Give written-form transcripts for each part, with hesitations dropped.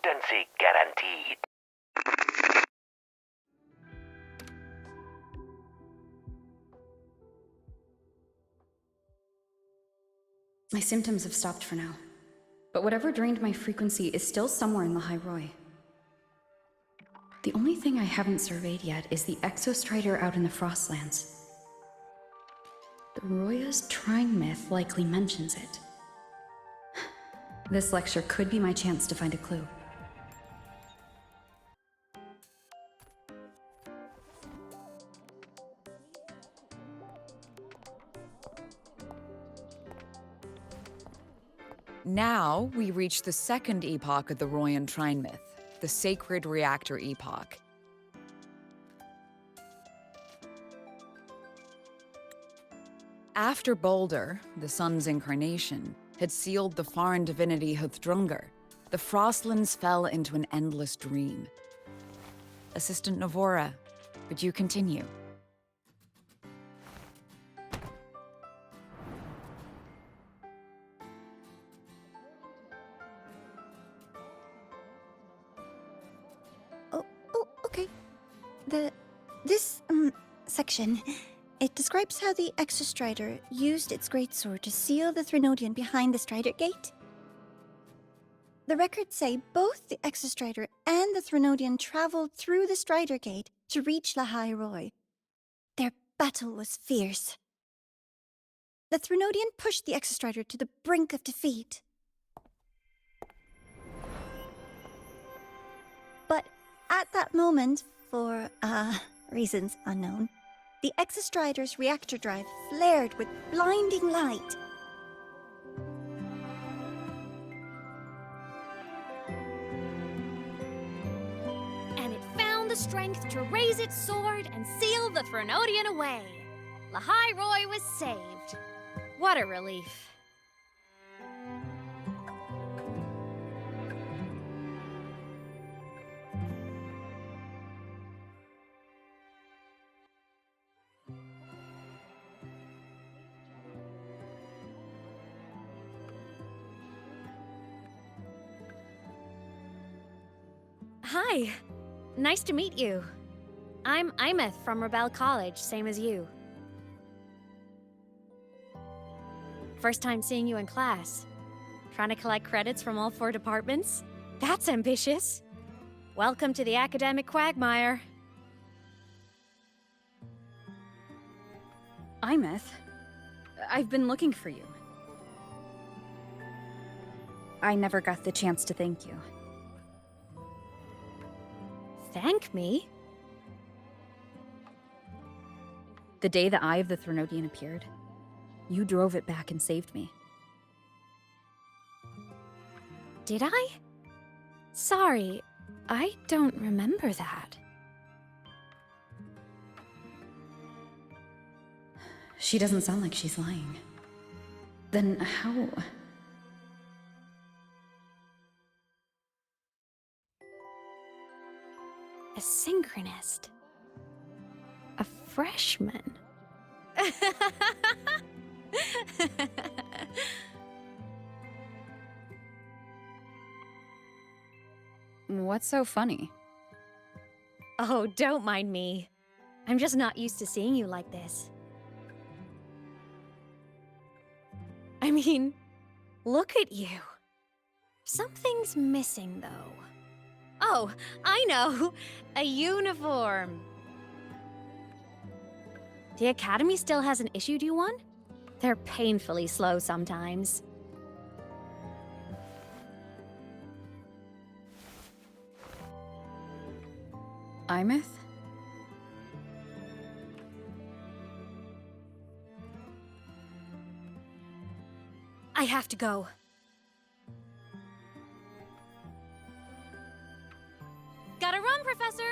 potency guaranteed. My symptoms have stopped for now, but whatever drained my frequency is still somewhere in LAHAI-ROI. The only thing I haven't surveyed yet is the exostrider out in the Frostlands. The Roya's Trine myth likely mentions it. This lecture could be my chance to find a clue. Now we reach the second epoch of the Royan Trine myth, the Sacred Reactor epoch. After Baldur, the sun's incarnation, had sealed the foreign divinity Huthrungur, the Frostlands fell into an endless dream. Assistant Navora, would you continue? Okay. This section, it describes how the Exostrider used its greatsword to seal the Threnodian behind the Strider Gate. The records say both the Exostrider and the Threnodian traveled through the Strider Gate to reach LAHAI-ROI. Their battle was fierce. The Threnodian pushed the Exostrider to the brink of defeat. But at that moment, for, reasons unknown, the Exostrider's reactor drive flared with blinding light. And it found the strength to raise its sword and seal the Threnodian away. LAHAI-ROI was saved. What a relief. Hi. Nice to meet you. I'm Imeth from Rebel College, same as you. First time seeing you in class. Trying to collect credits from all 4 departments? That's ambitious. Welcome to the academic quagmire. Imeth, I've been looking for you. I never got the chance to thank you. Thank me? The day the Eye of the Threnodian appeared, you drove it back and saved me. Did I? Sorry, I don't remember that. She doesn't sound like she's lying. Then how? A synchronist. A freshman. What's so funny? Oh, don't mind me. I'm just not used to seeing you like this. I mean, look at you. Something's missing, though. Oh, I know! A uniform! The Academy still hasn't issued you one? They're painfully slow sometimes. Imeth? I have to go. Gotta run, Professor!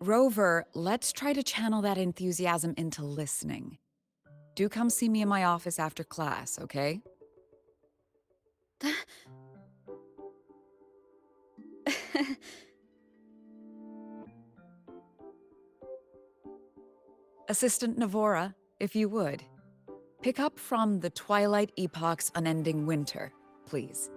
Rover, let's try to channel that enthusiasm into listening. Do come see me in my office after class, okay? Assistant Navora, if you would, pick up from the Twilight Epoch's Unending Winter, please.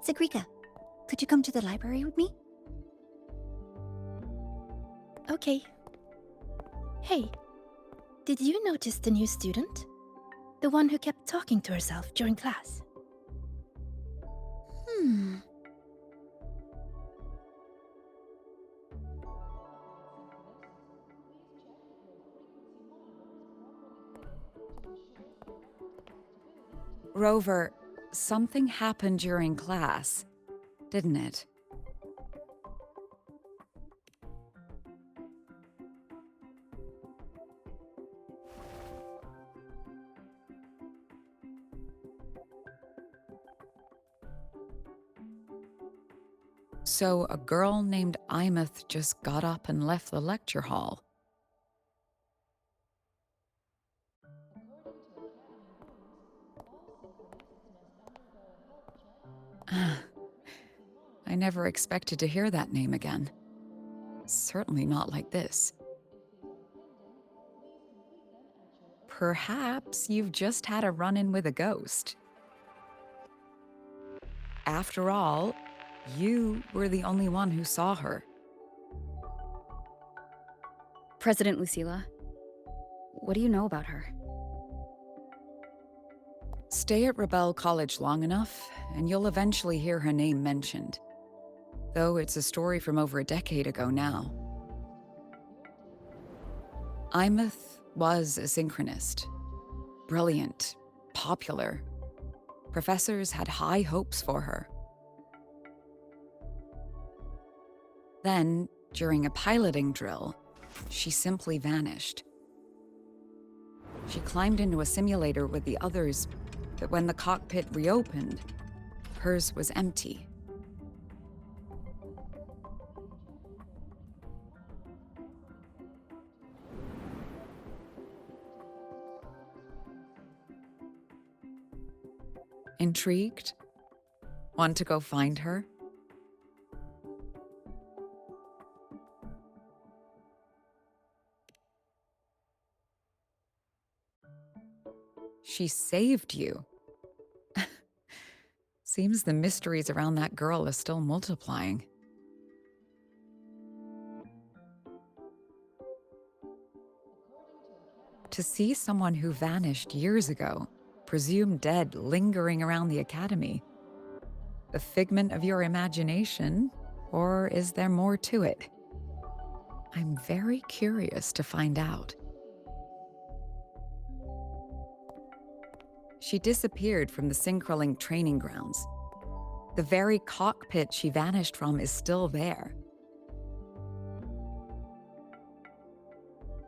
Sigrika, could you come to the library with me? Okay. Hey, did you notice the new student? The one who kept talking to herself during class? Rover, something happened during class, didn't it? So a girl named Imeth just got up and left the lecture hall. I never expected to hear that name again. Certainly not like this. Perhaps you've just had a run-in with a ghost. After all, you were the only one who saw her. President Lucilla, what do you know about her? Stay at Rebel College long enough, and you'll eventually hear her name mentioned. Though it's a story from over a decade ago now. Imeth was a synchronist. Brilliant, popular. Professors had high hopes for her. Then, during a piloting drill, she simply vanished. She climbed into a simulator with the others, but when the cockpit reopened, hers was empty. Intrigued? Want to go find her? She saved you. Seems the mysteries around that girl are still multiplying. To see someone who vanished years ago, presumed dead, lingering around the academy. A figment of your imagination, or is there more to it? I'm very curious to find out. She disappeared from the Synchrolink training grounds. The very cockpit she vanished from is still there.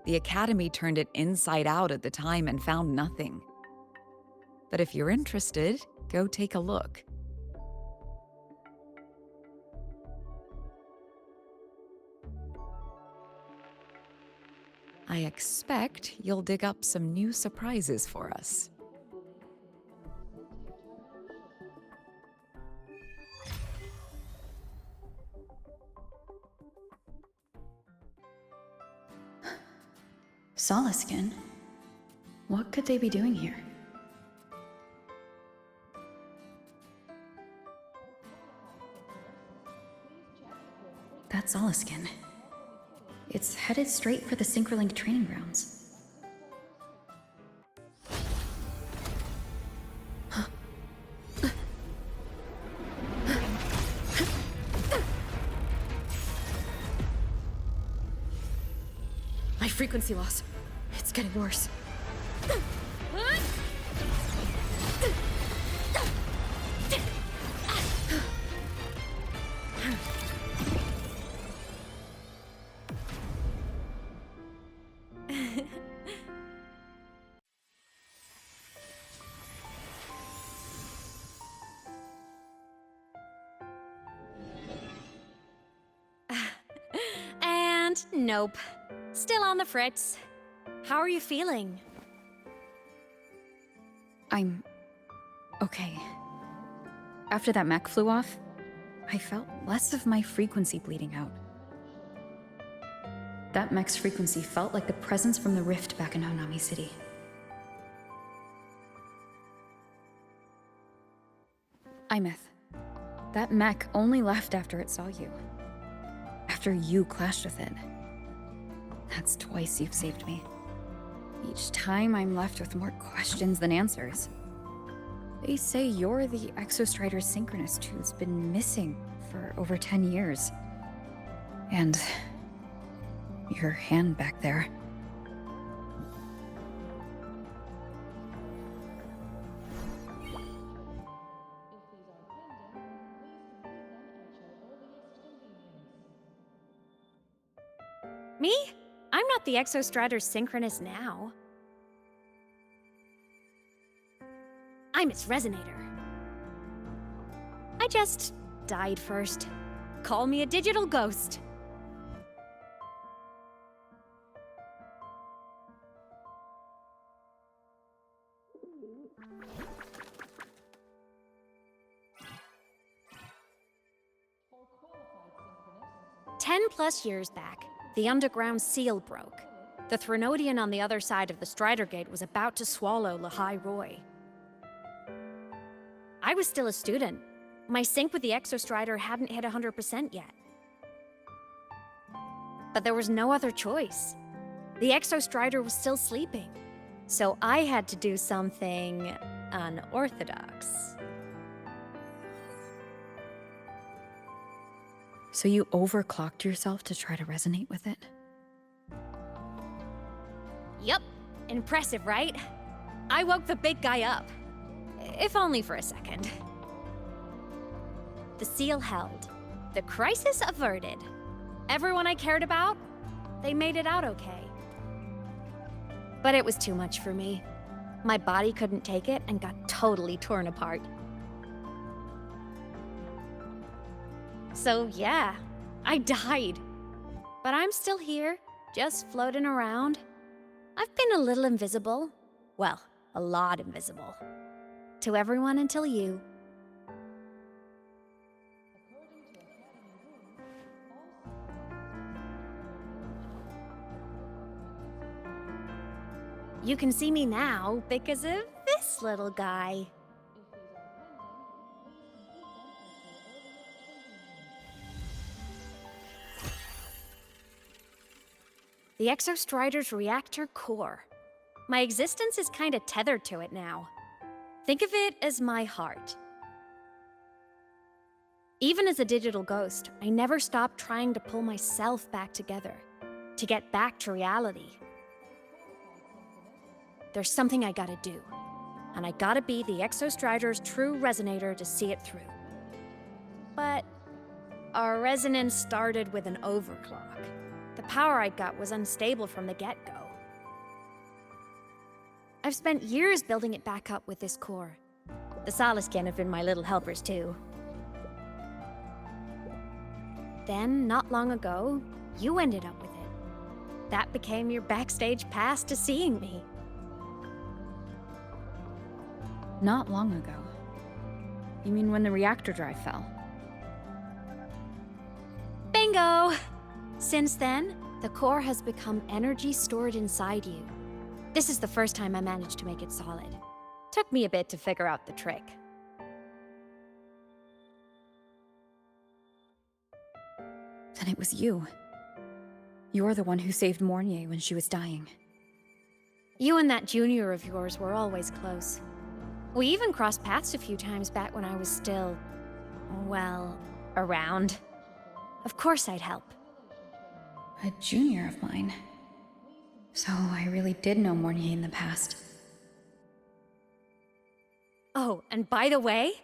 The Academy turned it inside out at the time and found nothing. But if you're interested, go take a look. I expect you'll dig up some new surprises for us. Solaskin? What could they be doing here? That's Solaskin. It's headed straight for the Synchrolink training grounds. My frequency loss. It's getting worse. Nope. Still on the fritz. How are you feeling? I'm okay. After that mech flew off, I felt less of my frequency bleeding out. That mech's frequency felt like the presence from the rift back in Honami City. Imeth, that mech only left after it saw you. After you clashed with it. That's twice you've saved me. Each time I'm left with more questions than answers. They say you're the Exostrider Synchronist who's been missing for over 10 years. And your hand back there. Me? I'm not the Exostrider Synchronist now. I'm its resonator. I just died first. Call me a digital ghost. +10 years back, the underground seal broke. The Threnodian on the other side of the Strider Gate was about to swallow LAHAI-ROI. I was still a student. My sync with the Exostrider hadn't hit 100% yet. But there was no other choice. The Exostrider was still sleeping. So I had to do something unorthodox. So you overclocked yourself to try to resonate with it? Yup. Impressive, right? I woke the big guy up. If only for a second. The seal held. The crisis averted. Everyone I cared about, they made it out okay. But it was too much for me. My body couldn't take it and got totally torn apart. So yeah, I died. But I'm still here, just floating around. I've been a little invisible. Well, a lot invisible. To everyone until you. You can see me now because of this little guy. The Exostrider's reactor core. My existence is kinda tethered to it now. Think of it as my heart. Even as a digital ghost, I never stopped trying to pull myself back together, to get back to reality. There's something I gotta do, and I gotta be the Exostrider's true resonator to see it through. But our resonance started with an overclock. The power I got was unstable from the get-go. I've spent years building it back up with this core. The Solaskin have been my little helpers too. Then, not long ago, you ended up with it. That became your backstage pass to seeing me. Not long ago. You mean when the reactor drive fell? Bingo! Since then, the core has become energy stored inside you. This is the first time I managed to make it solid. Took me a bit to figure out the trick. Then it was you. You're the one who saved Mornye when she was dying. You and that junior of yours were always close. We even crossed paths a few times back when I was still, well, around. Of course I'd help. A junior of mine. So I really did know Mornye in the past. Oh, and by the way,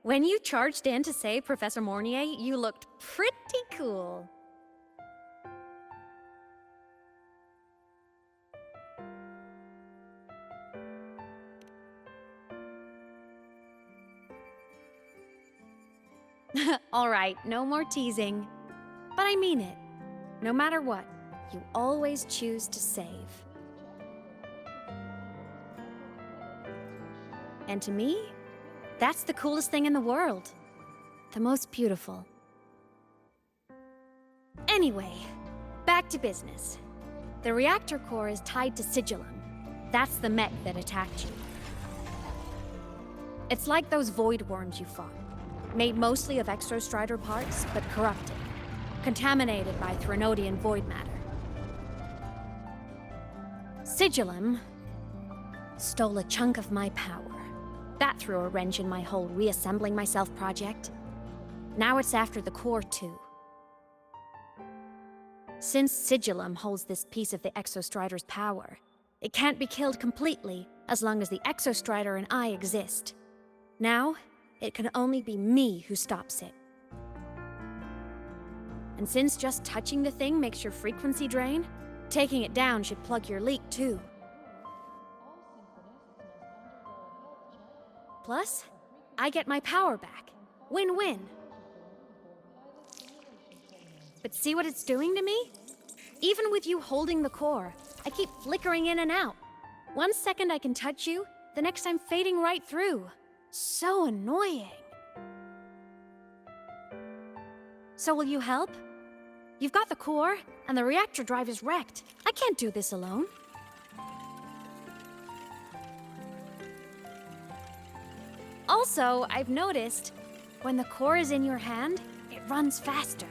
when you charged in to save Professor Mornye, you looked pretty cool. All right, no more teasing. But I mean it. No matter what, you always choose to save. And to me, that's the coolest thing in the world. The most beautiful. Anyway, back to business. The reactor core is tied to Sigillum. That's the mech that attacked you. It's like those void worms you fought. Made mostly of Exostrider parts, but corrupted. Contaminated by Threnodian void matter. Sigillum stole a chunk of my power. That threw a wrench in my whole reassembling myself project. Now it's after the core too. Since Sigillum holds this piece of the Exostrider's power, it can't be killed completely as long as the Exostrider and I exist. Now, it can only be me who stops it. And since just touching the thing makes your frequency drain, taking it down should plug your leak too. Plus, I get my power back. Win-win. But see what it's doing to me? Even with you holding the core, I keep flickering in and out. 1 second I can touch you, the next I'm fading right through. So annoying. So will you help? You've got the core, and the reactor drive is wrecked. I can't do this alone. Also, I've noticed, when the core is in your hand, it runs faster.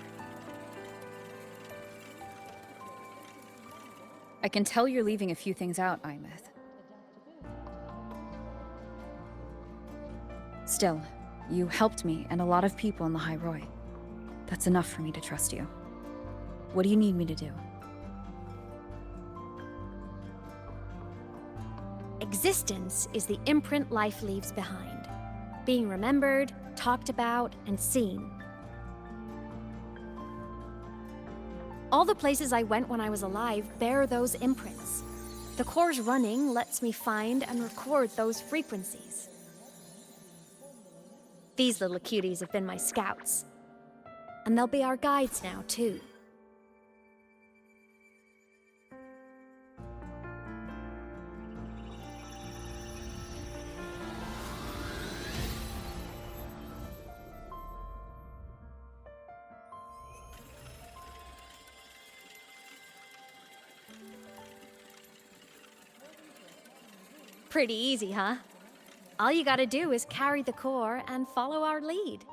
I can tell you're leaving a few things out, Imeth. Still, you helped me and a lot of people in the LAHAI-ROI. That's enough for me to trust you. What do you need me to do? Existence is the imprint life leaves behind. Being remembered, talked about, and seen. All the places I went when I was alive bear those imprints. The core's running lets me find and record those frequencies. These little cuties have been my scouts. And they'll be our guides now, too. Pretty easy, huh? All you gotta do is carry the core and follow our lead.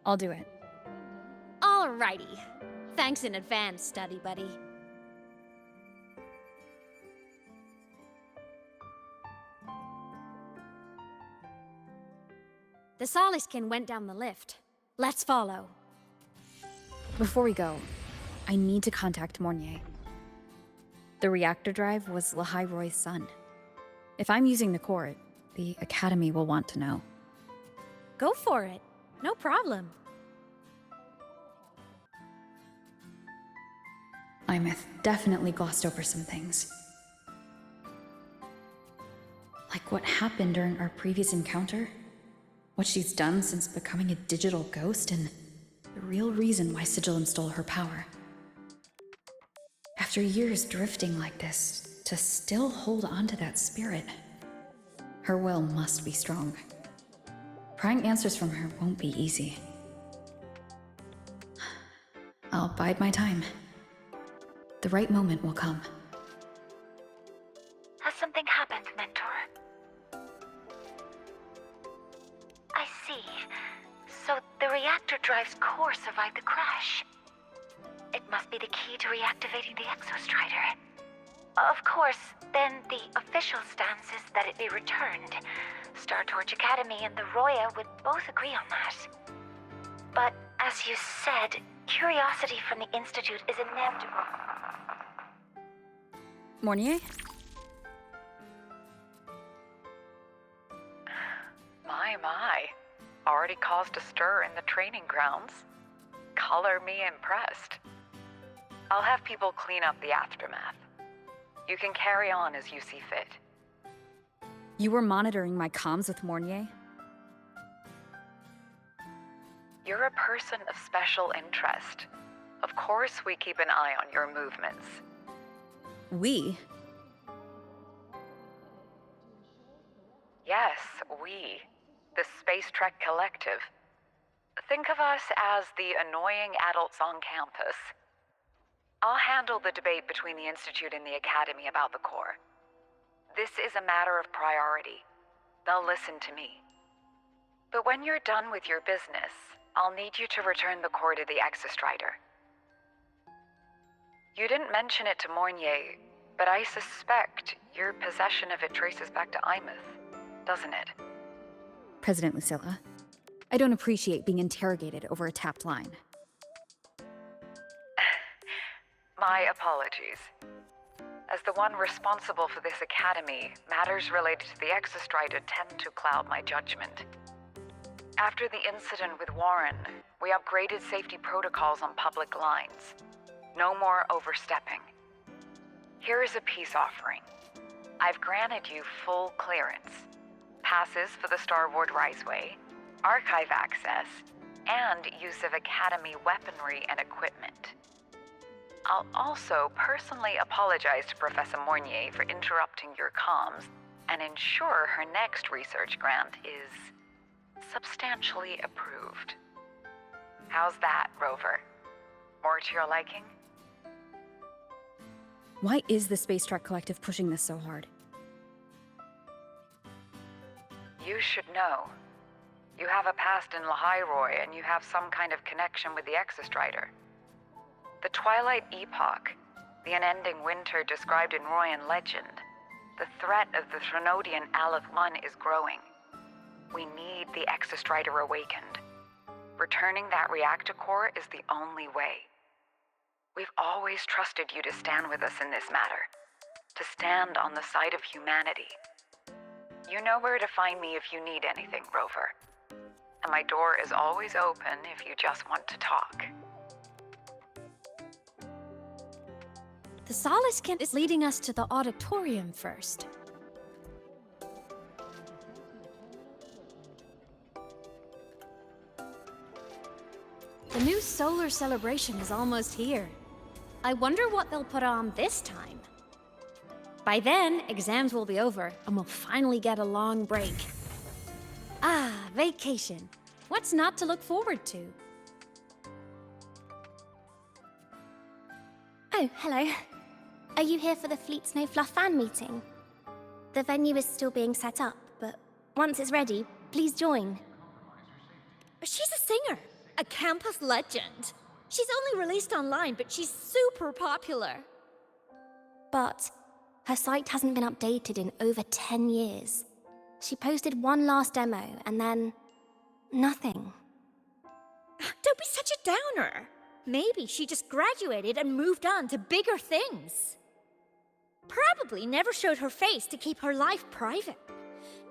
I'll do it. Alrighty. Thanks in advance, study buddy. The Soliskin went down the lift. Let's follow. Before we go, I need to contact Mornye. The reactor drive was LAHAI-ROI's son. If I'm using the core, the Academy will want to know. Go for it. No problem. Imeth definitely glossed over some things. Like what happened during our previous encounter, what she's done since becoming a digital ghost, and the real reason why Sigillum stole her power. After years drifting like this, to still hold on to that spirit, her will must be strong. Prying answers from her won't be easy. I'll bide my time. The right moment will come. Has something happened, Mentor? I see. So the reactor drive's core survived the crash. It must be the key to reactivating the Exostrider. Of course, then the official stance is that it be returned. Star Torch Academy and the Roya would both agree on that. But as you said, curiosity from the Institute is inevitable. Mornye? My. Already caused a stir in the training grounds. Color me impressed. I'll have people clean up the aftermath. You can carry on as you see fit. You were monitoring my comms with Mornye? You're a person of special interest. Of course we keep an eye on your movements. We? Yes, we. The Space Trek Collective. Think of us as the annoying adults on campus. I'll handle the debate between the Institute and the Academy about the Corps. This is a matter of priority. They'll listen to me. But when you're done with your business, I'll need you to return the core to the Exostrider. You didn't mention it to Mornye, but I suspect your possession of it traces back to Imeth, doesn't it? President Lucilla, I don't appreciate being interrogated over a tapped line. My apologies. As the one responsible for this academy, matters related to the Exostrider tend to cloud my judgment. After the incident with Warren, we upgraded safety protocols on public lines. No more overstepping. Here is a peace offering. I've granted you full clearance, passes for the Starboard Riseway, archive access, and use of Academy weaponry and equipment. I'll also personally apologize to Professor Mornye for interrupting your comms and ensure her next research grant is substantially approved. How's that, Rover? More to your liking? Why is the Space Trek Collective pushing this so hard? You should know. You have a past in LAHAI-ROI and you have some kind of connection with the Exostrider. The Twilight Epoch, the unending winter described in Royan legend, the threat of the Threnodian Aleth-1 is growing. We need the Exostrider awakened. Returning that reactor core is the only way. We've always trusted you to stand with us in this matter, to stand on the side of humanity. You know where to find me if you need anything, Rover. And my door is always open if you just want to talk. The Solace Kent is leading us to the auditorium first. The new solar celebration is almost here. I wonder what they'll put on this time. By then, exams will be over, and we'll finally get a long break. Ah, vacation. What's not to look forward to? Oh, hello. Are you here for the Fleet Snow Fluff fan meeting? The venue is still being set up, but once it's ready, please join. She's a singer, a campus legend. She's only released online, but she's super popular. But her site hasn't been updated in over 10 years. She posted one last demo, and then nothing. Don't be such a downer. Maybe she just graduated and moved on to bigger things. Probably never showed her face to keep her life private.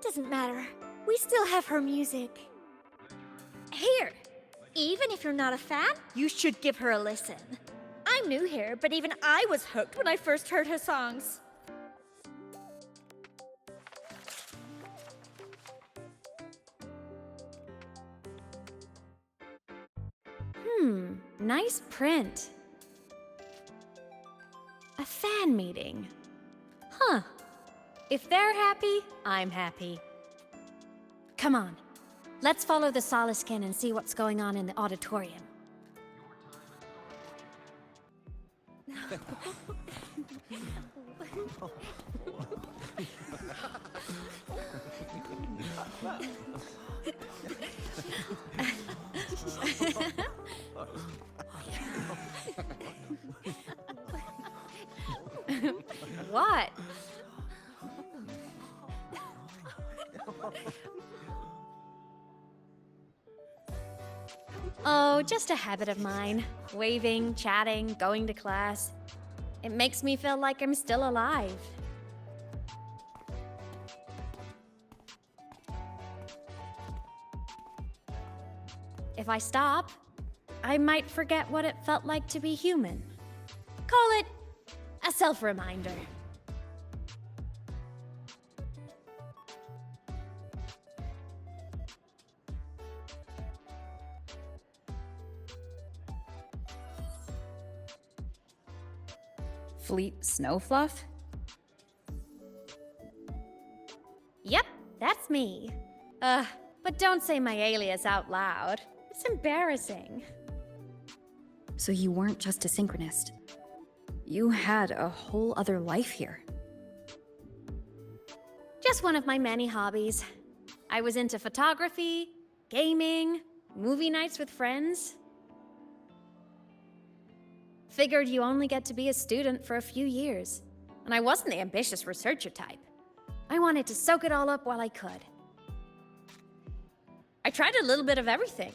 Doesn't matter. We still have her music. Here, even if you're not a fan, you should give her a listen. I'm new here, but even I was hooked when I first heard her songs. Nice print. A fan meeting. Huh. If they're happy, I'm happy. Come on. Let's follow the Solace Kin and see what's going on in the auditorium. What? Oh, just a habit of mine. Waving, chatting, going to class. It makes me feel like I'm still alive. If I stop, I might forget what it felt like to be human. Call it a self-reminder. Fleet Snowfluff? Yep, that's me. But don't say my alias out loud. It's embarrassing. So you weren't just a synchronist. You had a whole other life here. Just one of my many hobbies. I was into photography, gaming, movie nights with friends. Figured you only get to be a student for a few years. And I wasn't the ambitious researcher type. I wanted to soak it all up while I could. I tried a little bit of everything.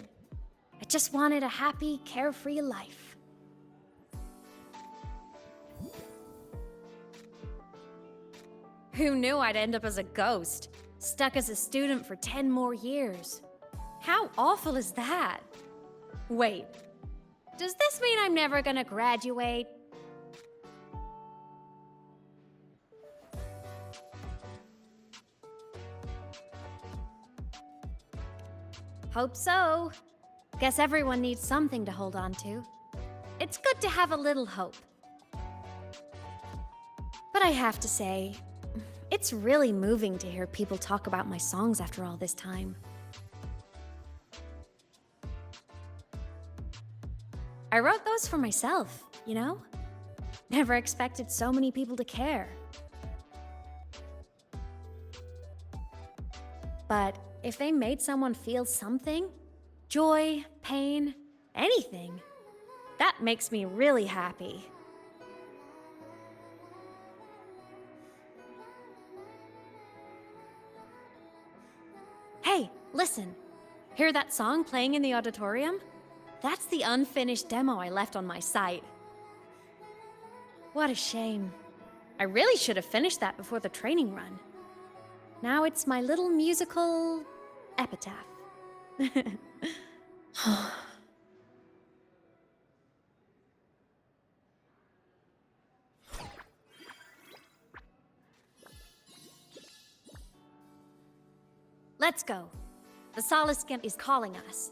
I just wanted a happy, carefree life. Who knew I'd end up as a ghost, stuck as a student for 10 more years? How awful is that? Wait, does this mean I'm never gonna graduate? Hope so. Guess everyone needs something to hold on to. It's good to have a little hope. But I have to say, it's really moving to hear people talk about my songs after all this time. I wrote those for myself, you know? Never expected so many people to care. But if they made someone feel something, joy, pain, anything, that makes me really happy. Hey, listen. Hear that song playing in the auditorium? That's the unfinished demo I left on my site. What a shame. I really should have finished that before the training run. Now it's my little musical epitaph. Let's go. The Solace Skimp is calling us.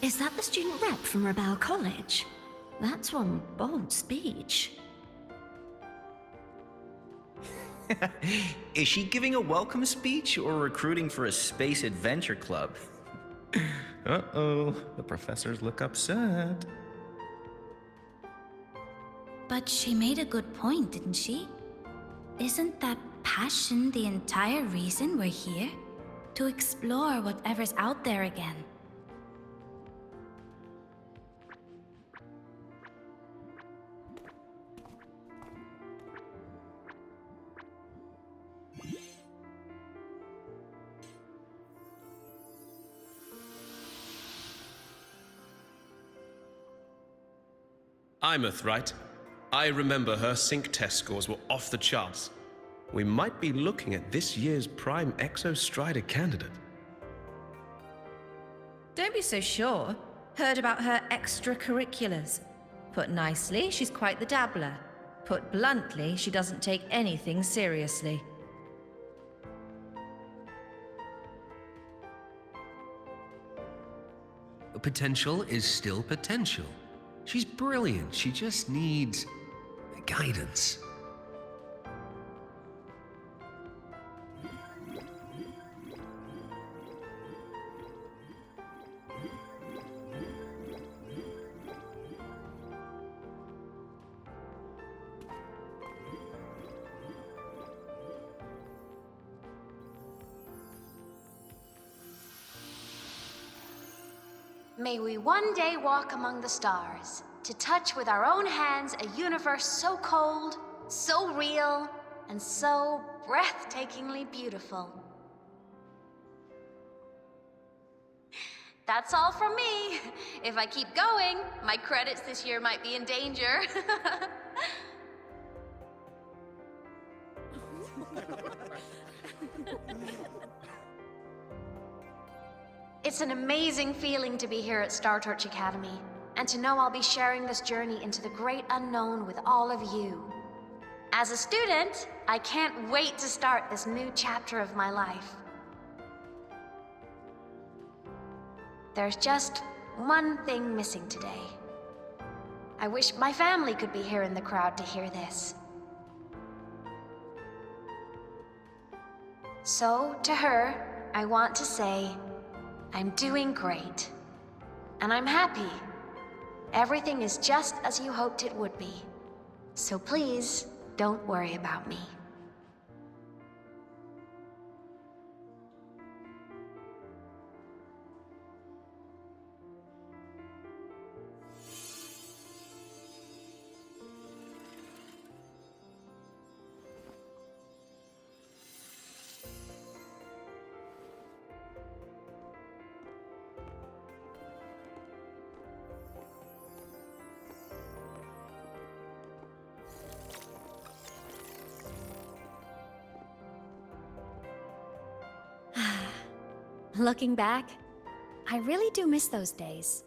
Is that the student rep from Rebel College? That's one bold speech. Is she giving a welcome speech or recruiting for a space adventure club? Uh-oh, the professors look upset. But she made a good point, didn't she? Isn't that passion the entire reason we're here? To explore whatever's out there again. Imeth, right? I remember her sync test scores were off the charts. We might be looking at this year's prime Exostrider candidate. Don't be so sure. Heard about her extracurriculars. Put nicely, she's quite the dabbler. Put bluntly, she doesn't take anything seriously. Potential is still potential. She's brilliant, she just needs guidance. May we one day walk among the stars, to touch with our own hands a universe so cold, so real, and so breathtakingly beautiful. That's all from me. If I keep going, my credits this year might be in danger. It's an amazing feeling to be here at Star Torch Academy, and to know I'll be sharing this journey into the great unknown with all of you. As a student, I can't wait to start this new chapter of my life. There's just one thing missing today. I wish my family could be here in the crowd to hear this. So, to her, I want to say, I'm doing great. And I'm happy. Everything is just as you hoped it would be. So please, don't worry about me. Looking back, I really do miss those days.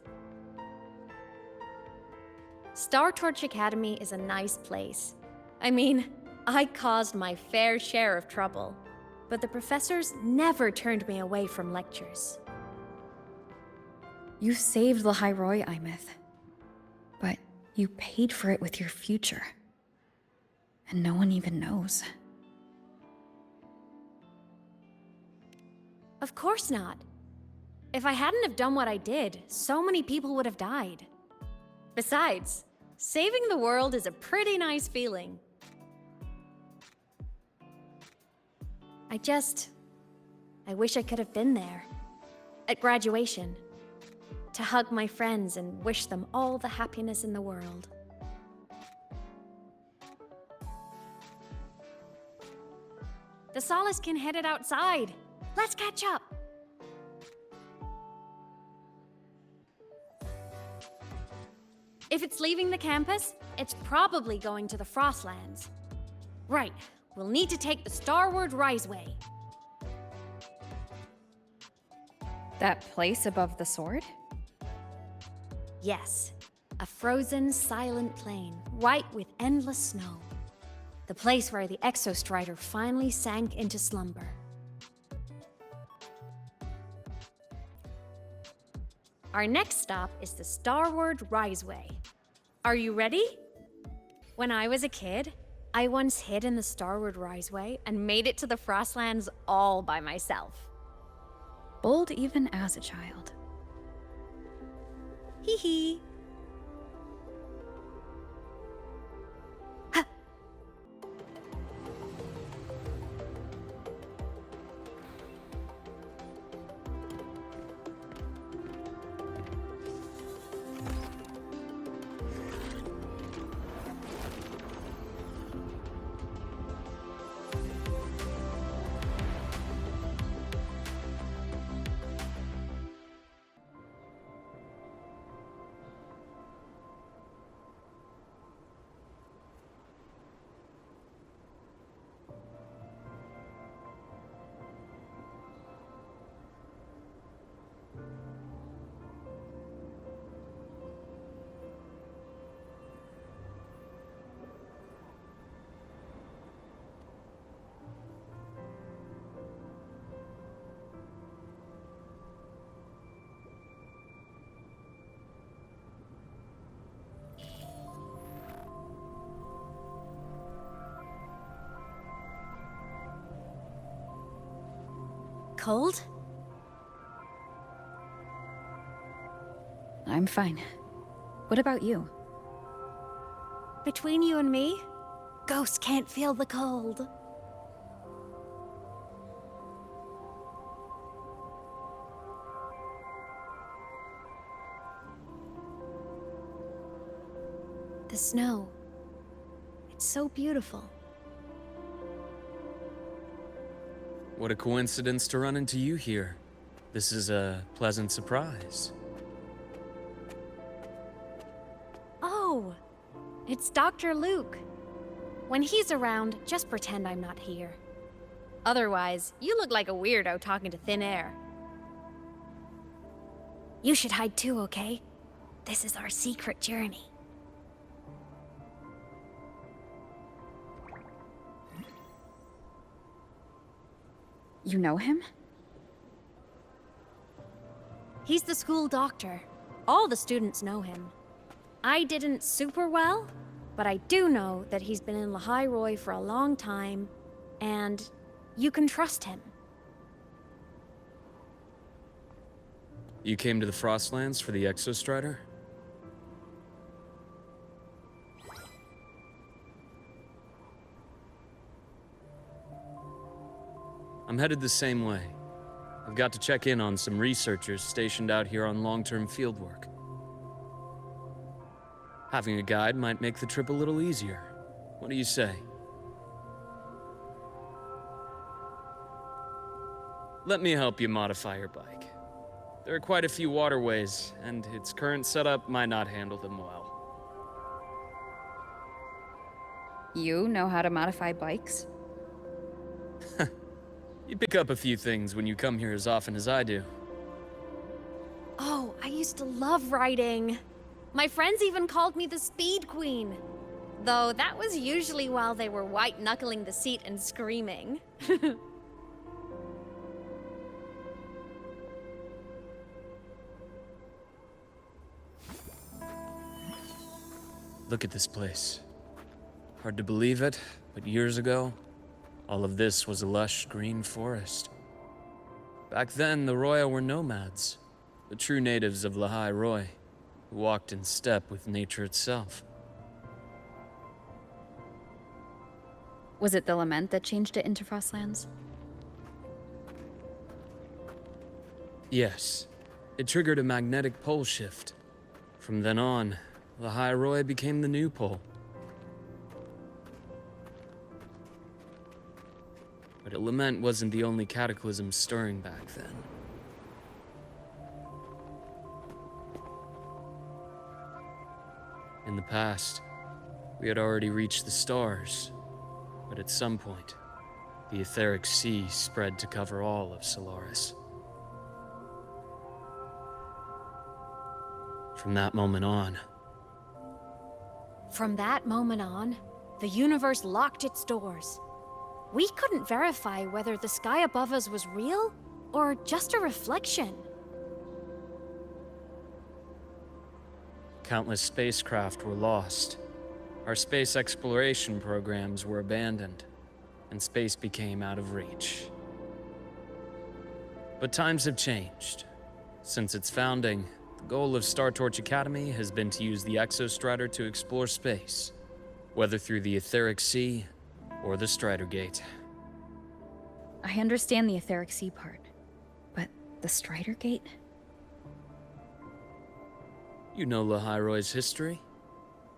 Star Torch Academy is a nice place. I mean, I caused my fair share of trouble, but the professors never turned me away from lectures. You saved LAHAI-ROI, Imeth. But you paid for it with your future. And no one even knows. Of course not. If I hadn't have done what I did, so many people would have died. Besides, saving the world is a pretty nice feeling. I wish I could have been there. At graduation. To hug my friends and wish them all the happiness in the world. The Solace can headed outside. Let's catch up. If it's leaving the campus, it's probably going to the Frostlands. Right, we'll need to take the Starward Riseway. That place above the sword? Yes, a frozen, silent plain, white with endless snow. The place where the Exostrider finally sank into slumber. Our next stop is the Starward Riseway. Are you ready? When I was a kid, I once hid in the Starward Riseway and made it to the Frostlands all by myself. Bold even as a child. Hee hee. Cold? I'm fine. What about you? Between you and me, ghosts can't feel the cold. The snow. It's so beautiful. What a coincidence to run into you here. This is a pleasant surprise. Oh, it's Dr. Luke. When he's around, just pretend I'm not here. Otherwise, you look like a weirdo talking to thin air. You should hide too, okay? This is our secret journey. You know him? He's the school doctor. All the students know him. I didn't super well, but I do know that he's been in LAHAI-ROI for a long time, and you can trust him. You came to the Frostlands for the Exostrider? I'm headed the same way. I've got to check in on some researchers stationed out here on long-term fieldwork. Having a guide might make the trip a little easier. What do you say? Let me help you modify your bike. There are quite a few waterways, and its current setup might not handle them well. You know how to modify bikes? You pick up a few things when you come here as often as I do. Oh, I used to love riding. My friends even called me the Speed Queen. Though that was usually while they were white-knuckling the seat and screaming. Look at this place. Hard to believe it, but years ago, all of this was a lush green forest. Back then, the Royal were nomads, the true natives of LAHAI-ROI, who walked in step with nature itself. Was it the lament that changed it into Frostlands? Yes, it triggered a magnetic pole shift. From then on, LAHAI-ROI became the new pole. But a lament wasn't the only cataclysm stirring back then. In the past, we had already reached the stars, but at some point, the etheric sea spread to cover all of Solaris. From that moment on, the universe locked its doors. We couldn't verify whether the sky above us was real or just a reflection. countless spacecraft were lost. Our space exploration programs were abandoned, and space became out of reach. But times have changed. Since its founding, the goal of Star Torch Academy has been to use the Exostrider to explore space, whether through the Etheric Sea or the Strider Gate. I understand the Etheric Sea part, but the Strider Gate? You know LAHAI-ROI's history.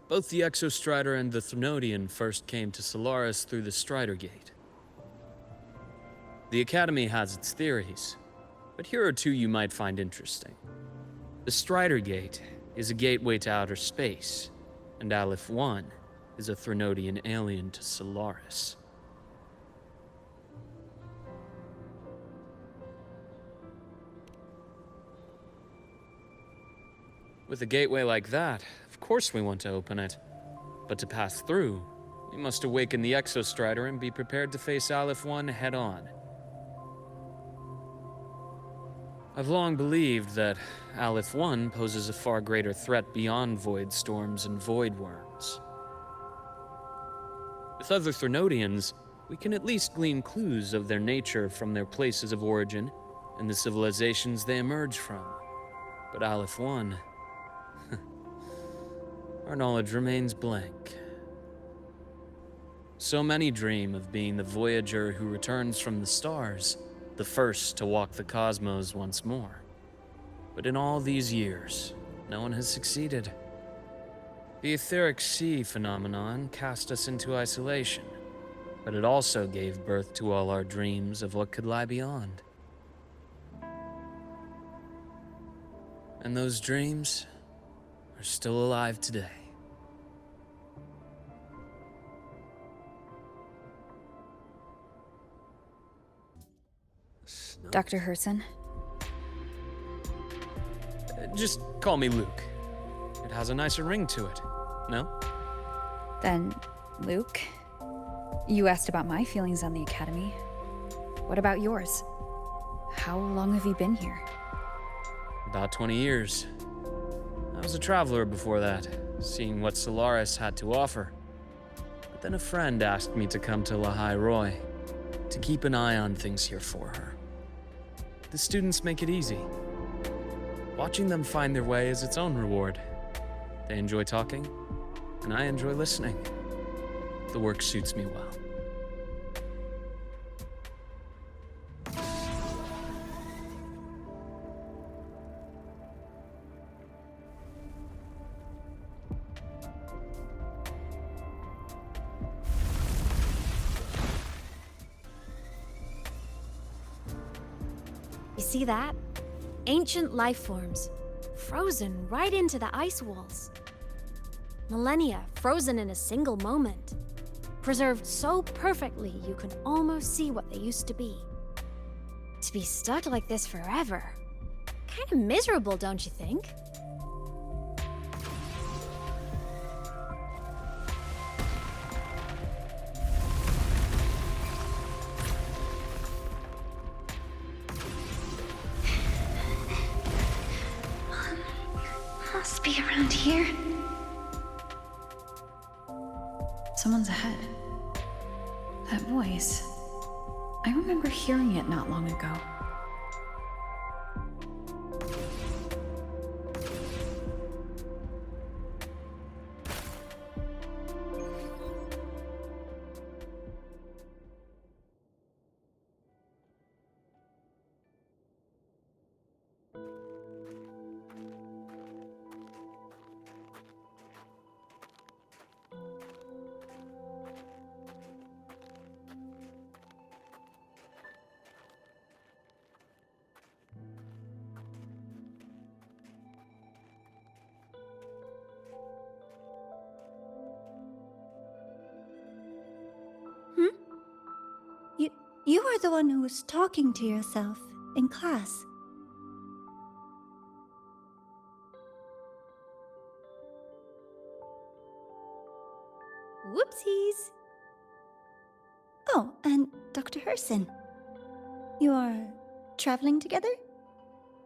Both the Exostrider and the Threnodian first came to Solaris through the Strider Gate. The Academy has its theories, but here are two you might find interesting. The Strider Gate is a gateway to outer space, and Aleph-1 is a Threnodian alien to Solaris. With a gateway like that, of course we want to open it. But to pass through, we must awaken the Exostrider and be prepared to face Aleph-1 head-on. I've long believed that Aleph-1 poses a far greater threat beyond void storms and void worms. With other Threnodians, we can at least glean clues of their nature from their places of origin and the civilizations they emerge from. But Aleph-1... our knowledge remains blank. So many dream of being the Voyager who returns from the stars, the first to walk the cosmos once more. But in all these years, no one has succeeded. The Etheric Sea phenomenon cast us into isolation, but it also gave birth to all our dreams of what could lie beyond. And those dreams are still alive today. Dr. Herson? Just call me Luke. It has a nicer ring to it, no? Then, Luke, you asked about my feelings on the Academy. What about yours? How long have you been here? About 20 years. I was a traveler before that, seeing what Solaris had to offer. But then a friend asked me to come to LAHAI-ROI, to keep an eye on things here for her. The students make it easy. Watching them find their way is its own reward. They enjoy talking, and I enjoy listening. The work suits me well. You see that? Ancient life forms, frozen right into the ice walls. Millennia frozen in a single moment. Preserved so perfectly you can almost see what they used to be. To be stuck like this forever. Kind of miserable, don't you think? Must be around here. Someone's ahead. That voice. I remember hearing it not long ago. You are the one who was talking to yourself in class. Whoopsies! Oh, and Dr. Herson. You are traveling together?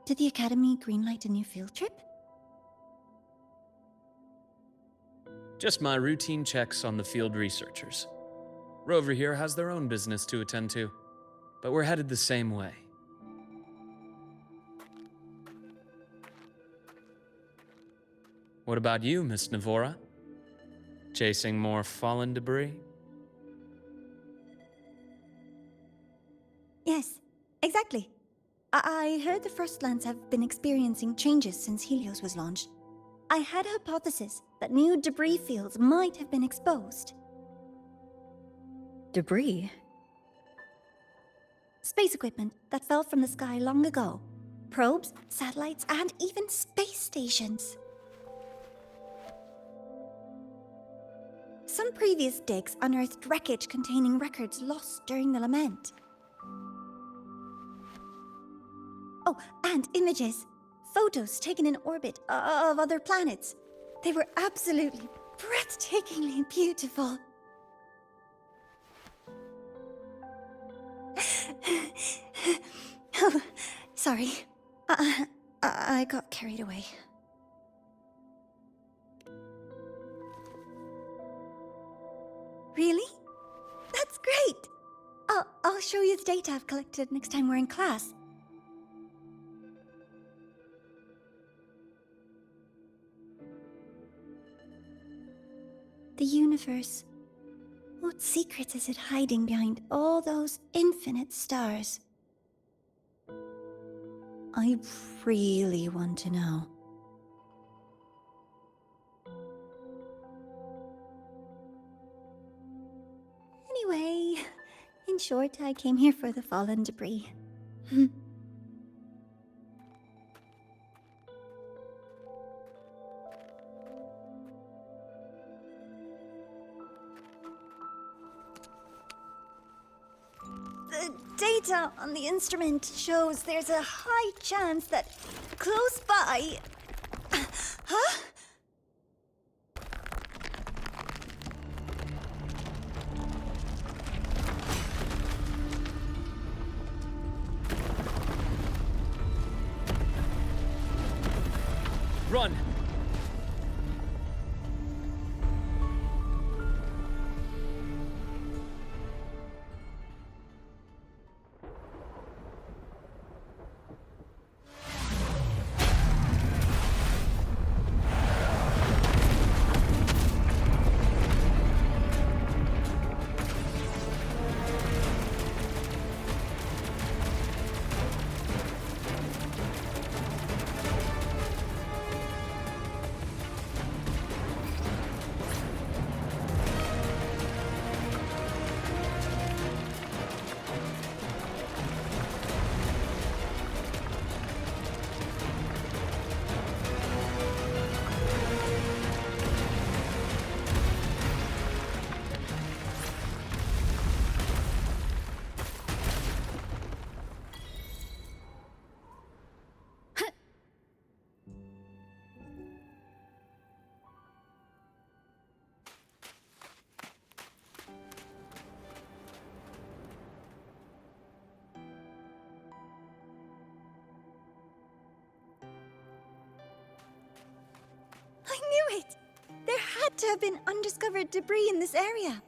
Did the Academy greenlight a new field trip? Just my routine checks on the field researchers. Rover here has their own business to attend to, but we're headed the same way. What about you, Miss Navora? Chasing more fallen debris? Yes, exactly. I heard the Frostlands have been experiencing changes since Helios was launched. I had a hypothesis that new debris fields might have been exposed. Debris? Space equipment that fell from the sky long ago. Probes, satellites, and even space stations. Some previous digs unearthed wreckage containing records lost during the lament. Oh, and images. Photos taken in orbit of other planets. They were absolutely breathtakingly beautiful. Oh, sorry. I got carried away. Really? That's great! I'll show you the data I've collected next time we're in class. The universe. What secrets is it hiding behind all those infinite stars? I really want to know. Anyway, short, I came here for the fallen debris. The data on the instrument shows there's a high chance that close by... Huh? Run! I knew it! There had to have been undiscovered debris in this area.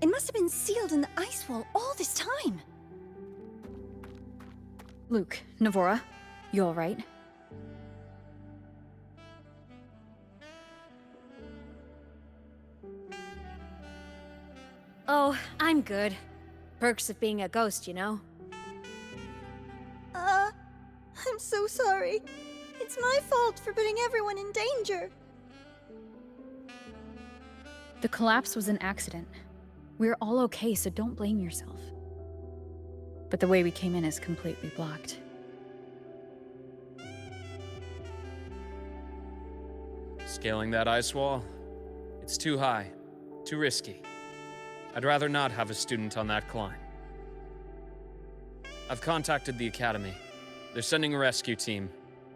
It must have been sealed in the ice wall all this time. Luke, Navora, you alright? Oh, I'm good. Perks of being a ghost, you know? I'm so sorry. It's my fault for putting everyone in danger. The collapse was an accident. We're all okay, so don't blame yourself. But the way we came in is completely blocked. Scaling that ice wall? It's too high, too risky. I'd rather not have a student on that climb. I've contacted the Academy. They're sending a rescue team.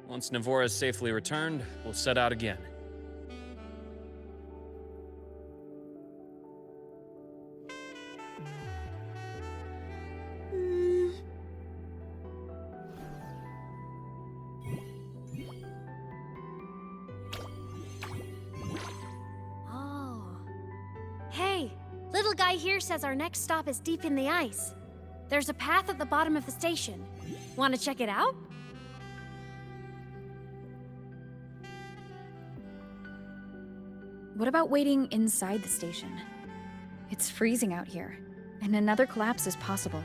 Once Navora is safely returned, we'll set out again. Oh. Hey, little guy here says our next stop is deep in the ice. There's a path at the bottom of the station. Want to check it out? What about waiting inside the station? It's freezing out here, and another collapse is possible.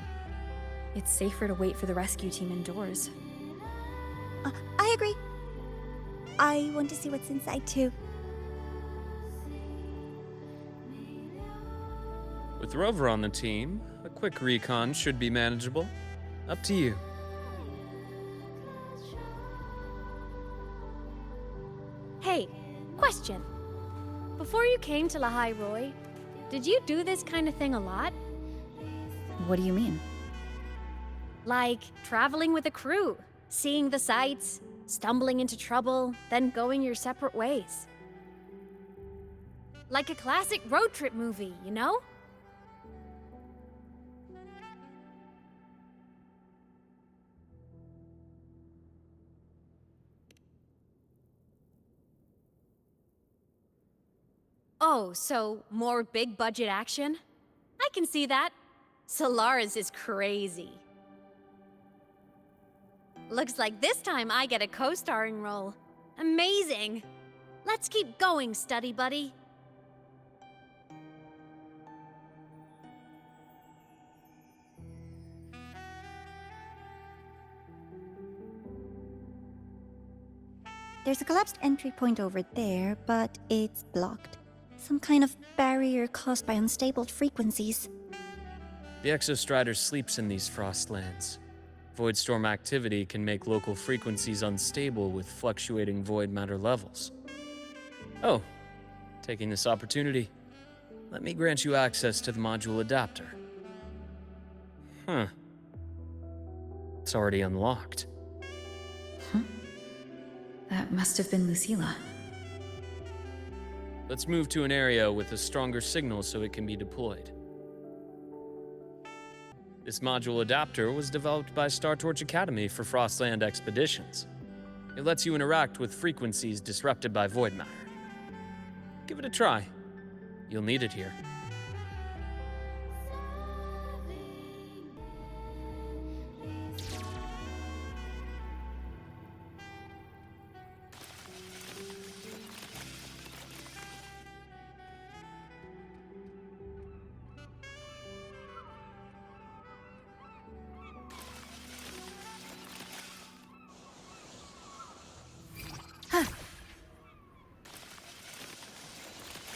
It's safer to wait for the rescue team indoors. I agree. I want to see what's inside too. With Rover on the team, a quick recon should be manageable. Up to you. Hey, question. Before you came to LAHAI-ROI, did you do this kind of thing a lot? What do you mean? Like traveling with a crew, seeing the sights, stumbling into trouble, then going your separate ways. Like a classic road trip movie, you know? Oh, so more big budget action? I can see that. Solaris is crazy. Looks like this time I get a co-starring role. Amazing! Let's keep going, study buddy. There's a collapsed entry point over there, but it's blocked. Some kind of barrier caused by unstable frequencies. The Exostrider sleeps in these frostlands. Void storm activity can make local frequencies unstable with fluctuating void matter levels. Oh, taking this opportunity, let me grant you access to the module adapter. Huh. It's already unlocked. That must have been Lucilla. Let's move to an area with a stronger signal so it can be deployed. This module adapter was developed by Startorch Academy for Frostland expeditions. It lets you interact with frequencies disrupted by void matter. Give it a try. You'll need it here.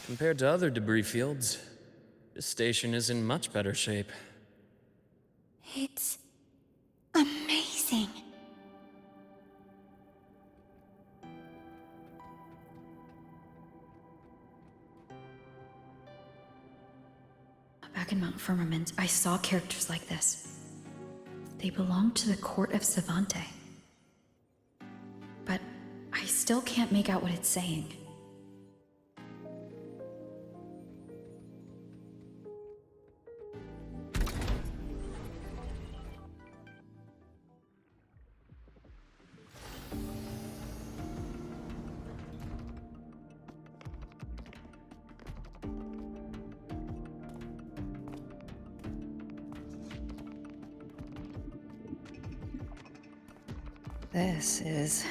Compared to other debris fields, this station is in much better shape. It's amazing. Back in Mount Firmament, I saw characters like this. They belonged to the court of Savante. But I still can't make out what it's saying. This is...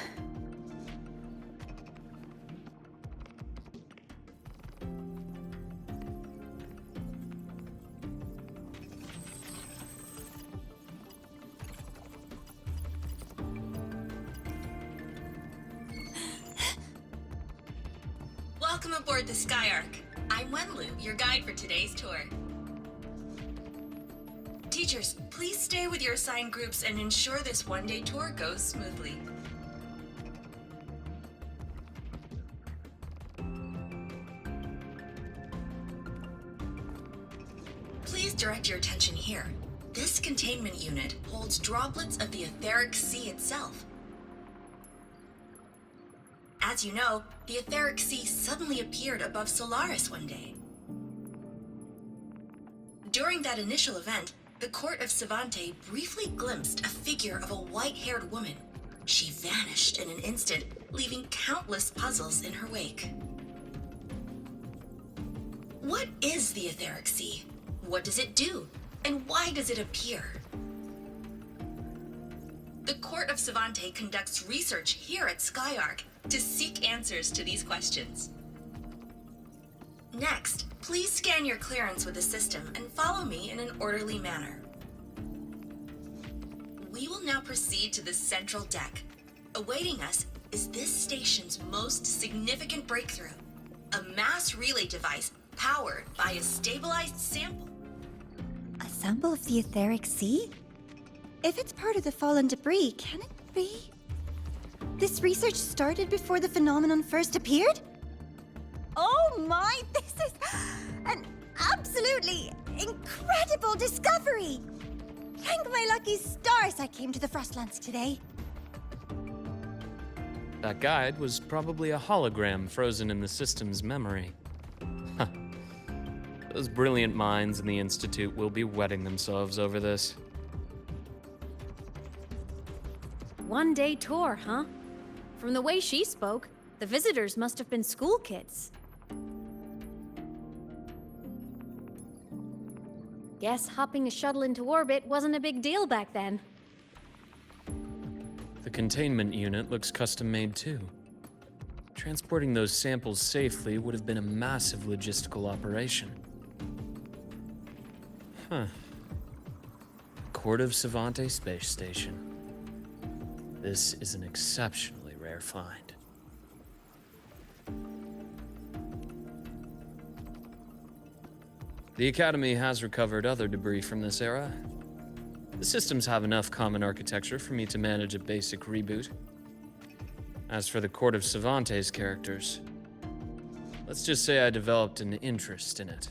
Welcome aboard the Skyark. I'm Wenlu, your guide for today's tour. Teachers, please stay with your assigned groups and ensure this one-day tour goes smoothly. Please direct your attention here. This containment unit holds droplets of the etheric sea itself. As you know, the etheric sea suddenly appeared above Solaris one day. During that initial event, the court of Savante briefly glimpsed a figure of a white-haired woman. She vanished in an instant, leaving countless puzzles in her wake. What is the etheric sea? What does it do? And why does it appear? The court of Savante conducts research here at Skyark to seek answers to these questions. Next, please scan your clearance with the system and follow me in an orderly manner. We will now proceed to the central deck. Awaiting us is this station's most significant breakthrough, a mass relay device powered by a stabilized sample. A sample of the etheric sea? If it's part of the fallen debris, can it be? This research started before the phenomenon first appeared? Oh my, this is an absolutely incredible discovery! Thank my lucky stars I came to the Frostlands today. That guide was probably a hologram frozen in the system's memory. Huh. Those brilliant minds in the Institute will be wetting themselves over this. One-day tour, huh? From the way she spoke, the visitors must have been school kids. Guess hopping a shuttle into orbit wasn't a big deal back then. The containment unit looks custom-made too. Transporting those samples safely would have been a massive logistical operation. Huh. Court of Savante Space Station. This is an exceptionally rare find. The Academy has recovered other debris from this era. The systems have enough common architecture for me to manage a basic reboot. As for the Court of Savante's characters, let's just say I developed an interest in it,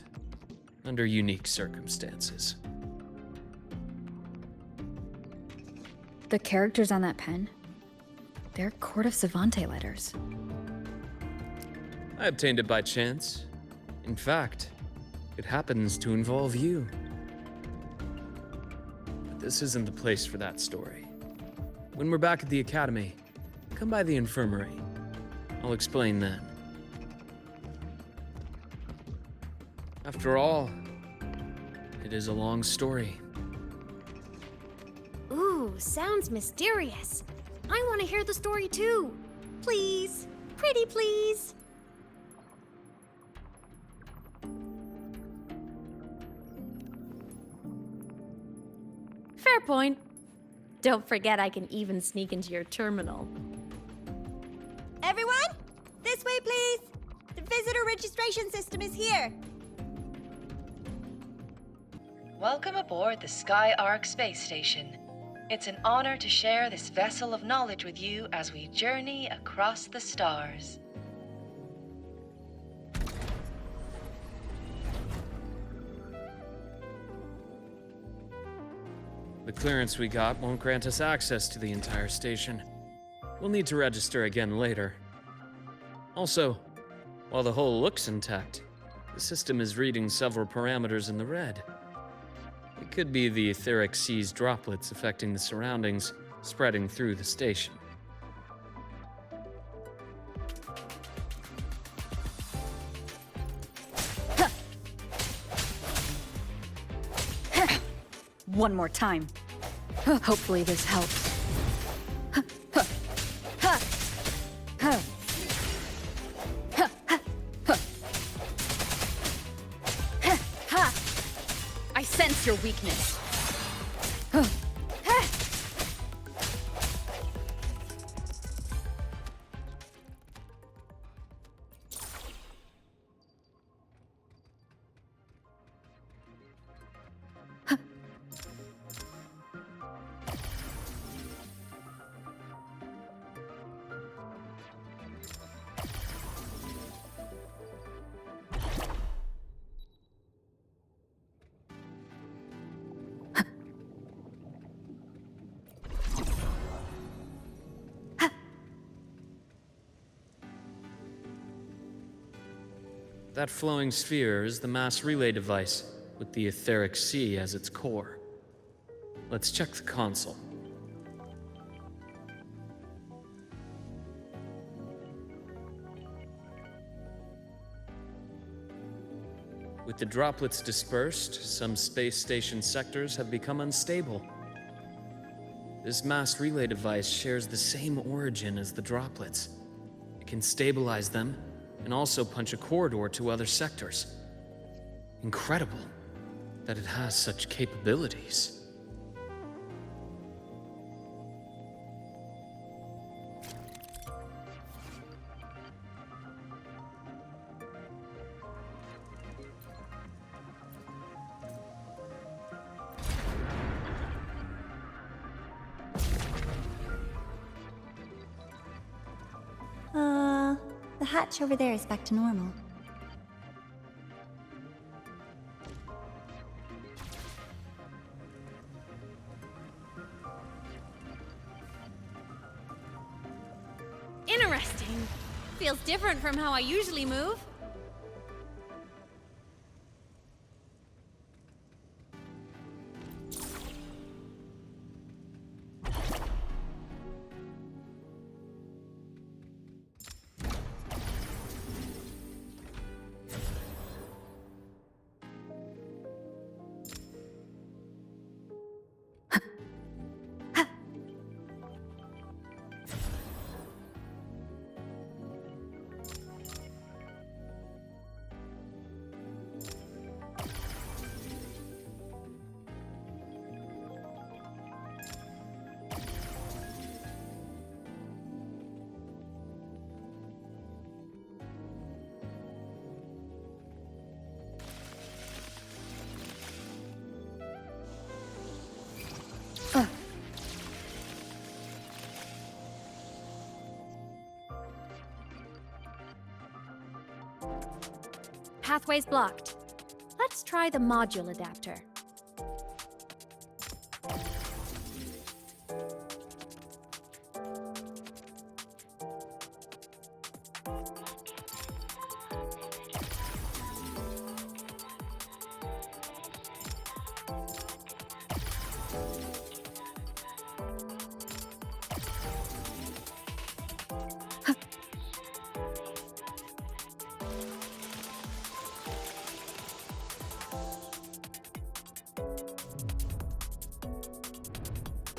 under unique circumstances. The characters on that pen? They're Court of Savante letters. I obtained it by chance. In fact, it happens to involve you. But this isn't the place for that story. When we're back at the Academy, come by the infirmary. I'll explain then. After all, it is a long story. Ooh, sounds mysterious. I want to hear the story too. Please. Pretty please. Fair point. Don't forget I can even sneak into your terminal. Everyone, this way, please. The visitor registration system is here. Welcome aboard the Sky Ark space station. It's an honor to share this vessel of knowledge with you as we journey across the stars. The clearance we got won't grant us access to the entire station. We'll need to register again later. Also, while the hull looks intact, the system is reading several parameters in the red. It could be the etheric sea's droplets affecting the surroundings, spreading through the station. One more time. Hopefully this helps. I sense your weakness. That flowing sphere is the mass relay device, with the etheric sea as its core. Let's check the console. With the droplets dispersed, some space station sectors have become unstable. This mass relay device shares the same origin as the droplets. It can stabilize them and also punch a corridor to other sectors. Incredible that it has such capabilities. The hatch over there is back to normal. Interesting. Feels different from how I usually move. pathway's blocked. Let's try the module adapter.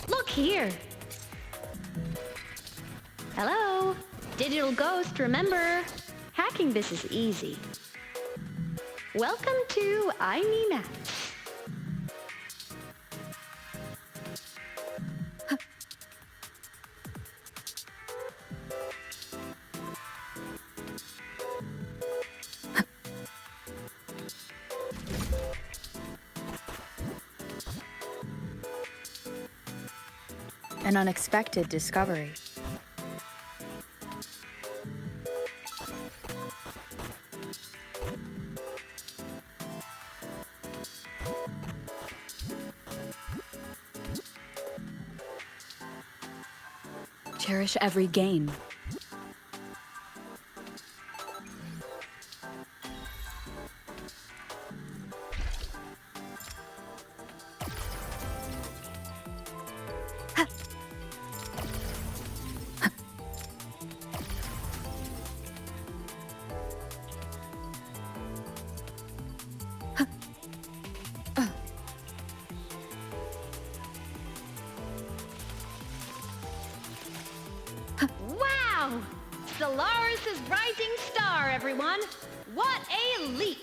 Look here! Hello? Digital Ghost, remember? Hacking this is easy. Welcome to I Me Maps. An unexpected discovery. Cherish every gain. Wow! Solaris' rising star, everyone! What a leap!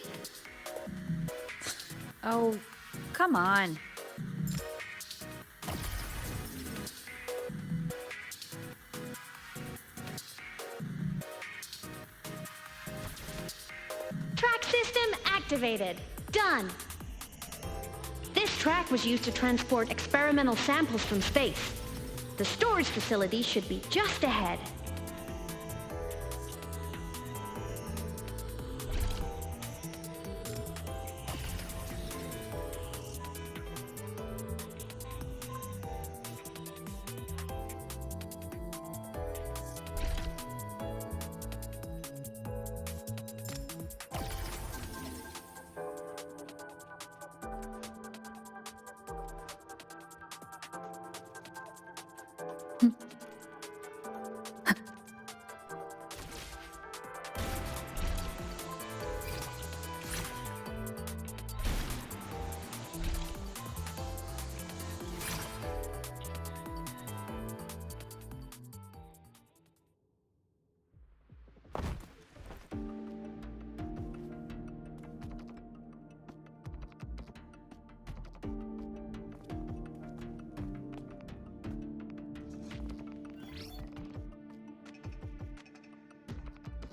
Oh, come on. Track system activated. Done. This track was used to transport experimental samples from space. The storage facility should be just ahead.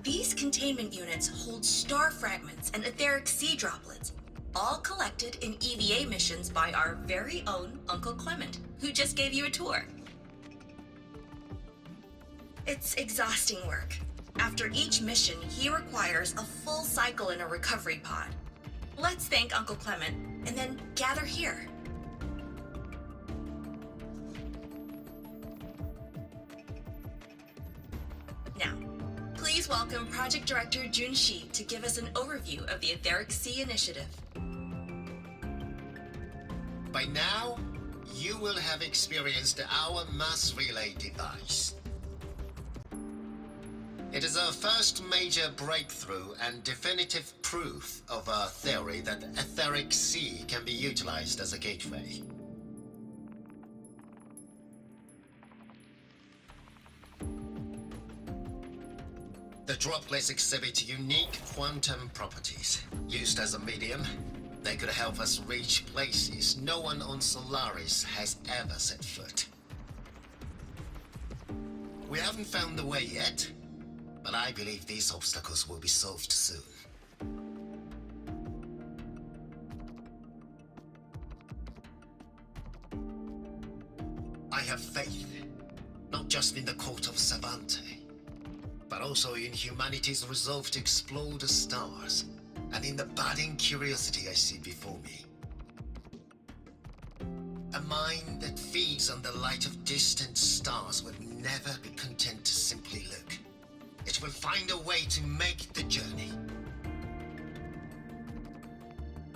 These containment units hold star fragments and etheric sea droplets, all collected in EVA missions by our very own Uncle Clement, who just gave you a tour. It's exhausting work. After each mission, he requires a full cycle in a recovery pod. Let's thank Uncle Clement, and then gather here. Now, please welcome Project Director Jun Shi to give us an overview of the Etheric Sea Initiative. By now, you will have experienced our mass relay device. It is our first major breakthrough and definitive proof of our theory that Etheric Sea can be utilized as a gateway. The droplets exhibit unique quantum properties. Used as a medium, they could help us reach places no one on Solaris has ever set foot. We haven't found the way yet, but I believe these obstacles will be solved soon. I have faith, not just in the court of Savante, but also in humanity's resolve to explore the stars and in the budding curiosity I see before me. A mind that feeds on the light of distant stars will never be content to simply look. It will find a way to make the journey.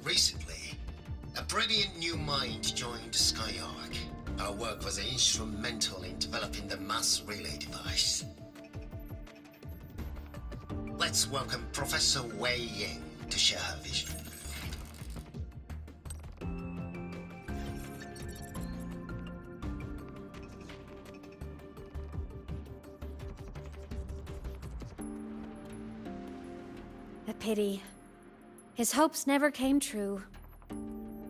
Recently, a brilliant new mind joined SkyArc. Our work was instrumental in developing the mass relay device. Let's welcome Professor Wei Ying to share her vision. A pity. His hopes never came true.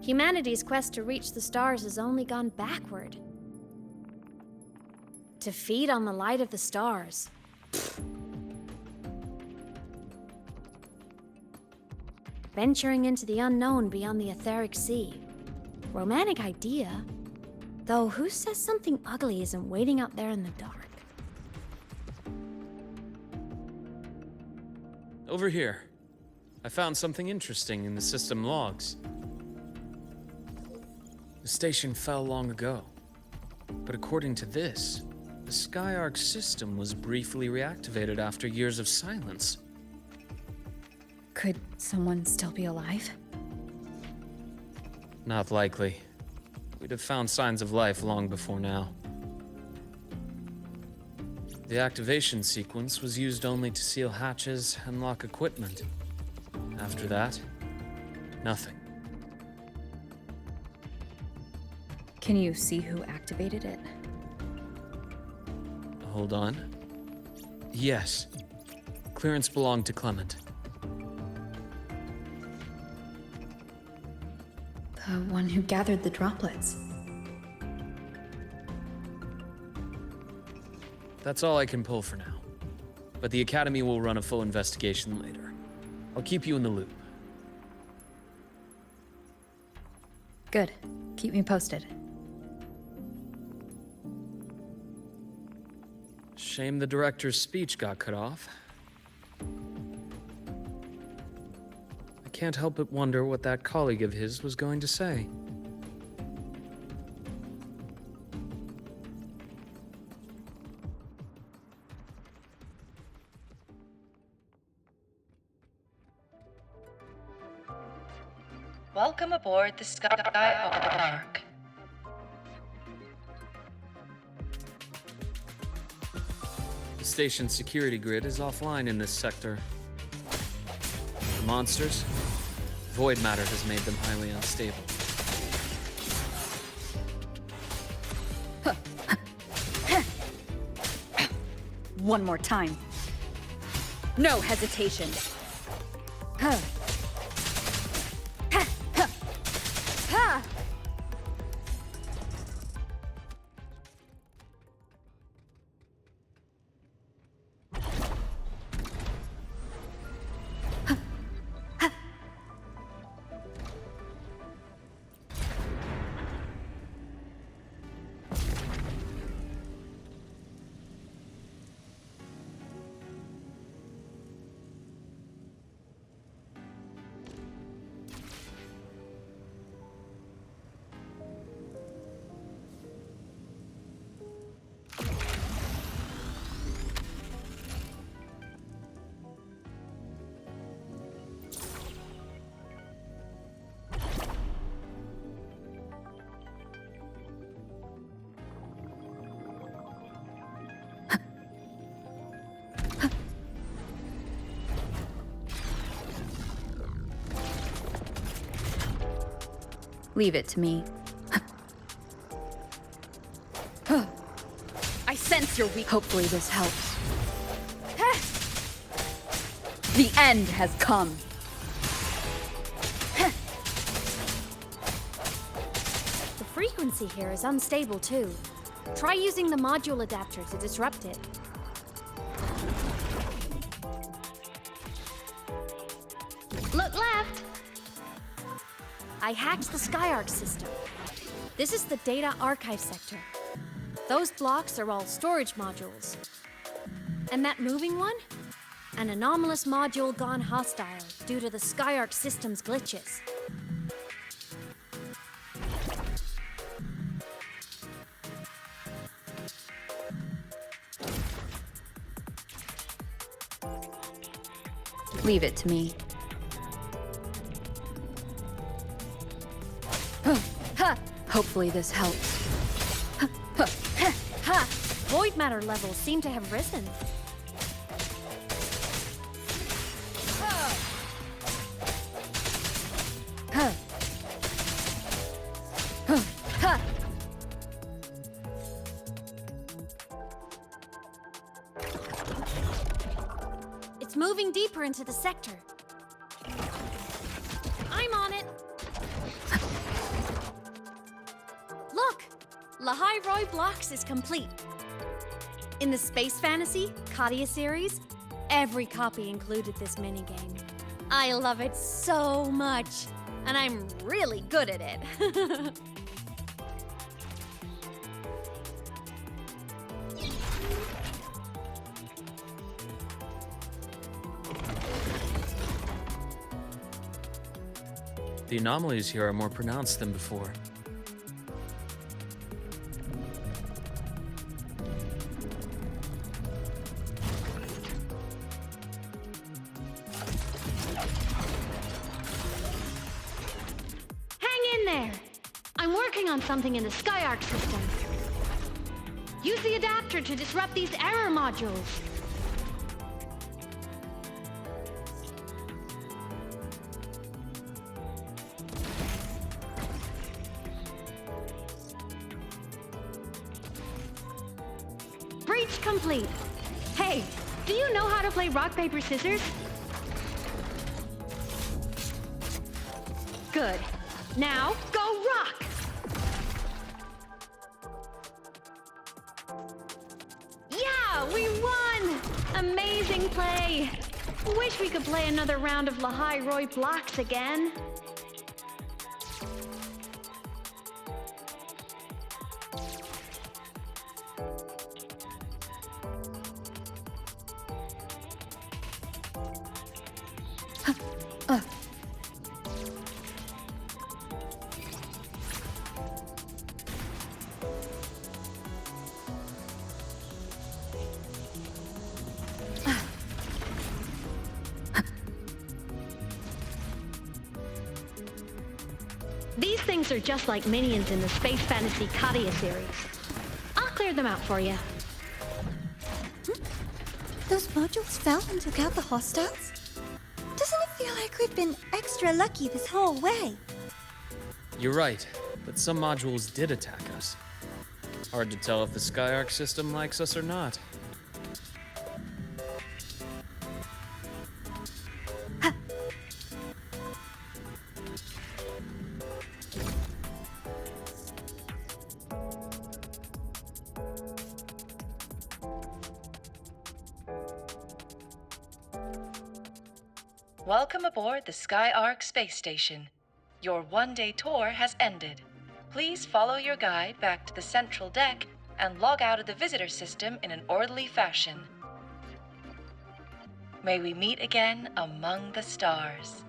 Humanity's quest to reach the stars has only gone backward. To feed on the light of the stars. Venturing into the unknown beyond the etheric sea. Romantic idea. Though who says something ugly isn't waiting out there in the dark? Over here. I found something interesting in the system logs. The station fell long ago. But according to this, the SkyArc system was briefly reactivated after years of silence. Could someone still be alive? Not likely. We'd have found signs of life long before now. The activation sequence was used only to seal hatches and lock equipment. After that, nothing. Can you see who activated it? Hold on. Yes. Clearance belonged to Clement. The one who gathered the droplets. That's all I can pull for now. But the Academy will run a full investigation later. I'll keep you in the loop. Good. Keep me posted. Shame the director's speech got cut off. I can't help but wonder what that colleague of his was going to say. Welcome aboard the SkyArc. The station's security grid is offline in this sector. The monsters? Void matter has made them highly unstable. One more time. No hesitation. Huh. Leave it to me. I sense your weak. Hopefully this helps. The end has come. The frequency here is unstable too. Try using the module adapter to disrupt it. Look left! I hacked the SkyArc system. This is the data archive sector. Those blocks are all storage modules. And that moving one? An anomalous module gone hostile due to the Skyark system's glitches. Leave it to me. Hopefully this helps. Ha! Void matter levels seem to have risen. It's moving deeper into the sector. I'm on it. Look! LAHAI-ROI Blocks is complete. In the Space Fantasy Katia series, every copy included this minigame. I love it so much, and I'm really good at it. The anomalies here are more pronounced than before. Hang in there! I'm working on something in the Skyark system. Use the adapter to disrupt these error modules. Breach complete. Hey, do you know how to play rock, paper, scissors? Good. Now, go rock! Yeah, we won! Amazing play! Wish we could play another round of LAHAI-ROI Blocks again. These things are just like minions in the Space Fantasy Katia series. I'll clear them out for you. Those modules fell and took out the hostiles? Doesn't it feel like we've been extra lucky this whole way? You're right, but some modules did attack us. Hard to tell if the Skyark system likes us or not. Welcome aboard the Skyark space station. Your one-day tour has ended. Please follow your guide back to the central deck and log out of the visitor system in an orderly fashion. May we meet again among the stars.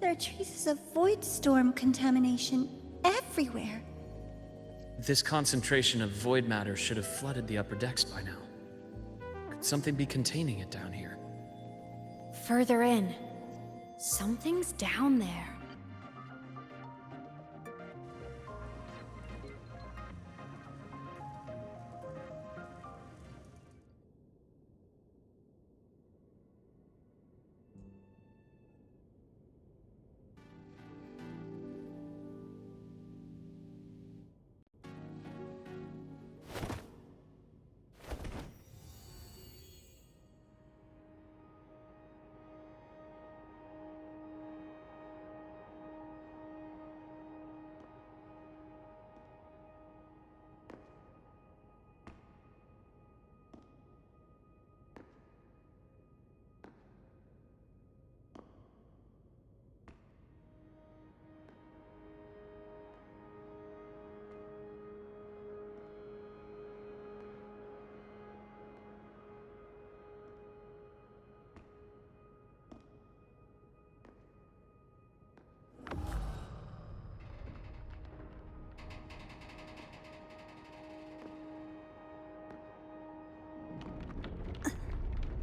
There are traces of void storm contamination everywhere. This concentration of void matter should have flooded the upper decks by now. Could something be containing it down here? Further in. Something's down there.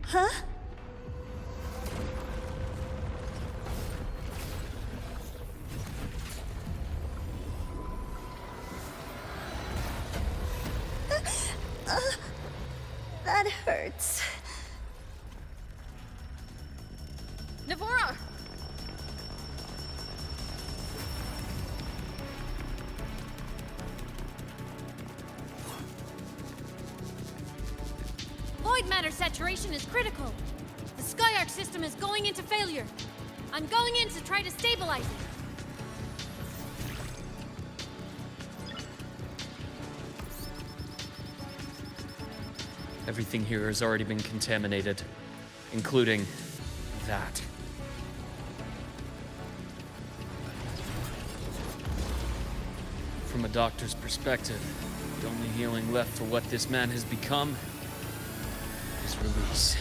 Huh? That hurts. Navora! Void matter saturation is critical. The Skyark system is going into failure. I'm going in to try to stabilize it. Everything here has already been contaminated, including that. From a doctor's perspective, the only healing left for what this man has become is release.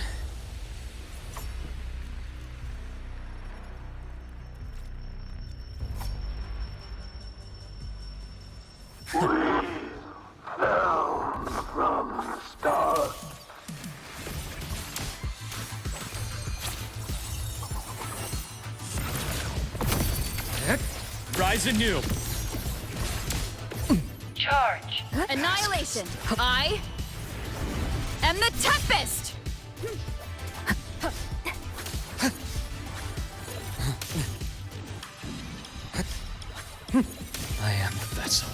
Rise anew! Charge! Annihilation! I am the Tempest! I am the vessel.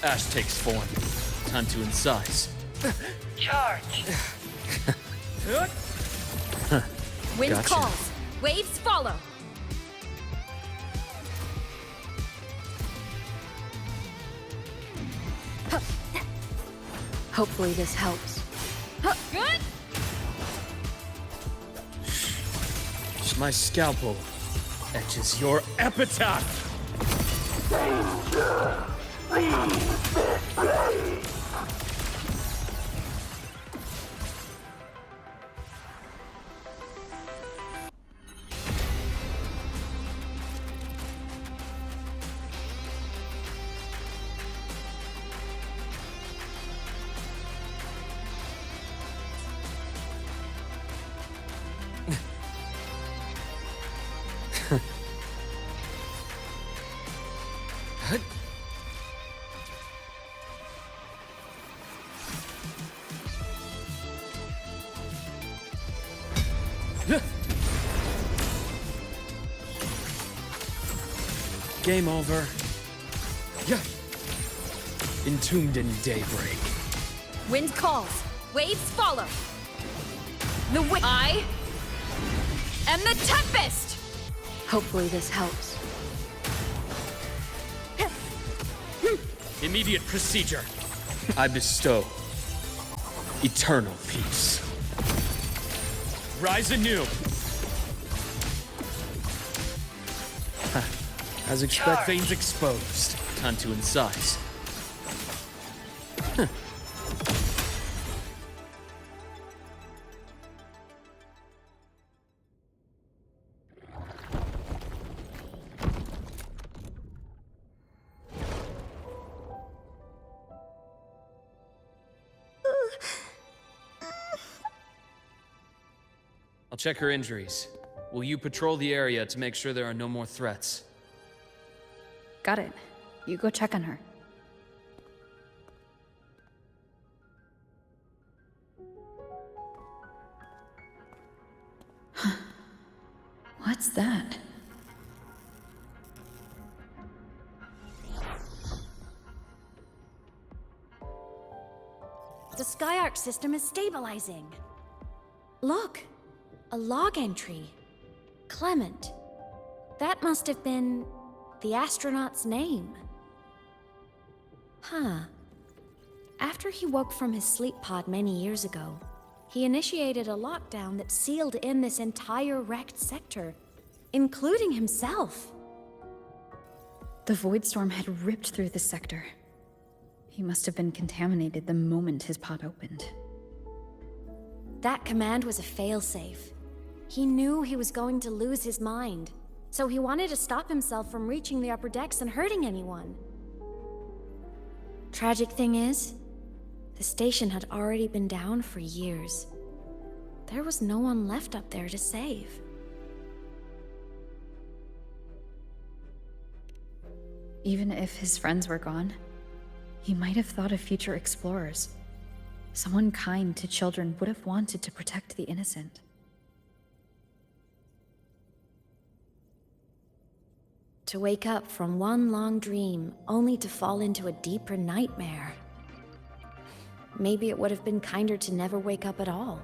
Ash takes form. Time to incise. Charge! Wind Gotcha. calls. Waves follow. Hopefully this helps. Good? My scalpel etches your epitaph! Danger! Leave this place! Game over. Yeah. Entombed in daybreak. Wind calls. Waves follow. I am the Tempest! Hopefully this helps. Immediate procedure. I bestow eternal peace. Rise anew. As expect, veins exposed. Time to incise. I'll check her injuries. Will you patrol the area to make sure there are no more threats? Got it. You go check on her. What's that? The Skyark system is stabilizing. Look, a log entry. Clement. That must have been the astronaut's name. Huh. After he woke from his sleep pod many years ago, he initiated a lockdown that sealed in this entire wrecked sector, including himself. The void storm had ripped through the sector. He must have been contaminated the moment his pod opened. That command was a failsafe. He knew he was going to lose his mind, so he wanted to stop himself from reaching the upper decks and hurting anyone. Tragic thing is, The station had already been down for years. There was no one left up there to save. Even if his friends were gone, he might have thought of future explorers. Someone kind to children would have wanted to protect the innocent. To wake up from one long dream, only to fall into a deeper nightmare. Maybe it would have been kinder to never wake up at all.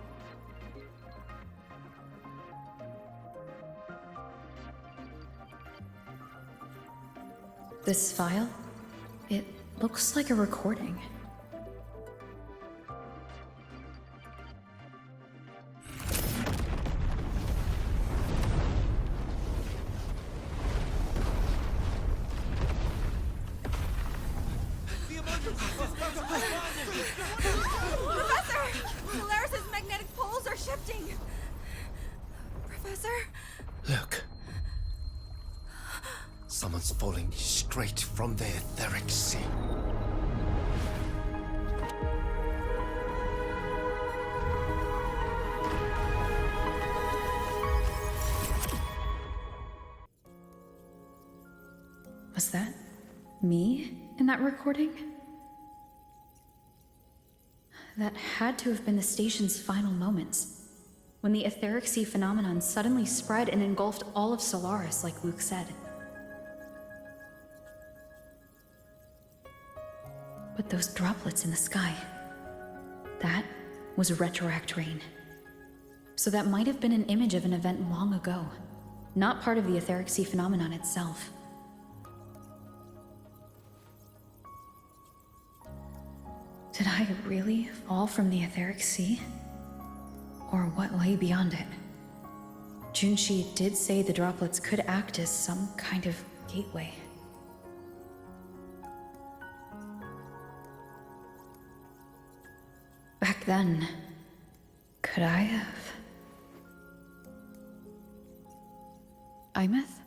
This file? It looks like a recording. Professor! Solaris's magnetic poles are shifting! Professor? Look. Someone's falling straight from the etheric sea. Was that me in that recording? That had to have been the station's final moments, when the etheric sea phenomenon suddenly spread and engulfed all of Solaris, like Luke said. But those droplets in the sky, that was retroact rain. So that might have been an image of an event long ago, not part of the etheric sea phenomenon itself. Did I really fall from the etheric sea? Or what lay beyond it? Junshi did say the droplets could act as some kind of gateway. Back then, could I have? Imeth?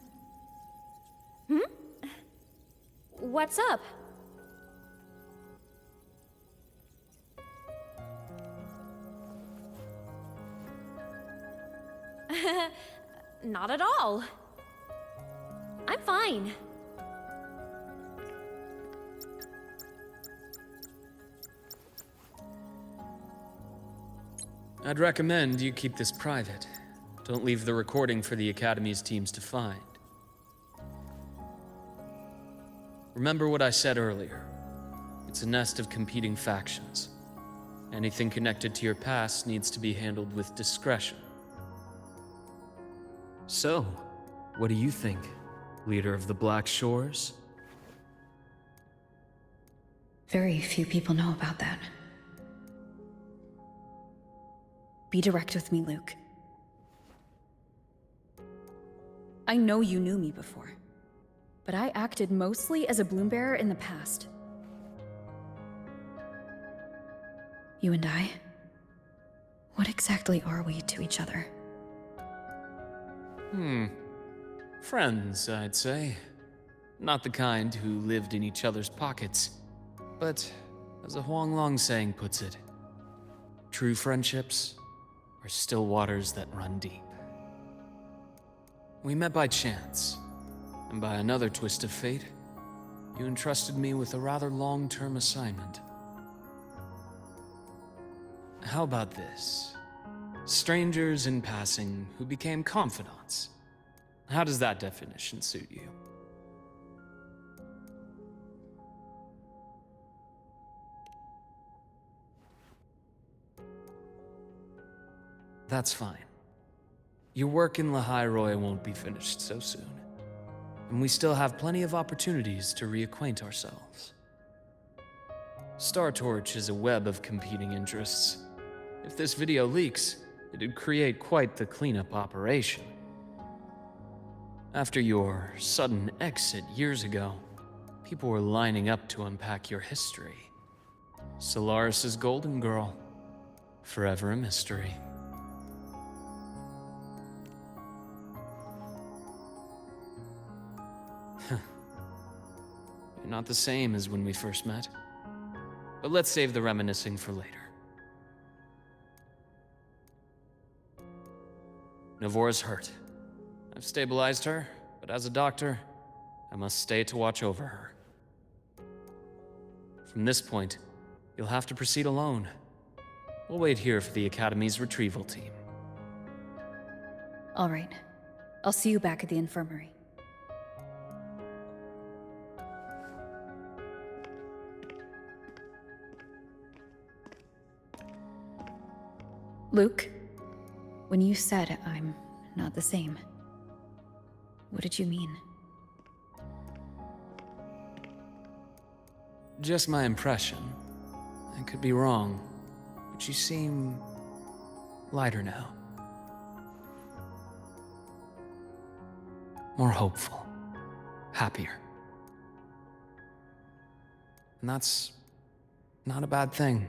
What's up? Not at all. I'm fine. I'd recommend you keep this private. Don't leave the recording for the Academy's teams to find. Remember what I said earlier. It's a nest of competing factions. Anything connected to your past needs to be handled with discretion. So, what do you think, leader of the Black Shores? Very few people know about that. Be direct with me, Luke. I know you knew me before, but I acted mostly as a bloom-bearer in the past. You and I, what exactly are we to each other? Friends, I'd say. Not the kind who lived in each other's pockets. But, as a Huanglong saying puts it, true friendships are still waters that run deep. We met by chance, and by another twist of fate, you entrusted me with a rather long-term assignment. How about this? Strangers in passing who became confidants. How does that definition suit you? That's fine. Your work in LAHAI-ROI won't be finished so soon. And we still have plenty of opportunities to reacquaint ourselves. Star Torch is a web of competing interests. If this video leaks, it'd create quite the cleanup operation. After your sudden exit years ago, people were lining up to unpack your history. Solaris's golden girl, forever a mystery. You're not the same as when we first met. But let's save the reminiscing for later. Navora's hurt. I've stabilized her, but as a doctor, I must stay to watch over her. From this point, you'll have to proceed alone. We'll wait here for the Academy's retrieval team. All right. I'll see you back at the infirmary. Luke, when you said I'm not the same, what did you mean? Just my impression. I could be wrong, but you seem lighter now. More hopeful. Happier. And that's not a bad thing.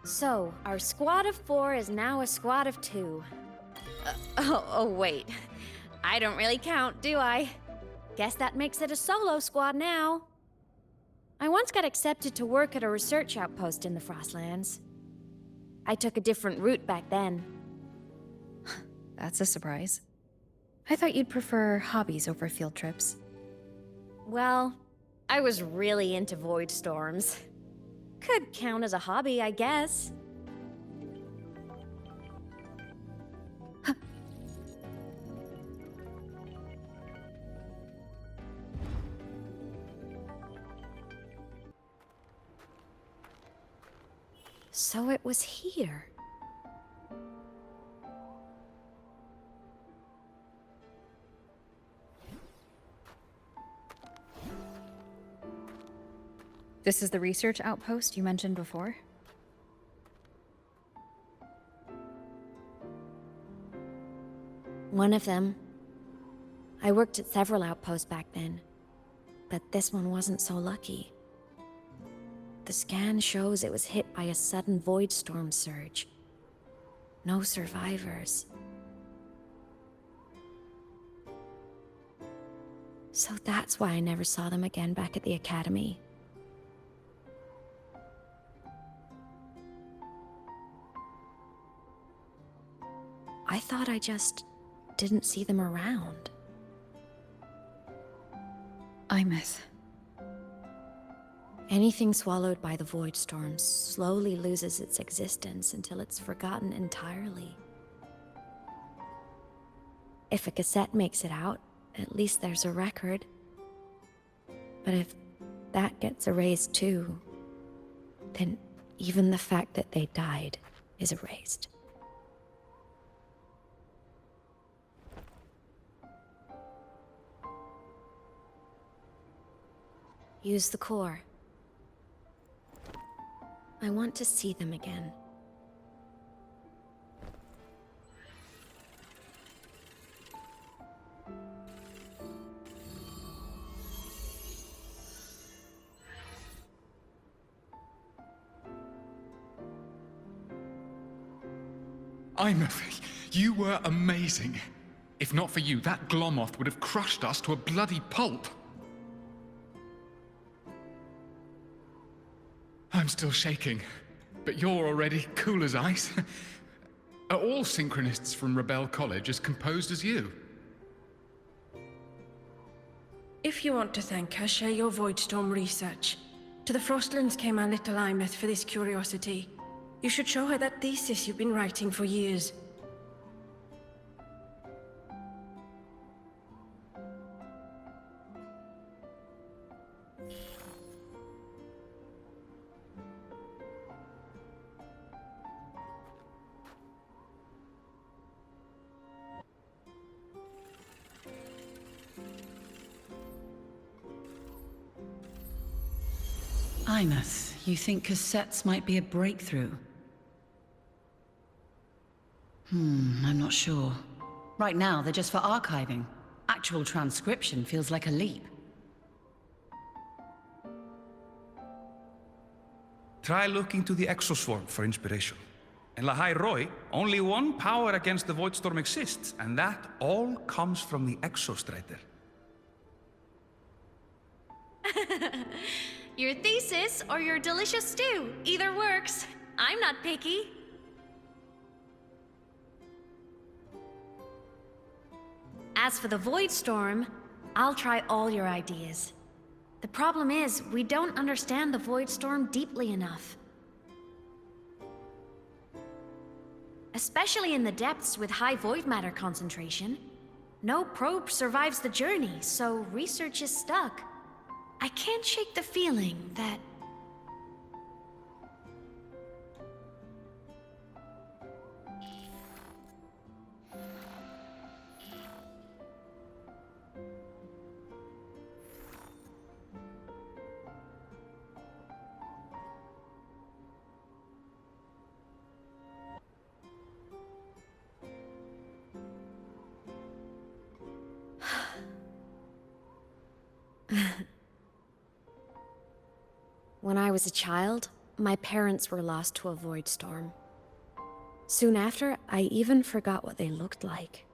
So, our squad of 4 is now a squad of 2. Wait. I don't really count, do I? Guess that makes it a solo squad now. I once got accepted to work at a research outpost in the Frostlands. I took a different route back then. That's a surprise. I thought you'd prefer hobbies over field trips. Well, I was really into void storms. Could count as a hobby, I guess. So it was here. This is the research outpost you mentioned before? One of them. I worked at several outposts back then, but this one wasn't so lucky. The scan shows it was hit by a sudden void storm surge. No survivors. So that's why I never saw them again back at the Academy. I thought I just didn't see them around. Imeth. Anything swallowed by the void storms slowly loses its existence until it's forgotten entirely. If a cassette makes it out, at least there's a record. But if that gets erased too, then even the fact that they died is erased. Use the core. I want to see them again. Imeth, you were amazing. If not for you, that Glomoth would have crushed us to a bloody pulp. I'm still shaking, but you're already cool as ice. Are all synchronists from Rebel College as composed as you? If you want to thank her, share your Voidstorm research. To the Frostlands came our little Imeth for this curiosity. You should show her that thesis you've been writing for years. Imeth, you think cassettes might be a breakthrough? I'm not sure. Right now, they're just for archiving. Actual transcription feels like a leap. Try looking to the exoswarm for inspiration. In LAHAI-ROI, only one power against the Voidstorm exists, and that all comes from the Exostrider. Your thesis or your delicious stew, either works. I'm not picky. As for the Voidstorm, I'll try all your ideas. The problem is, we don't understand the Voidstorm deeply enough. Especially in the depths with high void matter concentration. No probe survives the journey, so research is stuck. I can't shake the feeling that... When I was a child, my parents were lost to a void storm. Soon after, I even forgot what they looked like.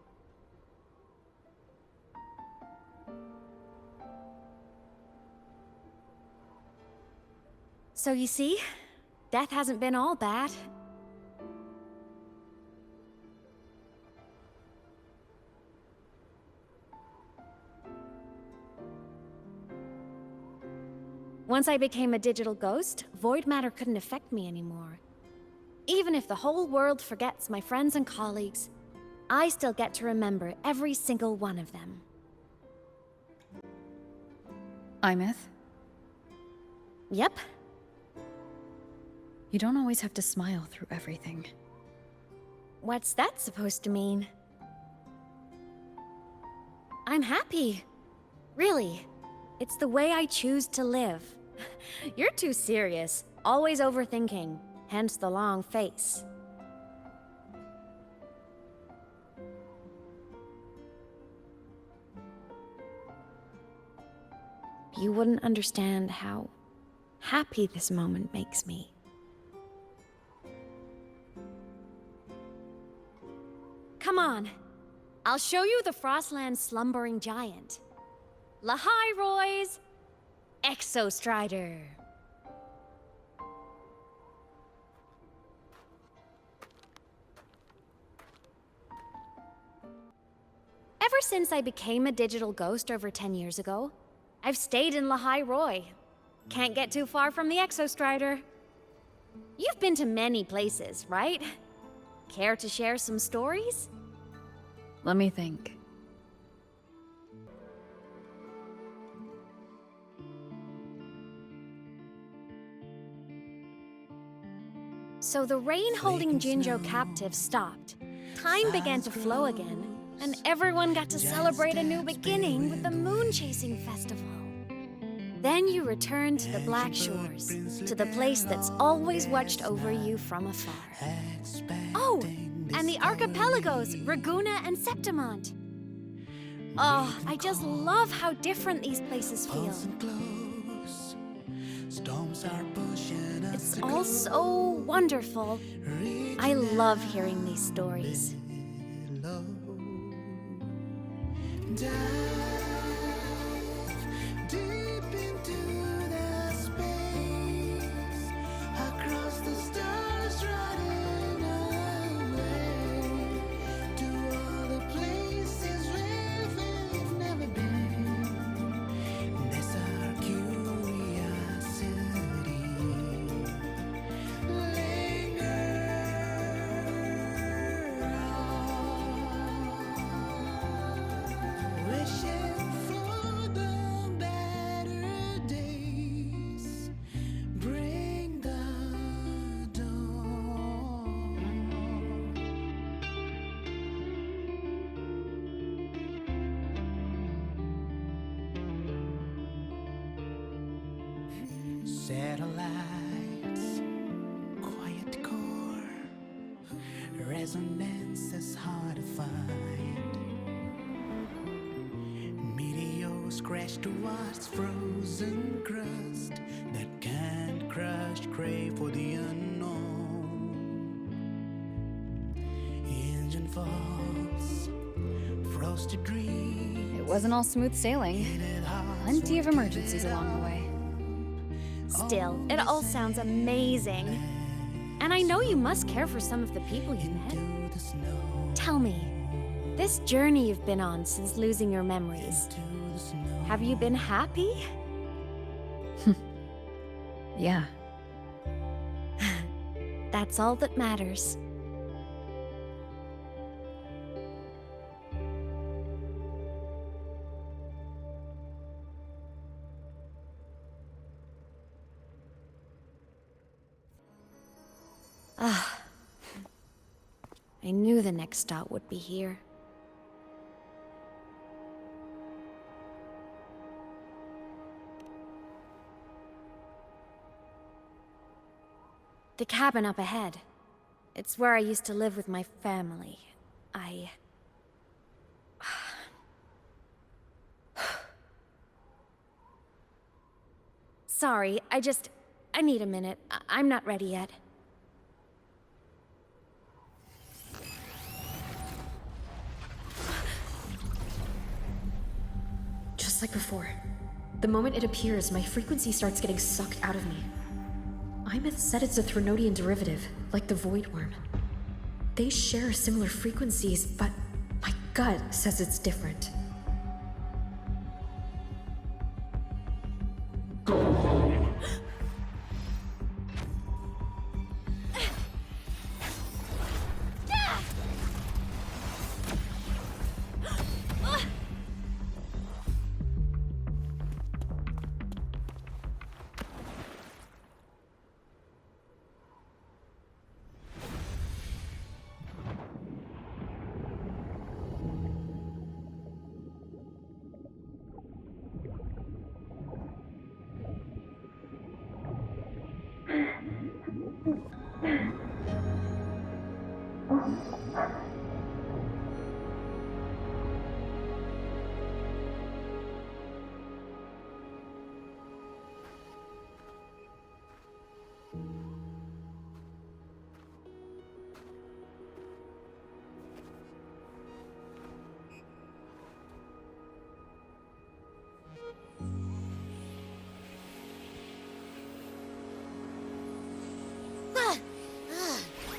So you see, death hasn't been all bad. Once I became a digital ghost, void matter couldn't affect me anymore. Even if the whole world forgets my friends and colleagues, I still get to remember every single one of them. Imeth? Yep. You don't always have to smile through everything. What's that supposed to mean? I'm happy. Really. It's the way I choose to live. You're too serious, always overthinking, hence the long face. You wouldn't understand how happy this moment makes me. Come on, I'll show you the Frostland's slumbering giant. LAHAI-ROI's Exostrider. Ever since I became a digital ghost over 10 years ago, I've stayed in LAHAI-ROI. Can't get too far from the Exostrider. You've been to many places, right? Care to share some stories? Let me think. So the rain holding Jinjo captive stopped. Time began to flow again, and everyone got to celebrate a new beginning with the Moon Chasing Festival. Then you returned to the Black Shores, to the place that's always watched over you from afar. Oh, and the archipelagos, Raguna and Septimont. Oh, I just love how different these places feel. It's all so wonderful. I love hearing these stories. Satellites, quiet core, resonance is hard to find. Meteors crash towards frozen crust that can't crush, crave for the unknown. falls, frosted dreams. It wasn't all smooth sailing. Plenty of emergencies along the way. Still, it all sounds amazing. And I know you must care for some of the people you met. Tell me, this journey you've been on since losing your memories, have you been happy? Yeah. That's all that matters. Ah. I knew the next stop would be here. The cabin up ahead. It's where I used to live with my family. Sorry, I need a minute. I'm not ready yet. Just like before. The moment it appears, my frequency starts getting sucked out of me. Imeth said it's a Threnodian derivative, like the Void Worm. They share similar frequencies, but my gut says it's different.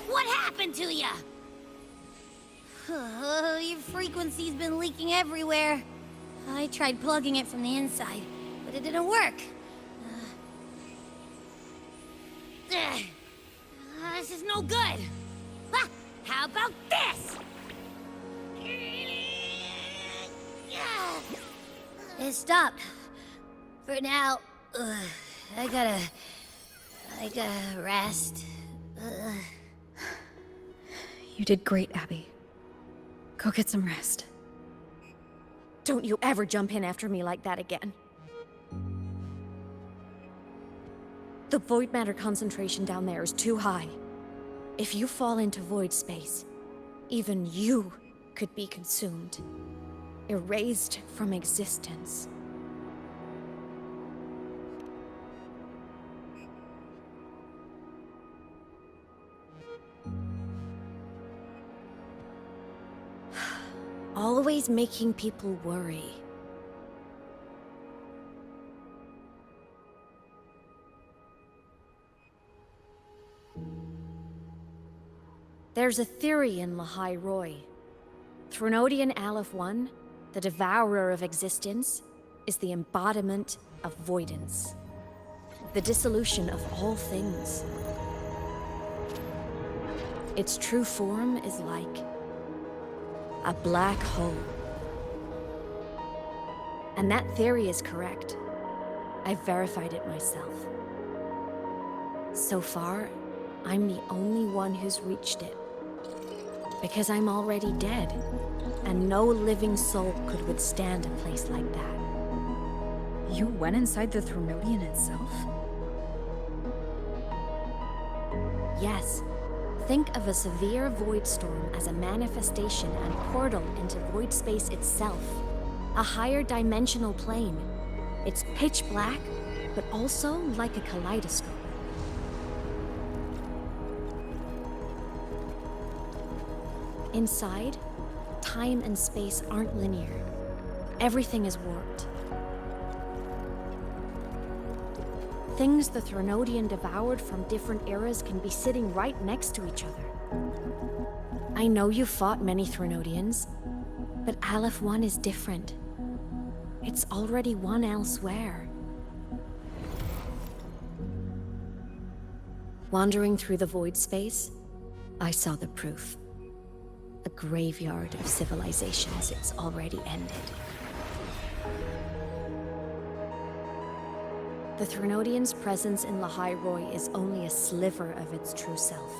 What happened to ya? Your frequency's been leaking everywhere. I tried plugging it from the inside, but it didn't work. This is no good. How about this? It stopped. For now, I gotta rest. You did great, Abby. Go get some rest. Don't you ever jump in after me like that again. The void matter concentration down there is too high. If you fall into void space, even you could be consumed, erased from existence. Always making people worry. There's a theory in LAHAI-ROI. Threnodian Aleph 1, the devourer of existence, is the embodiment of voidance. The dissolution of all things. Its true form is like a black hole. And that theory is correct. I've verified it myself. So far, I'm the only one who's reached it. Because I'm already dead, and no living soul could withstand a place like that. You went inside the Threnodian itself? Yes. Think of a severe void storm as a manifestation and portal into void space itself. A higher dimensional plane. It's pitch black, but also like a kaleidoscope. Inside, time and space aren't linear. Everything is warped. Things the Threnodian devoured from different eras can be sitting right next to each other. I know you fought many Threnodians, but Aleph 1 is different. It's already one elsewhere. Wandering through the void space, I saw the proof. A graveyard of civilizations it's already ended. The Threnodian's presence in LAHAI-ROI is only a sliver of its true self.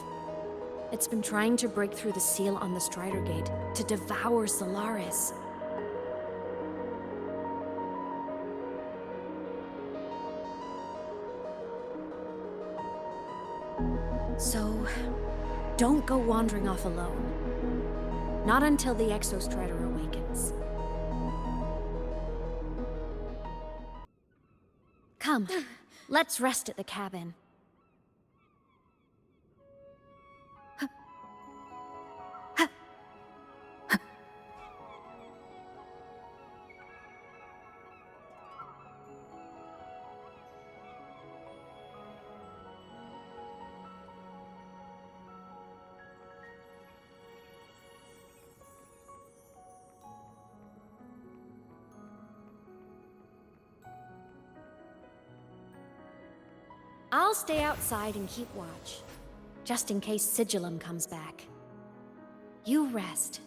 It's been trying to break through the seal on the Strider Gate to devour Solaris. So, don't go wandering off alone. Not until the Exostrider awakens. Come, let's rest at the cabin. I'll stay outside and keep watch, just in case Sigillum comes back. You rest.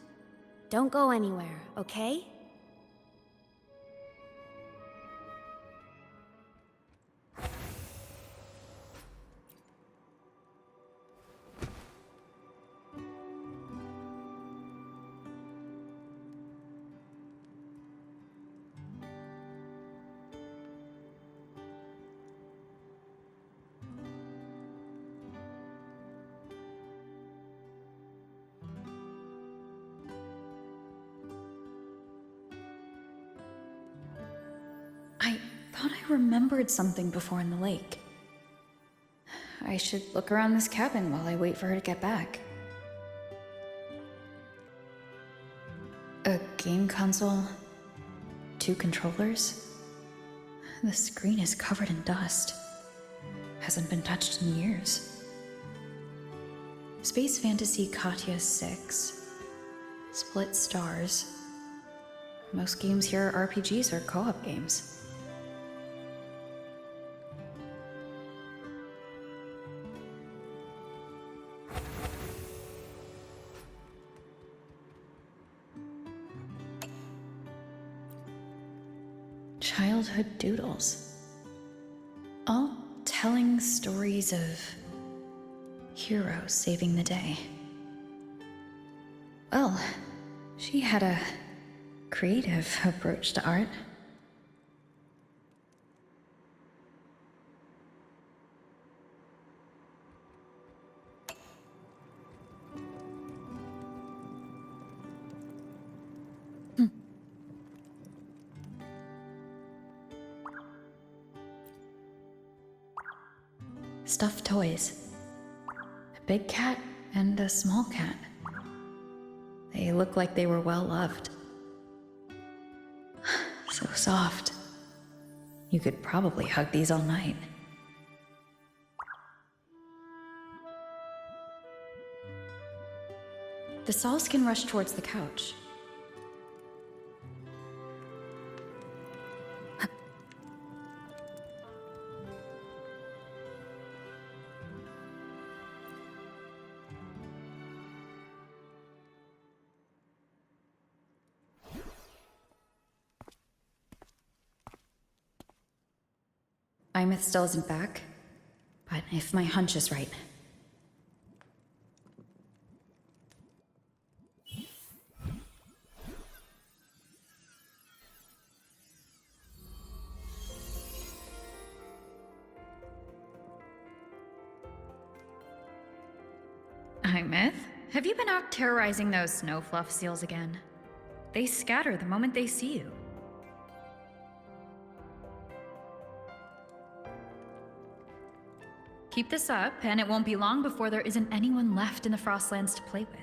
Don't go anywhere, okay? I thought I remembered something before in the lake. I should look around this cabin while I wait for her to get back. A game console, 2 controllers. The screen is covered in dust. Hasn't been touched in years. Space Fantasy Katya 6. Split stars. Most games here are RPGs or co-op games. Childhood doodles. All telling stories of heroes saving the day. Well, she had a creative approach to art. Stuffed toys. A big cat and a small cat. They look like they were well loved. So soft. You could probably hug these all night. The saws can rush towards the couch. Imeth still isn't back, but if my hunch is right. Imeth, have you been out terrorizing those snow fluff seals again? They scatter the moment they see you. Keep this up, and it won't be long before there isn't anyone left in the Frostlands to play with.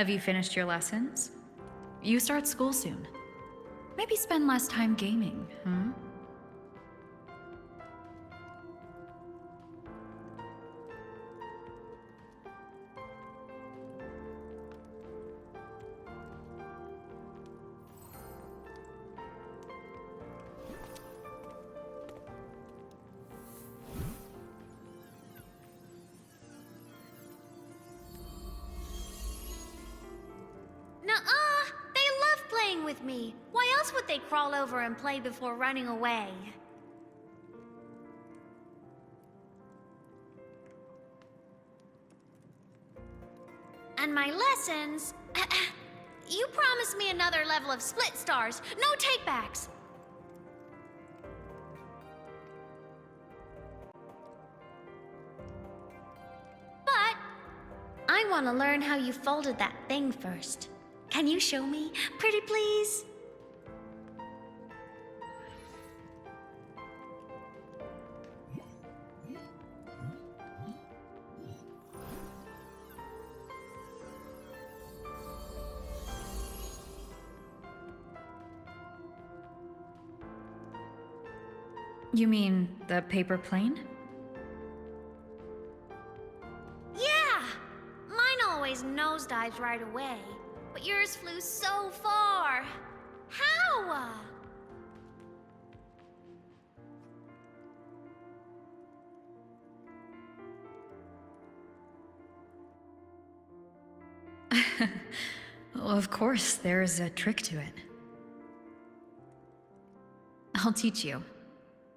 Have you finished your lessons? You start school soon. Maybe spend less time gaming, huh? Nuh-uh! They love playing with me. Why else would they crawl over and play before running away? And my lessons... You promised me another level of split stars. No takebacks. But I want to learn how you folded that thing first. Can you show me, pretty please? You mean the paper plane? Yeah! Mine always nosedives right away, but yours flew so far. How? Well, of course, there's a trick to it. I'll teach you.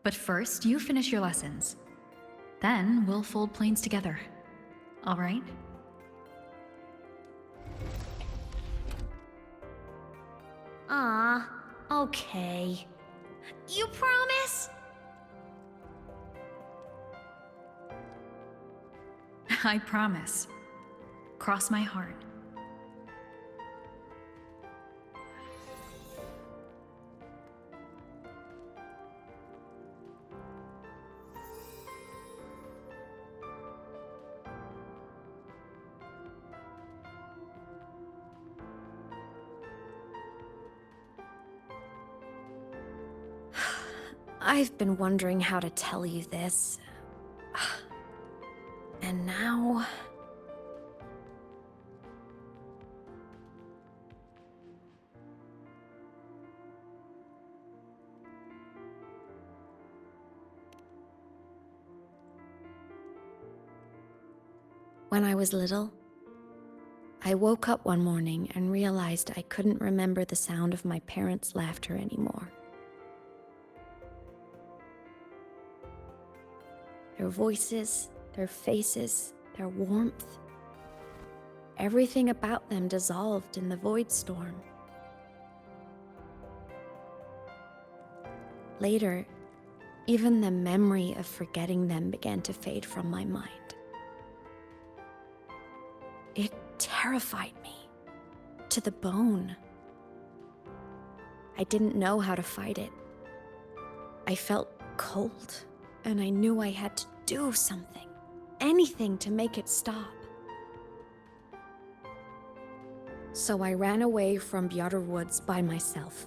But first, you finish your lessons. Then we'll fold planes together. All right? Okay. You promise? I promise. Cross my heart. I've been wondering how to tell you this. And now... When I was little, I woke up one morning and realized I couldn't remember the sound of my parents' laughter anymore. Their voices, their faces, their warmth. Everything about them dissolved in the void storm. Later, even the memory of forgetting them began to fade from my mind. It terrified me to the bone. I didn't know how to fight it. I felt cold, and I knew I had to do something, anything to make it stop. So I ran away from the outer woods by myself.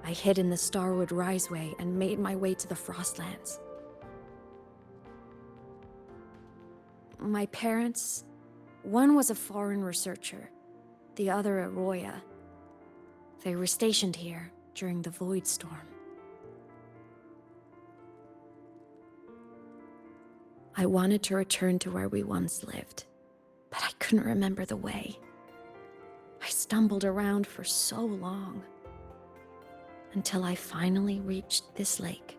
I hid in the Starwood Riseway and made my way to the Frostlands. My parents, one was a foreign researcher, the other a Roya. They were stationed here during the Void Storm. I wanted to return to where we once lived, but I couldn't remember the way. I stumbled around for so long, until I finally reached this lake.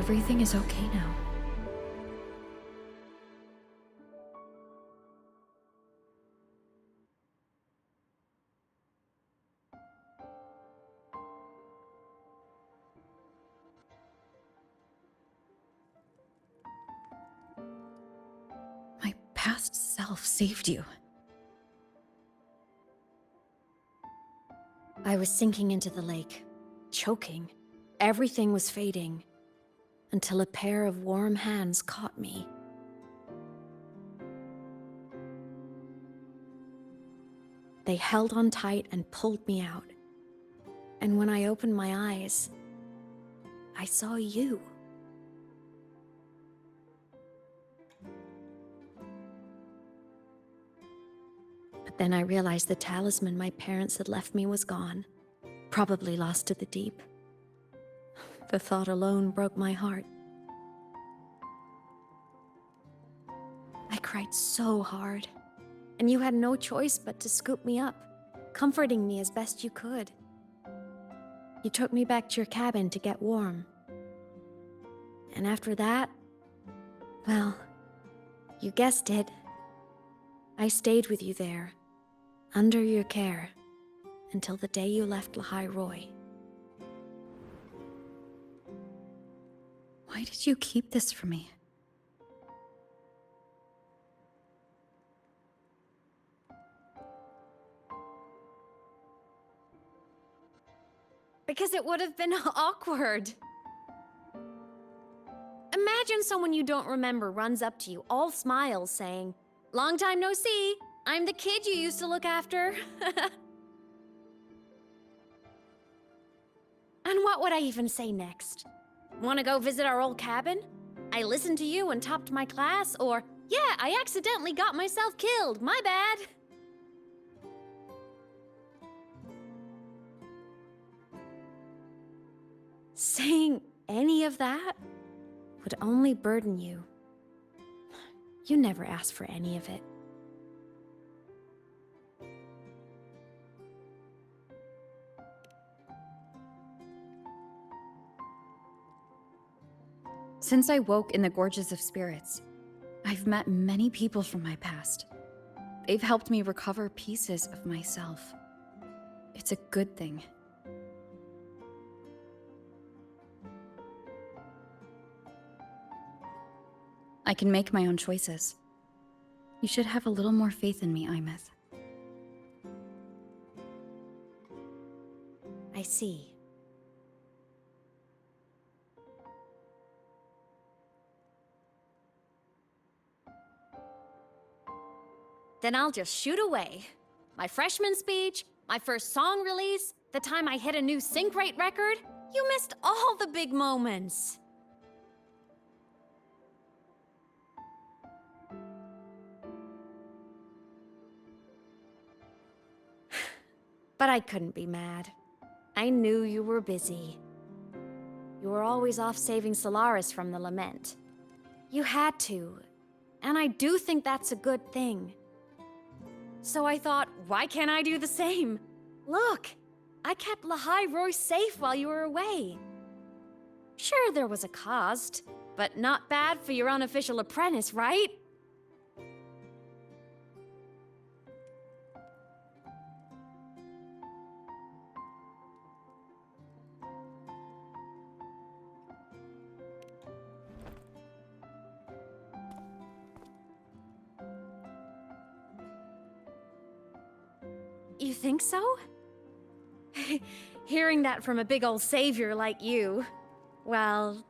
everything is okay now. My past self saved you. I was sinking into the lake, choking. Everything was fading, until a pair of warm hands caught me. They held on tight and pulled me out. And when I opened my eyes, I saw you. But then I realized the talisman my parents had left me was gone, probably lost to the deep. The thought alone broke my heart. I cried so hard, and you had no choice but to scoop me up, comforting me as best you could. You took me back to your cabin to get warm. And after that, well, you guessed it. I stayed with you there, under your care, until the day you left LAHAI-ROI. Why did you keep this from me? Because it would have been awkward. Imagine someone you don't remember runs up to you, all smiles, saying, "Long time no see, I'm the kid you used to look after." And what would I even say next? Want to go visit our old cabin? I listened to you and topped my class, or, yeah, I accidentally got myself killed, my bad. Saying any of that would only burden you. You never asked for any of it. Since I woke in the Gorges of Spirits, I've met many people from my past. They've helped me recover pieces of myself. It's a good thing. I can make my own choices. You should have a little more faith in me, Imeth. I see. Then I'll just shoot away. My freshman speech, my first song release, the time I hit a new sync rate record. You missed all the big moments. But I couldn't be mad. I knew you were busy. You were always off saving Solaris from the lament. You had to, and I do think that's a good thing. So I thought, why can't I do the same? Look, I kept LAHAI-ROI safe while you were away. Sure, there was a cost, but not bad for your unofficial apprentice, right? You think so? Hearing that from a big old savior like you, well,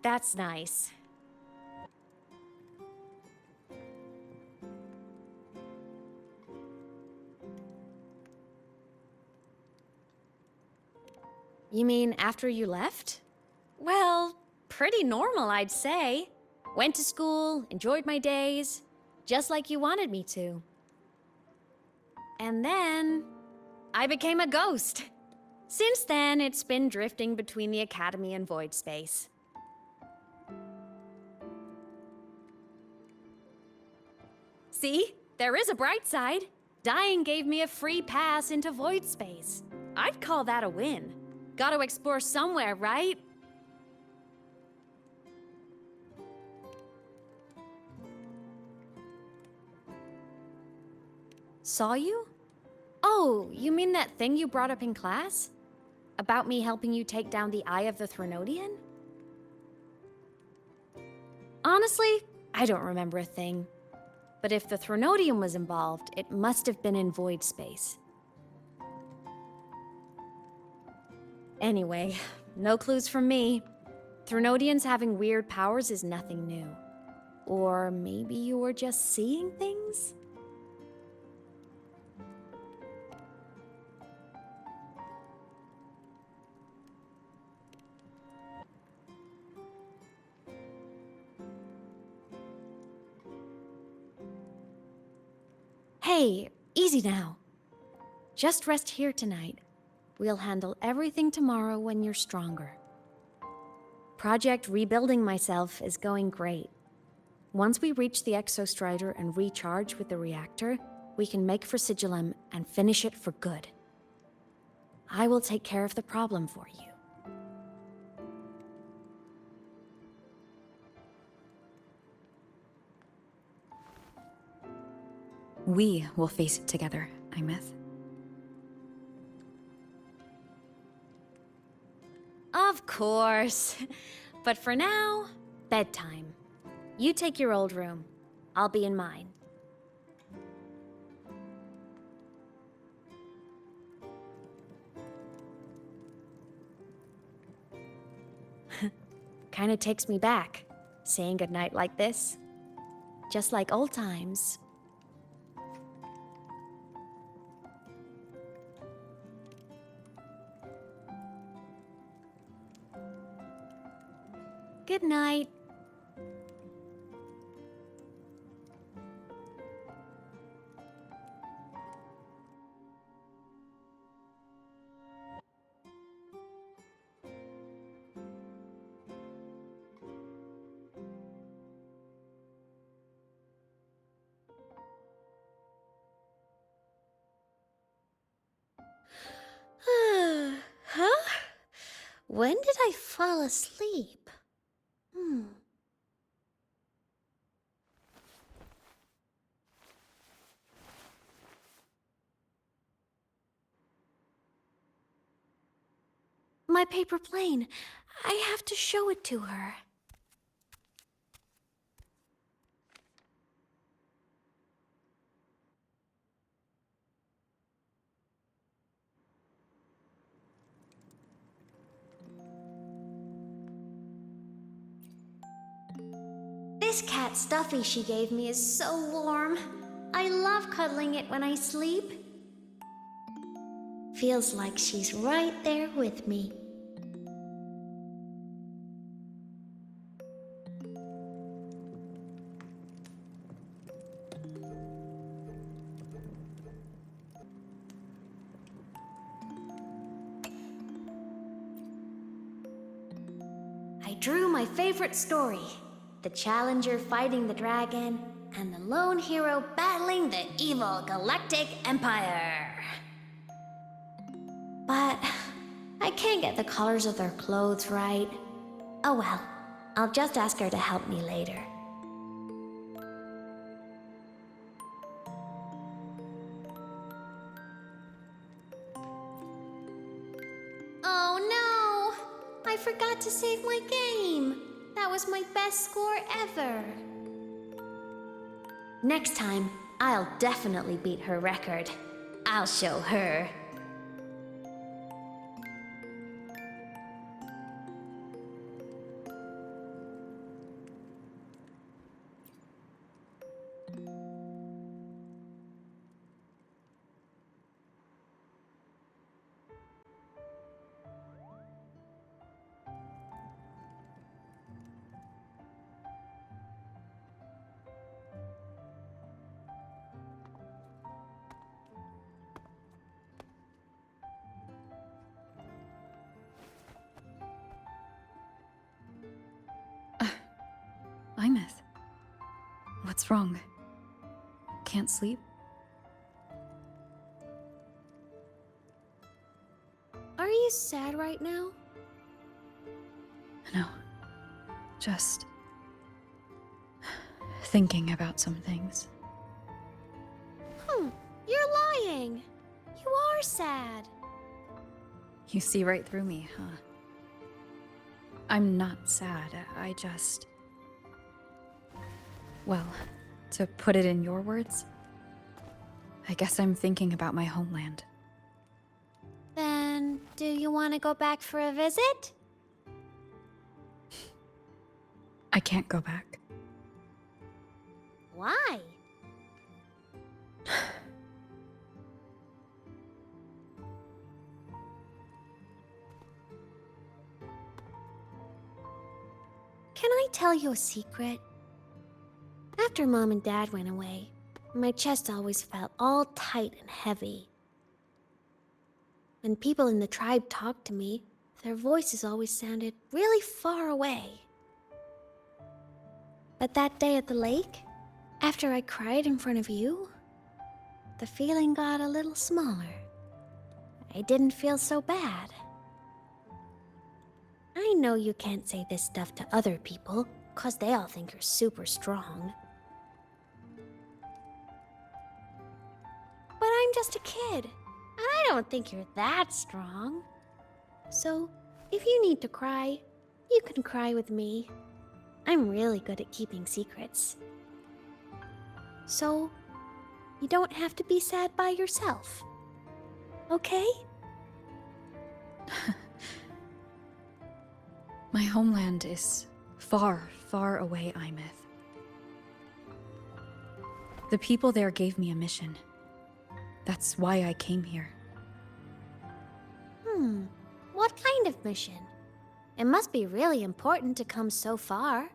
that's nice. You mean after you left? Well, pretty normal, I'd say. Went to school, enjoyed my days, just like you wanted me to. And then, I became a ghost. Since then, it's been drifting between the Academy and Void Space. See? There is a bright side. Dying gave me a free pass into Void Space. I'd call that a win. Gotta explore somewhere, right? Saw you? Oh, you mean that thing you brought up in class? About me helping you take down the Eye of the Threnodian? Honestly, I don't remember a thing. But if the Threnodian was involved, it must have been in void space. Anyway, no clues from me. Threnodians having weird powers is nothing new. Or maybe you were just seeing things? Hey, easy now. Just rest here tonight. We'll handle everything tomorrow when you're stronger. Project Rebuilding Myself is going great. Once we reach the Exostrider and recharge with the reactor, we can make for Sigillum and finish it for good. I will take care of the problem for you. We will face it together, Imeth. Of course. But for now, bedtime. You take your old room. I'll be in mine. Kinda takes me back, saying goodnight like this. Just like old times. Good night. Huh? When did I fall asleep? My paper plane. I have to show it to her. This cat stuffy she gave me is so warm. I love cuddling it when I sleep. Feels like she's right there with me. I drew my favorite story. The Challenger fighting the dragon, and the lone hero battling the evil Galactic Empire. But I can't get the colors of their clothes right. Oh well, I'll just ask her to help me later. Oh no! I forgot to save my game. That was my best score ever. Next time, I'll definitely beat her record. I'll show her. Imeth. What's wrong? Can't sleep? Are you sad right now? No. Just thinking about some things. You're are sad. You see right through me, huh? I'm not sad. I just... Well, to put it in your words, I guess I'm thinking about my homeland. Then, do you want to go back for a visit? I can't go back. Why? Can I tell you a secret? After Mom and Dad went away, my chest always felt all tight and heavy. When people in the tribe talked to me, their voices always sounded really far away. But that day at the lake, after I cried in front of you, the feeling got a little smaller. I didn't feel so bad. I know you can't say this stuff to other people, 'cause they all think you're super strong. But I'm just a kid, and I don't think you're that strong. So, if you need to cry, you can cry with me. I'm really good at keeping secrets. So, you don't have to be sad by yourself. Okay? My homeland is far, far away, Imeth. The people there gave me a mission. That's why I came here. What kind of mission? It must be really important to come so far.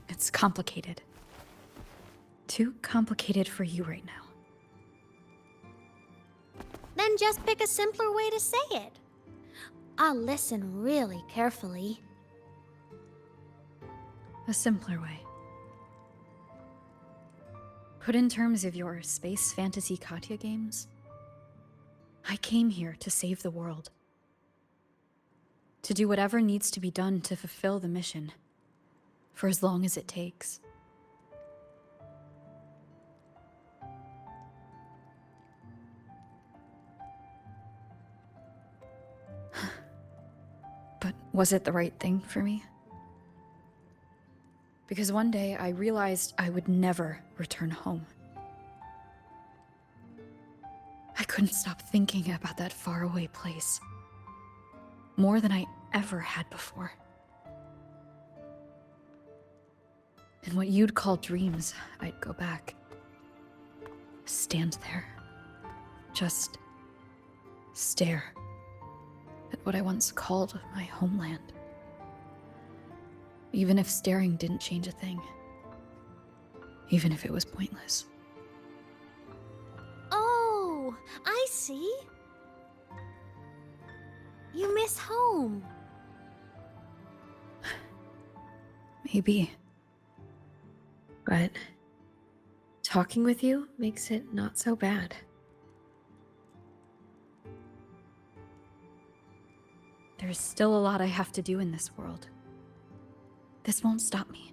It's complicated. Too complicated for you right now. Then just pick a simpler way to say it. I'll listen really carefully. A simpler way. Put in terms of your space fantasy Katya games, I came here to save the world. To do whatever needs to be done to fulfill the mission, for as long as it takes. But was it the right thing for me? Because one day I realized I would never return home. I couldn't stop thinking about that faraway place. More than I ever had before. In what you'd call dreams, I'd go back. Stand there. Just stare at what I once called my homeland. Even if staring didn't change a thing. Even if it was pointless. Oh, I see. You miss home. Maybe. But talking with you makes it not so bad. There's still a lot I have to do in this world. This won't stop me.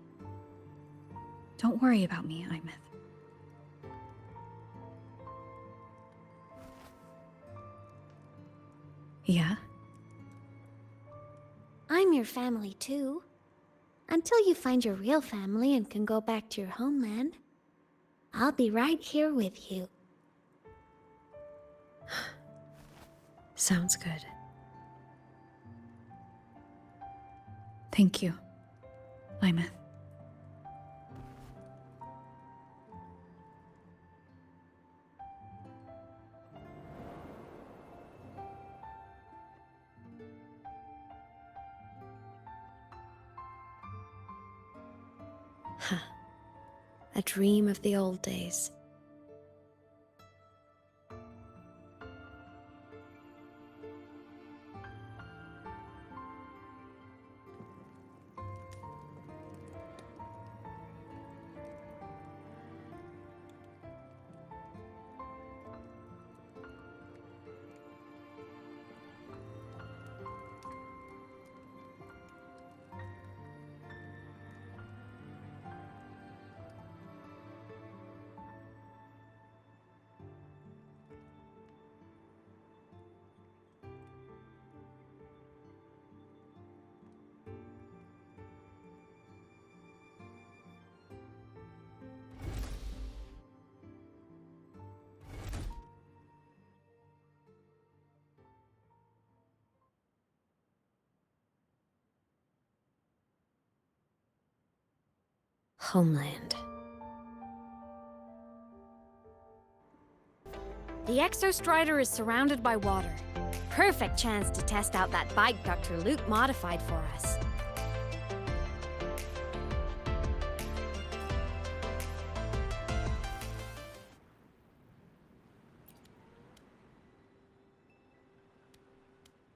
Don't worry about me, Imeth. Yeah? I'm your family too. Until you find your real family and can go back to your homeland, I'll be right here with you. Sounds good. Thank you, Imeth. Huh. A dream of the old days. Homeland. The Exostrider is surrounded by water. Perfect chance to test out that bike Dr. Luke modified for us.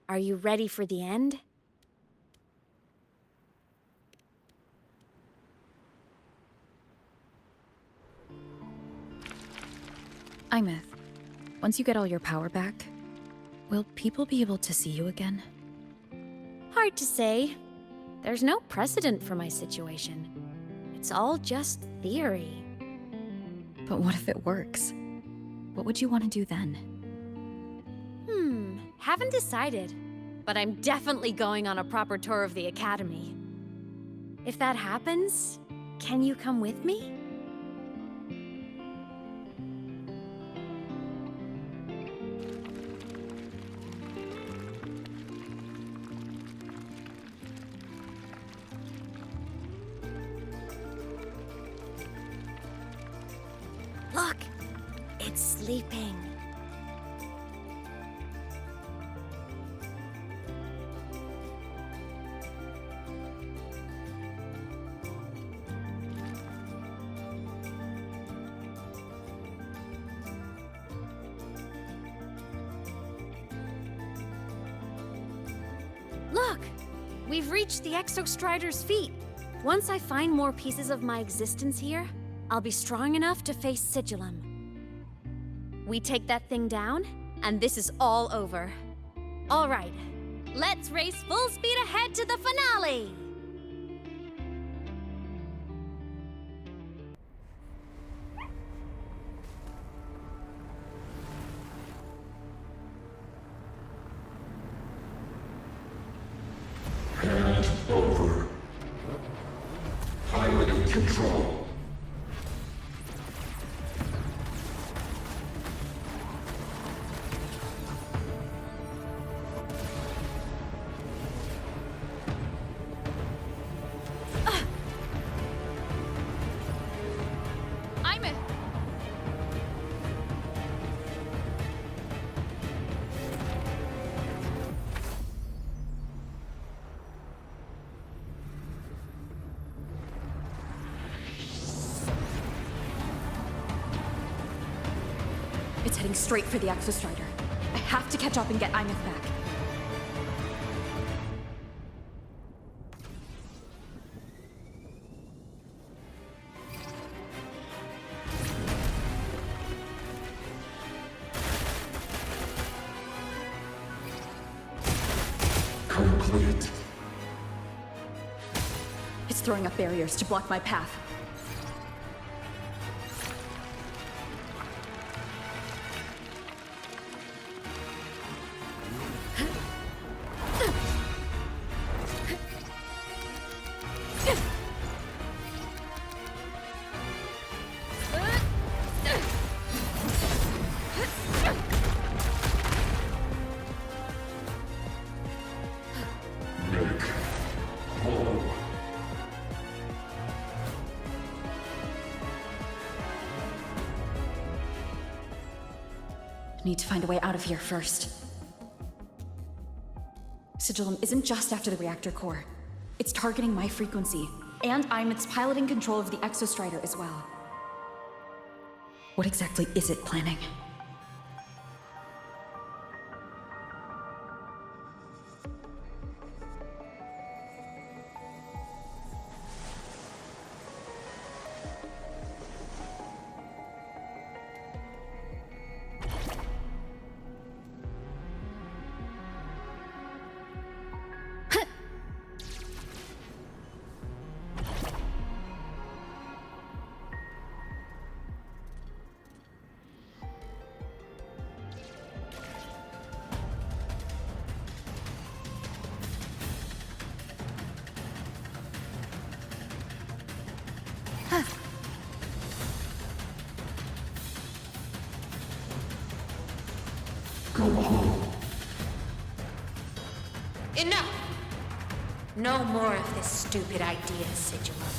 Are you ready for the end? Imeth, once you get all your power back, will people be able to see you again? Hard to say. There's no precedent for my situation. It's all just theory. But what if it works? What would you want to do then? Haven't decided. But I'm definitely going on a proper tour of the Academy. If that happens, can you come with me? Look! It's sleeping. Look! We've reached the Exostrider's feet. Once I find more pieces of my existence here, I'll be strong enough to face Sigillum. We take that thing down, and this is all over. All right, let's race full speed ahead to the finale! Hand over. Pilot control. It's heading straight for the Exostrider. I have to catch up and get Imeth back. Complete. It's throwing up barriers to block my path. Need to find a way out of here first. Sigillum isn't just after the reactor core. It's targeting my frequency, and Imeth's piloting control of the Exostrider as well. What exactly is it planning? Go home. Enough! No more of this stupid idea, Sigillum.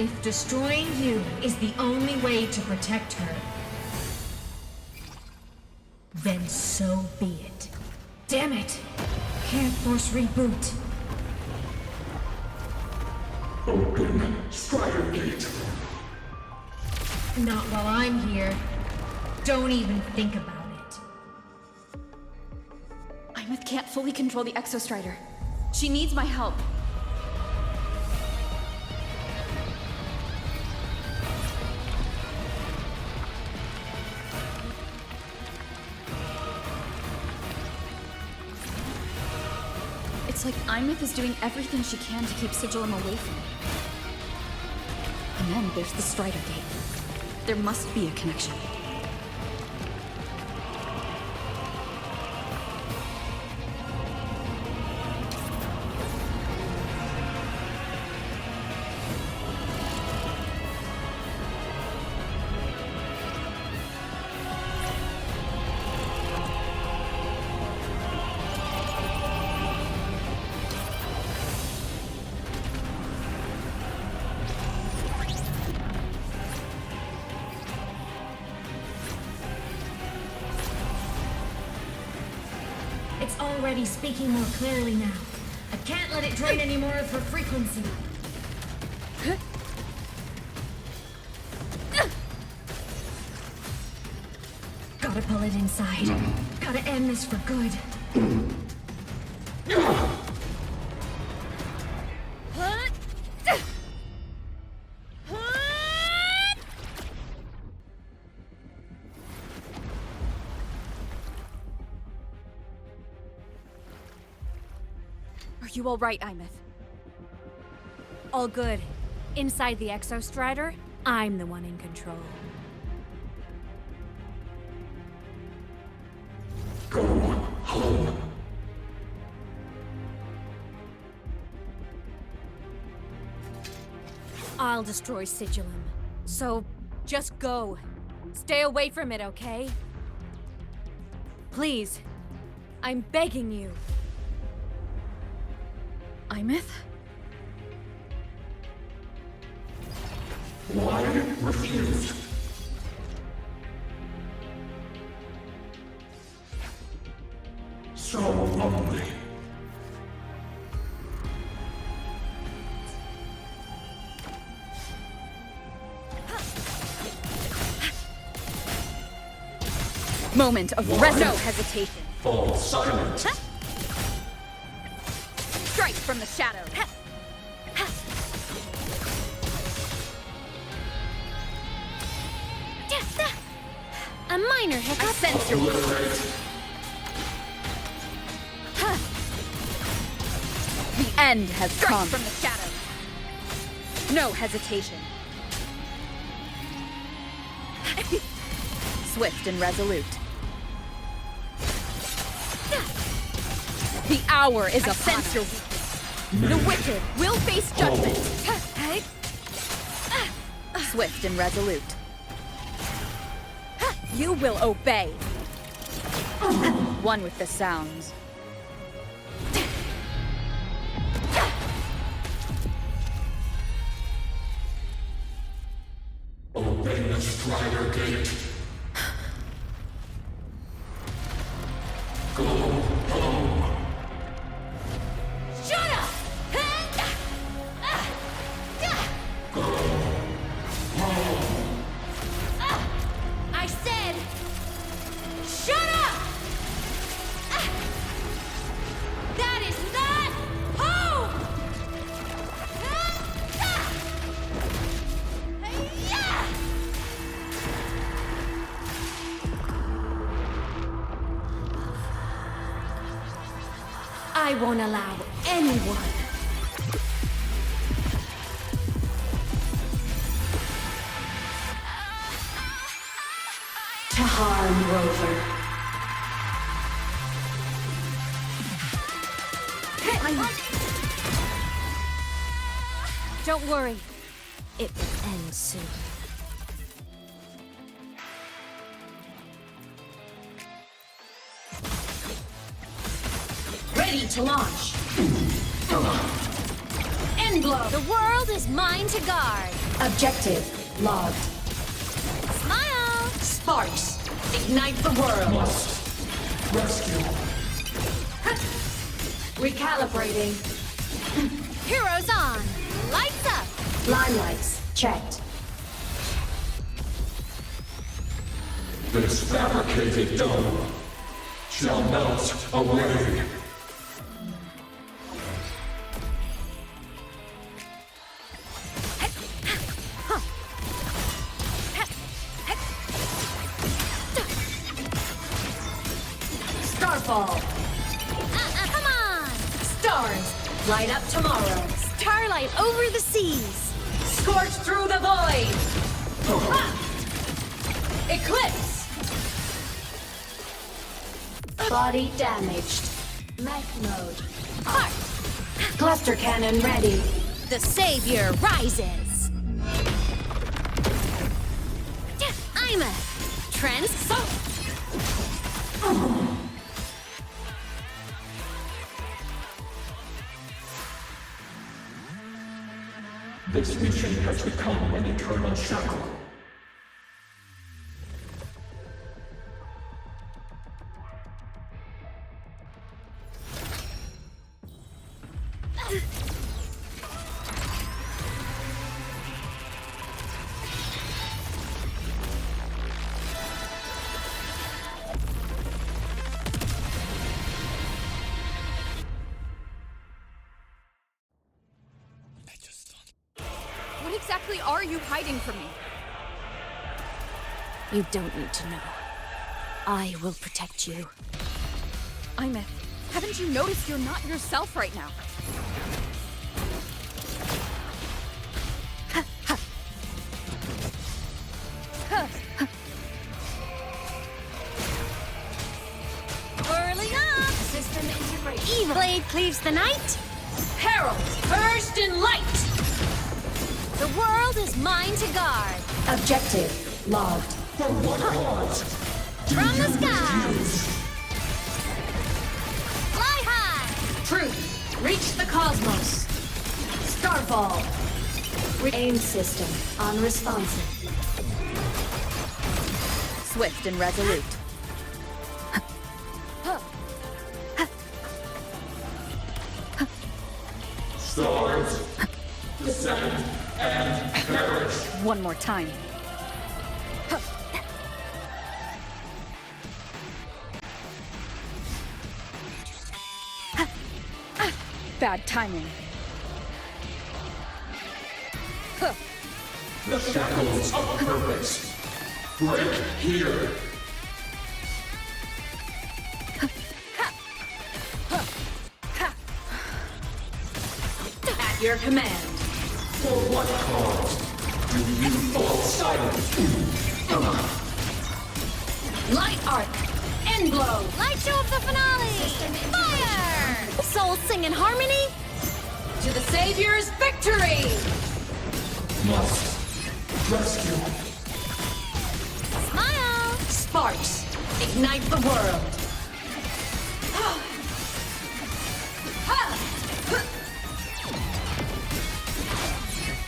If destroying you is the only way to protect her, then so be it. Damn it! Can't force reboot. Open Strider Gate. Not while I'm here. Don't even think about it. Imeth can't fully control the Exostrider. She needs my help. It's like Imeth is doing everything she can to keep Sigilum away from me. And then there's the Strider Gate. There must be a connection. It's already speaking more clearly now. I can't let it drain any more of her frequency. Gotta pull it inside. Gotta end this for good. Are you all right, Imeth? All good. Inside the Exostrider, I'm the one in control. Go home. I'll destroy Sigilum. So, just go. Stay away from it, okay? Please. I'm begging you. Imeth? Why refused? So lonely. Moment of rest. No hesitation. Fall silent. Strike from the shadows. A minor hiccup. I sense your weakness. The end has come. From the shadows. No hesitation. Swift and resolute. The hour is upon us. Your weakness. The wicked will face judgment. Swift and resolute. You will obey. One with the sounds. Obey the Strider Gate. Go home. Shut up! Go home. I said, shut up! That is not home! I won't allow anyone to harm Rover. Don't worry. It will end soon. Ready to launch. End blow. The world is mine to guard. Objective logged. Smile! Sparks, ignite the world. Must rescue. Recalibrating. Heroes on! Lights up! Limelights checked. This fabricated dome shall melt away. Starfall. Come on! Stars, light up tomorrow. Starlight over the seas! Scorch through the void! Eclipse! Body damaged. Mech mode. Heart! Cluster cannon ready. The savior rises! I'm a This mission has become an eternal shackle. What exactly are you hiding from me? You don't need to know. I will protect you. Imeth, haven't you noticed you're not yourself right now? Whirling up! System integration. Evil blade cleaves the night. Herald, burst in light! The world is mine to guard. Objective logged. For what cause? From the skies. Fly high. Truth, reach the cosmos. Starfall. Aim system unresponsive. Swift and resolute. Stars, descend and perish. One more time. Bad timing. The shackles of purpose break here. At your command. For what cause do you fall silent? Light arc. End blow. Light show of the finale. Fire! Souls sing in harmony. To the Savior's victory! Must rescue. Smile! Sparks, ignite the world!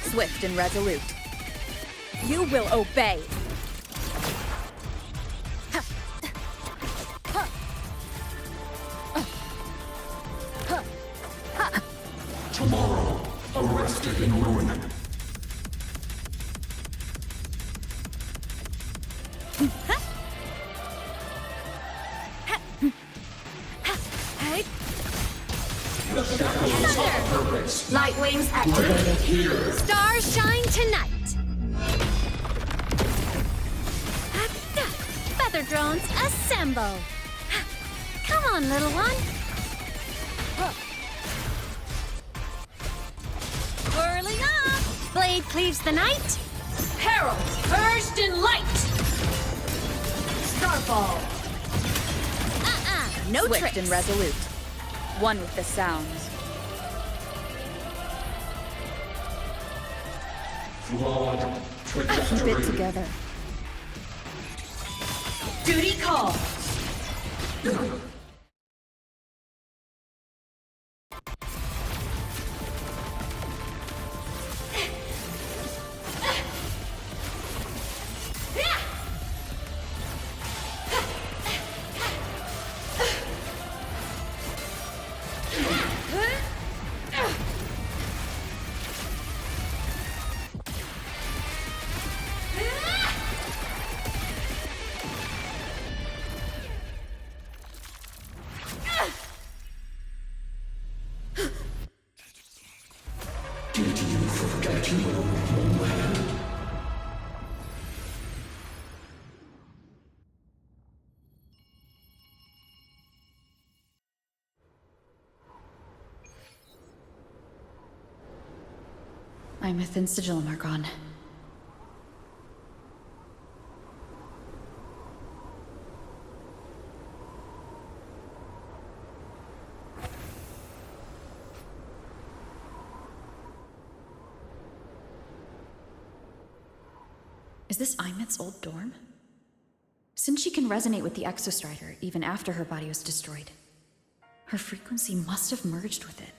Swift and resolute. You will obey. Tomorrow, arrested in ruin. The shackles of purpose. Light wings activated. Here. Stars shine tonight. Feather drones assemble. Come on, little one. Whirling up. Blade cleaves the night. Herald, burst in light! Starfall. No Swift tricks. and resolute. One with the sounds. Flawed Keep it trajectory. together. Duty calls. Imeth and Sigillum are gone. Is this Imeth's old dorm? Since she can resonate with the Exostrider even after her body was destroyed, her frequency must have merged with it.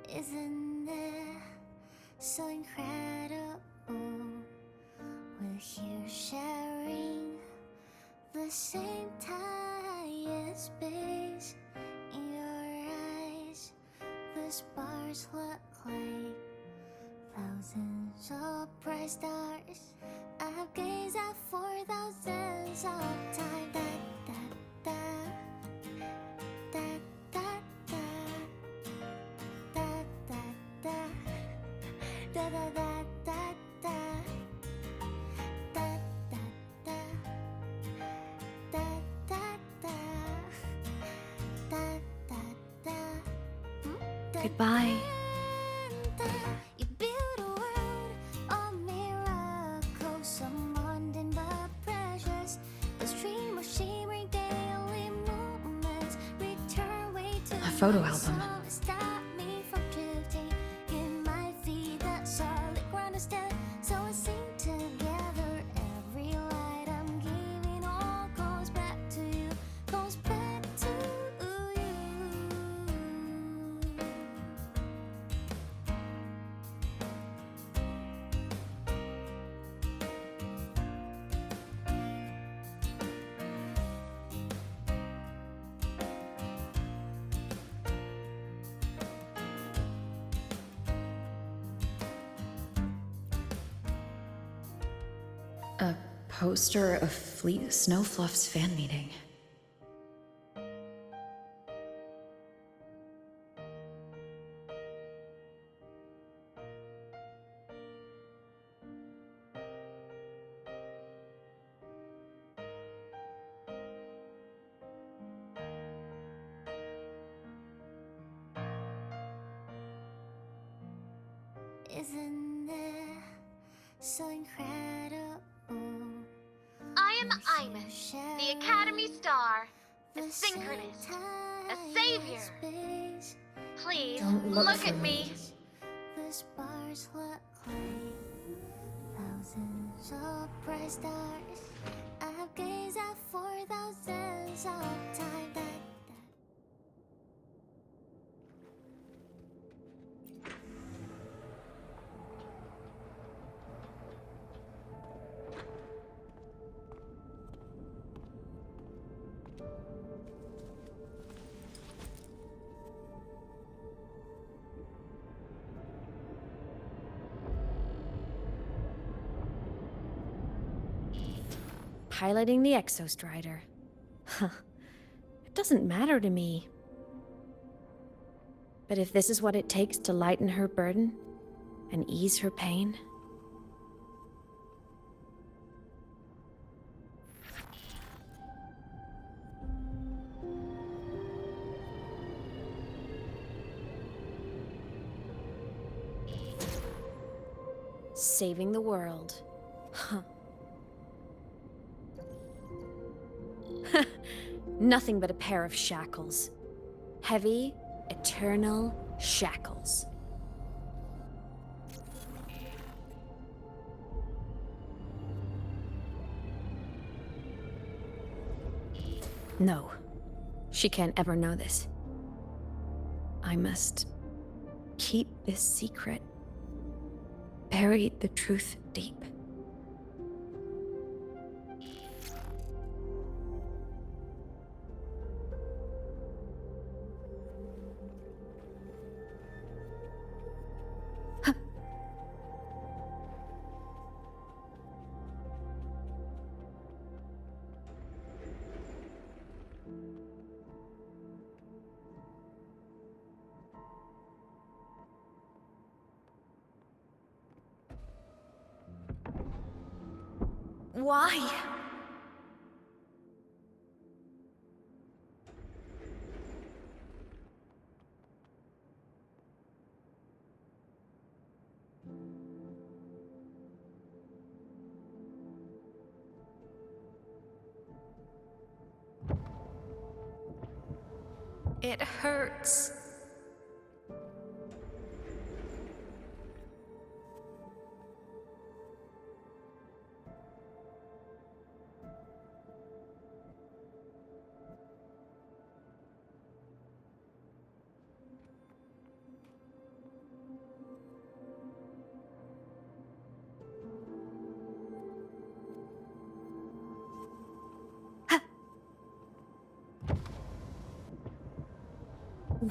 Isn't it so incredible? We're here sharing the same time and space. In your eyes, the sparks look like thousands of bright stars. I've gazed at for thousands of time. Da, da, da, da, da, da, da, da, da, da, da, da, da, da, da, da, da. Goodbye. You build a world of miracles, some mundane but precious. The stream of shimmering daily moments return way to A photo album. stop me from drifting. In my feet that solid ground to stand, so I sing together. Every light I'm giving all goes back to you, goes back to you. A poster of Fleet Snowfluff's fan meeting. Isn't it so incredible? I am Imeth, the Academy Star, a synchronist, a savior. Please, Don't look at me. The stars look like thousands of bright stars. I've gazed at for thousands of time. Piloting the Exostrider. Huh. It doesn't matter to me. But if this is what it takes to lighten her burden and ease her pain... Saving the world. Huh. Nothing but a pair of shackles. Heavy, eternal shackles. No, she can't ever know this. I must keep this secret. Bury the truth deep. Why? It hurts.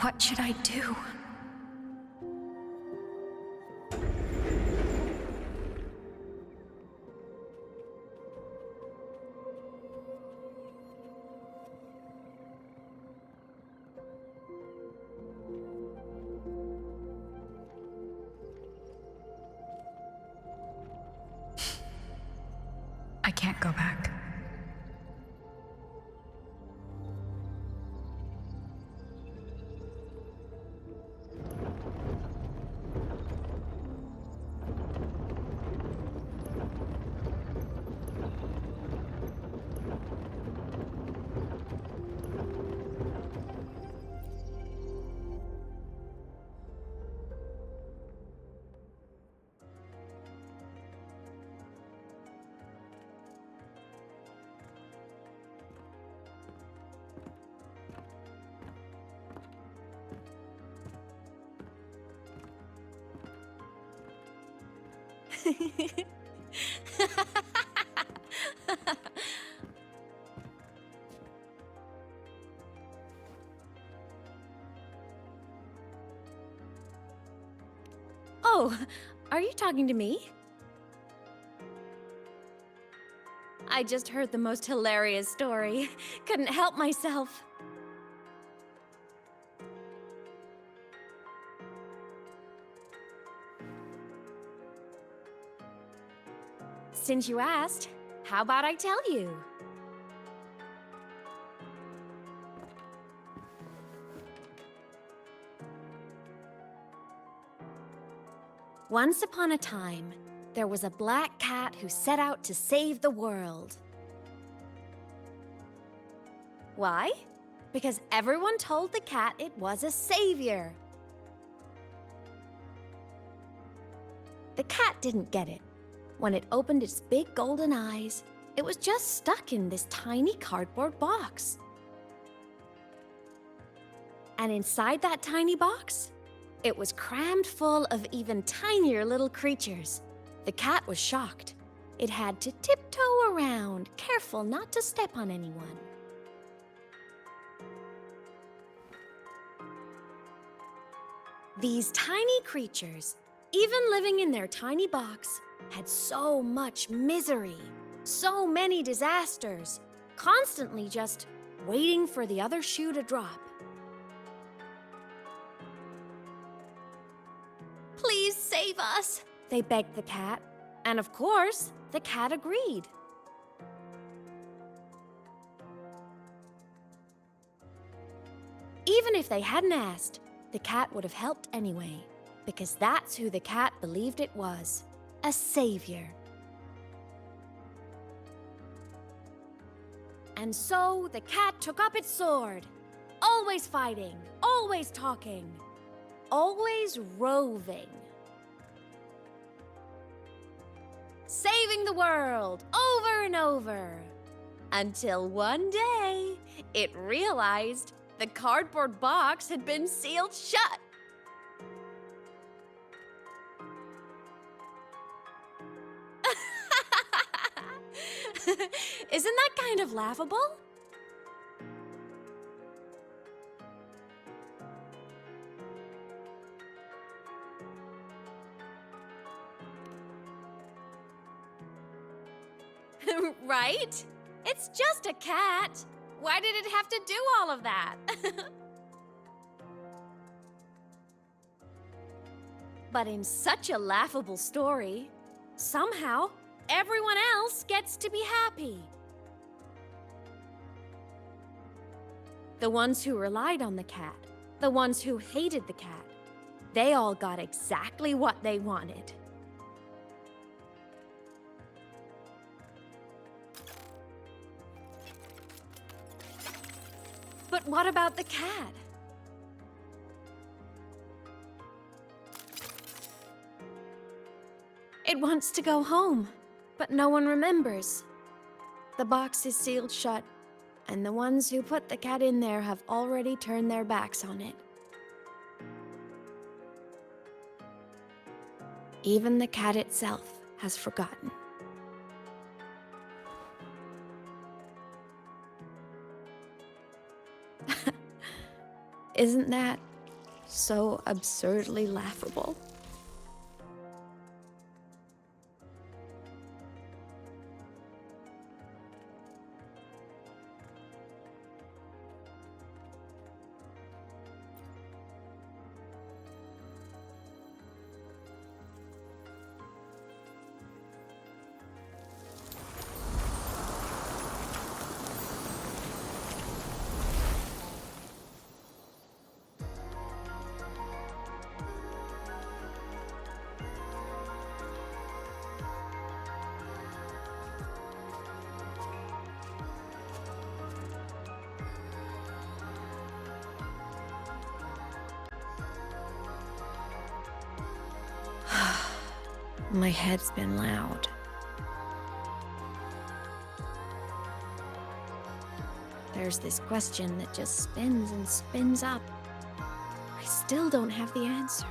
What should I do? I can't go back. Oh, are you talking to me? I just heard the most hilarious story. Couldn't help myself. Since you asked, how about I tell you? Once upon a time, there was a black cat who set out to save the world. Why? Because everyone told the cat it was a savior. The cat didn't get it. When it opened its big golden eyes, it was just stuck in this tiny cardboard box. And inside that tiny box, it was crammed full of even tinier little creatures. The cat was shocked. It had to tiptoe around, careful not to step on anyone. These tiny creatures, even living in their tiny box, had so much misery, so many disasters, constantly just waiting for the other shoe to drop. Please save us, they begged the cat. And of course, the cat agreed. Even if they hadn't asked, the cat would have helped anyway, because that's who the cat believed it was, a savior. And so the cat took up its sword, always fighting, always talking, always roving. Saving the world over and over. Until one day, it realized the cardboard box had been sealed shut. Isn't that kind of laughable? Right? It's just a cat. Why did it have to do all of that? But in such a laughable story, somehow everyone else gets to be happy. The ones who relied on the cat, the ones who hated the cat, they all got exactly what they wanted. But what about the cat? It wants to go home, but no one remembers. The box is sealed shut, and the ones who put the cat in there have already turned their backs on it. Even the cat itself has forgotten. Isn't that so absurdly laughable? My head's been loud. There's this question that just spins and spins up. I still don't have the answer.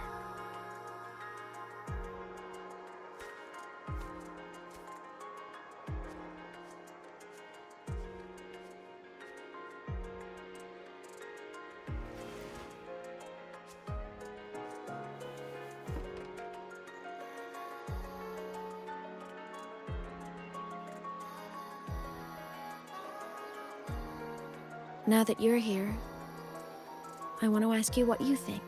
Now that you're here, I want to ask you what you think.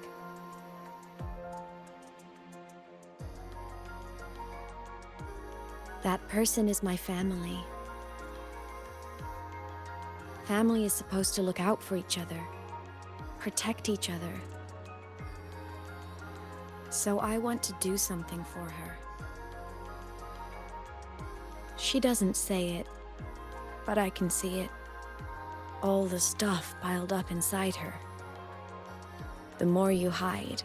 That person is my family. Family is supposed to look out for each other, protect each other. So I want to do something for her. She doesn't say it, but I can see it. All the stuff piled up inside her. The more you hide,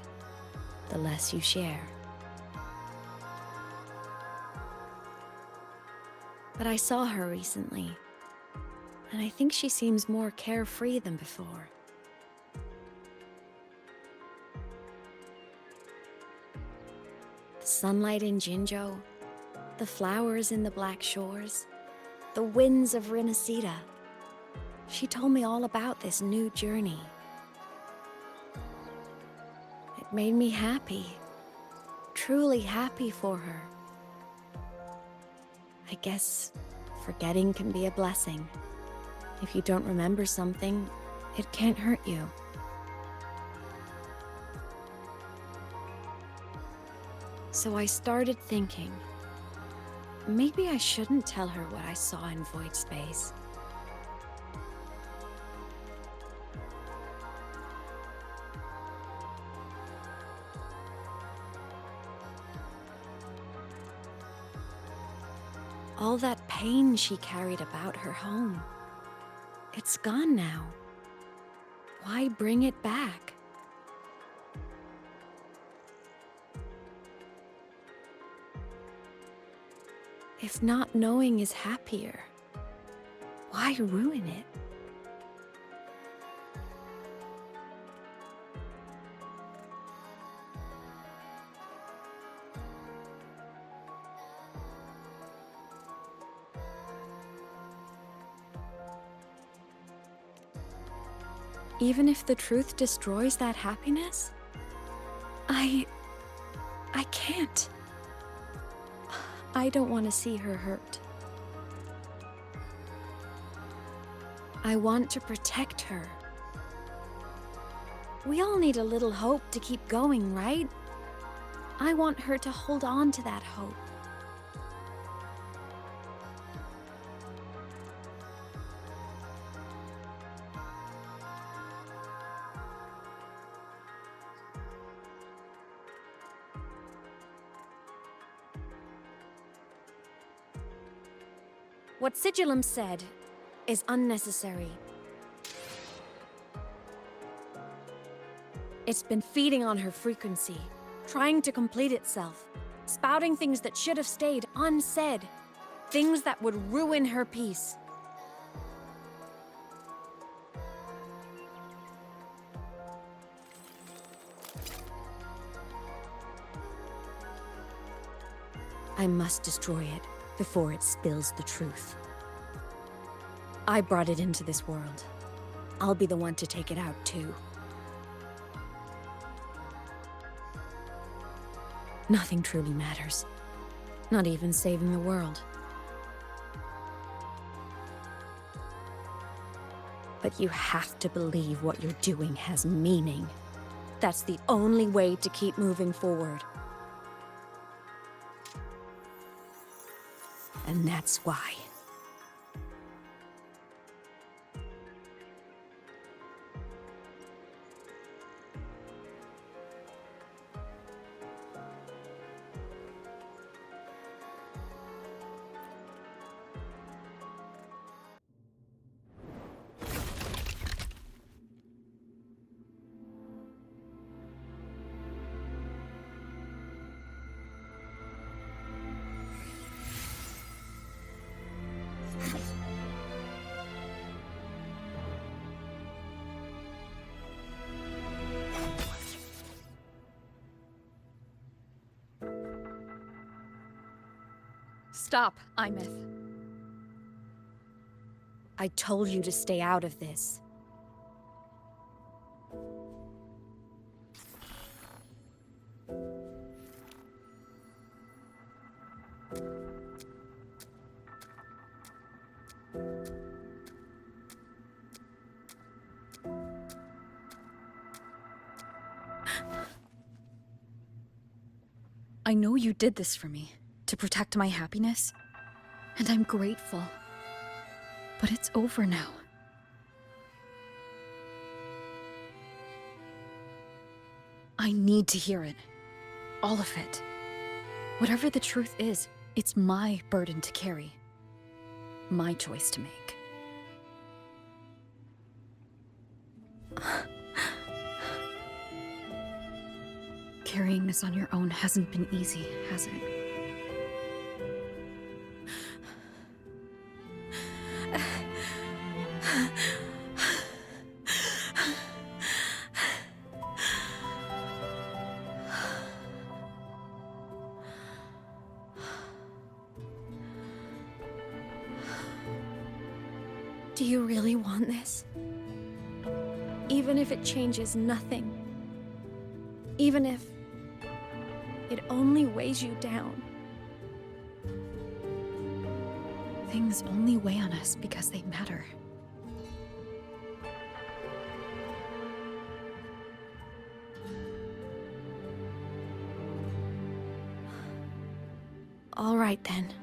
the less you share. But I saw her recently, and I think she seems more carefree than before. The sunlight in Jinzhou, the flowers in the Black Shores, the winds of Rinasita. She told me all about this new journey. It made me happy, truly happy for her. I guess forgetting can be a blessing. If you don't remember something, it can't hurt you. So I started thinking, maybe I shouldn't tell her what I saw in void space. All that pain she carried about her home, it's gone now. Why bring it back? If not knowing is happier, why ruin it? Even if the truth destroys that happiness, I can't. I don't want to see her hurt. I want to protect her. We all need a little hope to keep going, right? I want her to hold on to that hope. What Sigillum said is unnecessary. It's been feeding on her frequency, trying to complete itself, spouting things that should have stayed unsaid, things that would ruin her peace. I must destroy it before it spills the truth. I brought it into this world. I'll be the one to take it out, too. Nothing truly matters. Not even saving the world. But you have to believe what you're doing has meaning. That's the only way to keep moving forward. And that's why. Stop, Imeth. I told you to stay out of this. I know you did this for me, to protect my happiness, and I'm grateful. But it's over now. I need to hear it. All of it. Whatever the truth is, it's my burden to carry. My choice to make. Carrying this on your own hasn't been easy, has it? Do you really want this? Even if it changes nothing? Even if it only weighs you down? Things only weigh on us because they matter. All right then.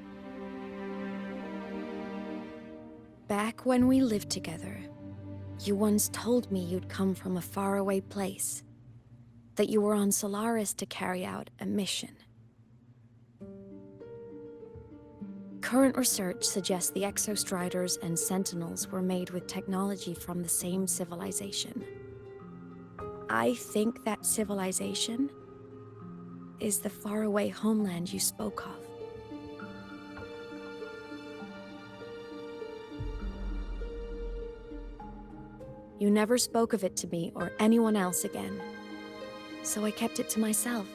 Back when we lived together, you once told me you'd come from a faraway place. That you were on Solaris to carry out a mission. Current research suggests the Exostriders and Sentinels were made with technology from the same civilization. I think that civilization is the faraway homeland you spoke of. You never spoke of it to me or anyone else again. So I kept it to myself.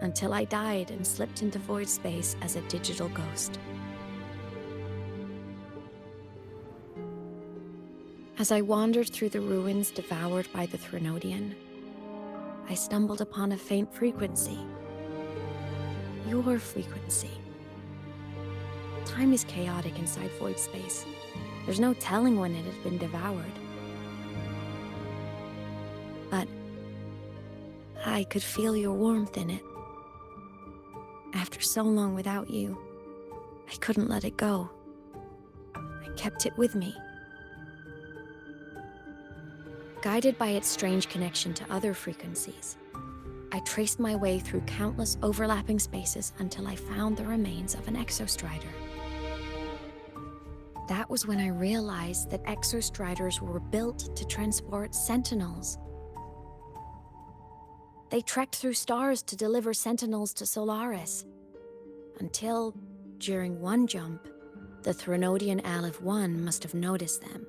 Until I died and slipped into void space as a digital ghost. As I wandered through the ruins devoured by the Threnodian, I stumbled upon a faint frequency. Your frequency. Time is chaotic inside void space. There's no telling when it had been devoured. But I could feel your warmth in it. After so long without you, I couldn't let it go. I kept it with me. Guided by its strange connection to other frequencies, I traced my way through countless overlapping spaces until I found the remains of an Exostrider. That was when I realized that exostriders were built to transport sentinels. They trekked through stars to deliver sentinels to Solaris. Until, during one jump, the Threnodian Aleph 1 must have noticed them.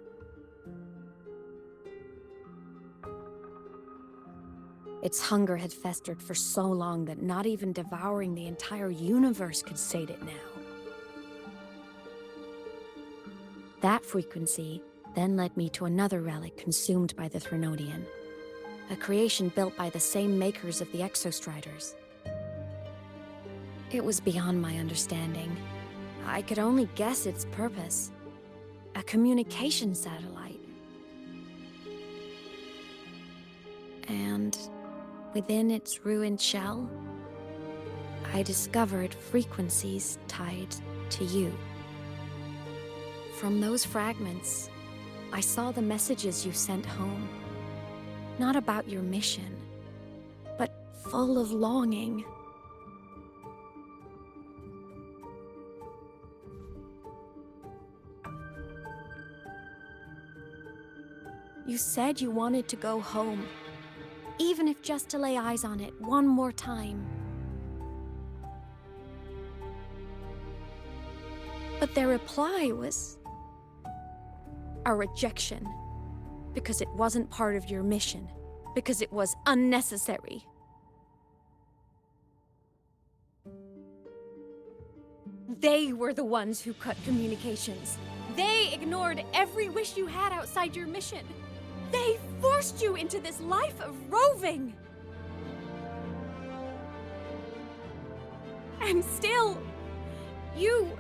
Its hunger had festered for so long that not even devouring the entire universe could sate it now. That frequency then led me to another relic consumed by the Threnodian, a creation built by the same makers of the exostriders. It was beyond my understanding. I could only guess its purpose. A communication satellite. And within its ruined shell, I discovered frequencies tied to you. From those fragments, I saw the messages you sent home. Not about your mission, but full of longing. You said you wanted to go home, even if just to lay eyes on it one more time. But their reply was a rejection, because it wasn't part of your mission, because it was unnecessary. They were the ones who cut communications. They ignored every wish you had outside your mission. They forced you into this life of roving. And still, you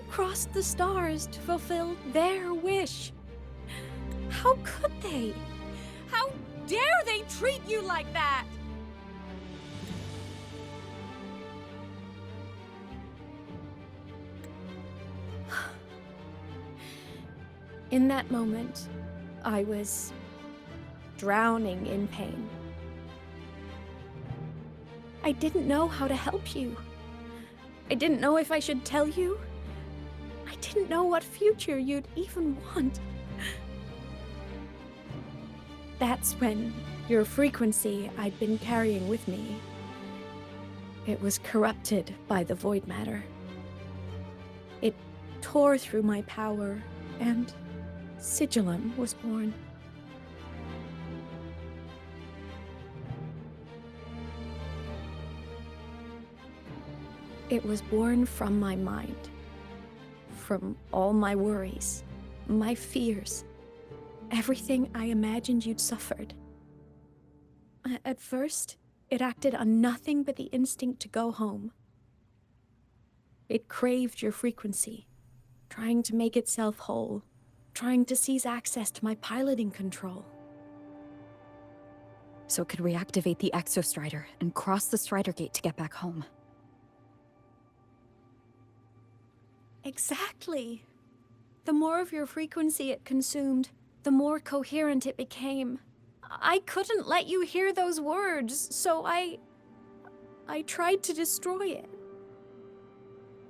crossed the stars to fulfill their wish. How could they? How dare they treat you like that? In that moment, I was drowning in pain. I didn't know how to help you. I didn't know if I should tell you. I didn't know what future you'd even want. That's when your frequency I'd been carrying with me, it was corrupted by the void matter. It tore through my power, and Sigillum was born. It was born from my mind, from all my worries, my fears, everything I imagined you'd suffered. At first, it acted on nothing but the instinct to go home. It craved your frequency, trying to make itself whole, trying to seize access to my piloting control. So it could reactivate the Exostrider and cross the Strider Gate to get back home. Exactly. The more of your frequency it consumed, the more coherent it became. I couldn't let you hear those words, so I tried to destroy it.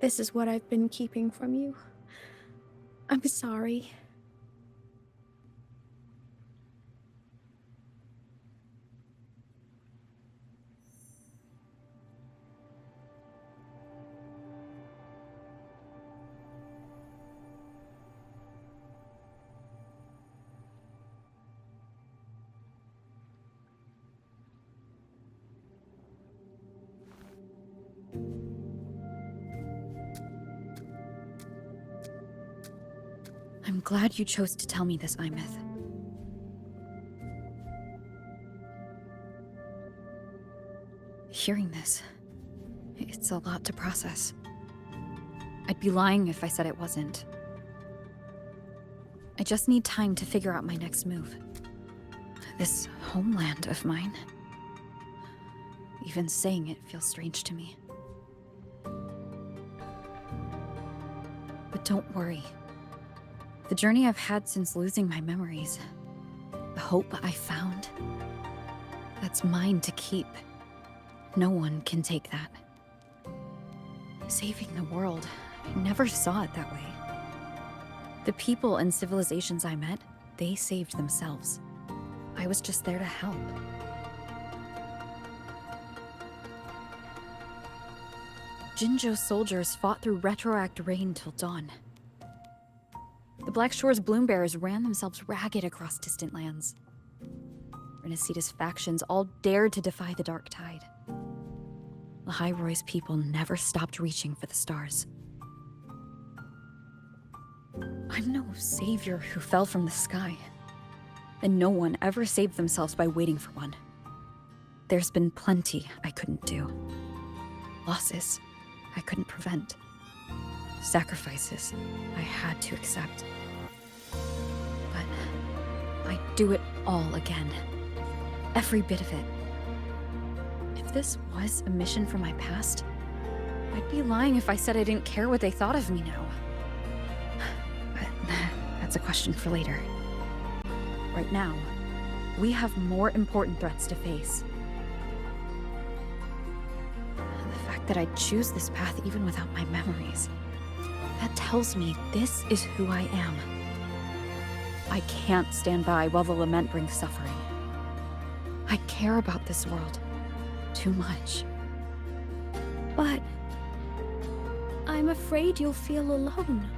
This is what I've been keeping from you. I'm sorry. I'm glad you chose to tell me this, Imeth. Hearing this, it's a lot to process. I'd be lying if I said it wasn't. I just need time to figure out my next move. This homeland of mine. Even saying it feels strange to me. But don't worry. The journey I've had since losing my memories, the hope I found, that's mine to keep. No one can take that. Saving the world. I never saw it that way. The people and civilizations I met, they saved themselves. I was just there to help. Jinzhou soldiers fought through retroact rain till dawn. The Black Shore's bloom bearers ran themselves ragged across distant lands. Renaceda's factions all dared to defy the dark tide. LAHAI-ROI's people never stopped reaching for the stars. I'm no savior who fell from the sky, and no one ever saved themselves by waiting for one. There's been plenty I couldn't do. Losses I couldn't prevent. Sacrifices I had to accept. But I'd do it all again. Every bit of it. If this was a mission from my past, I'd be lying if I said I didn't care what they thought of me now. But that's a question for later. Right now, we have more important threats to face. The fact that I'd choose this path even without my memories, that tells me this is who I am. I can't stand by while the lament brings suffering. I care about this world too much. But I'm afraid you'll feel alone.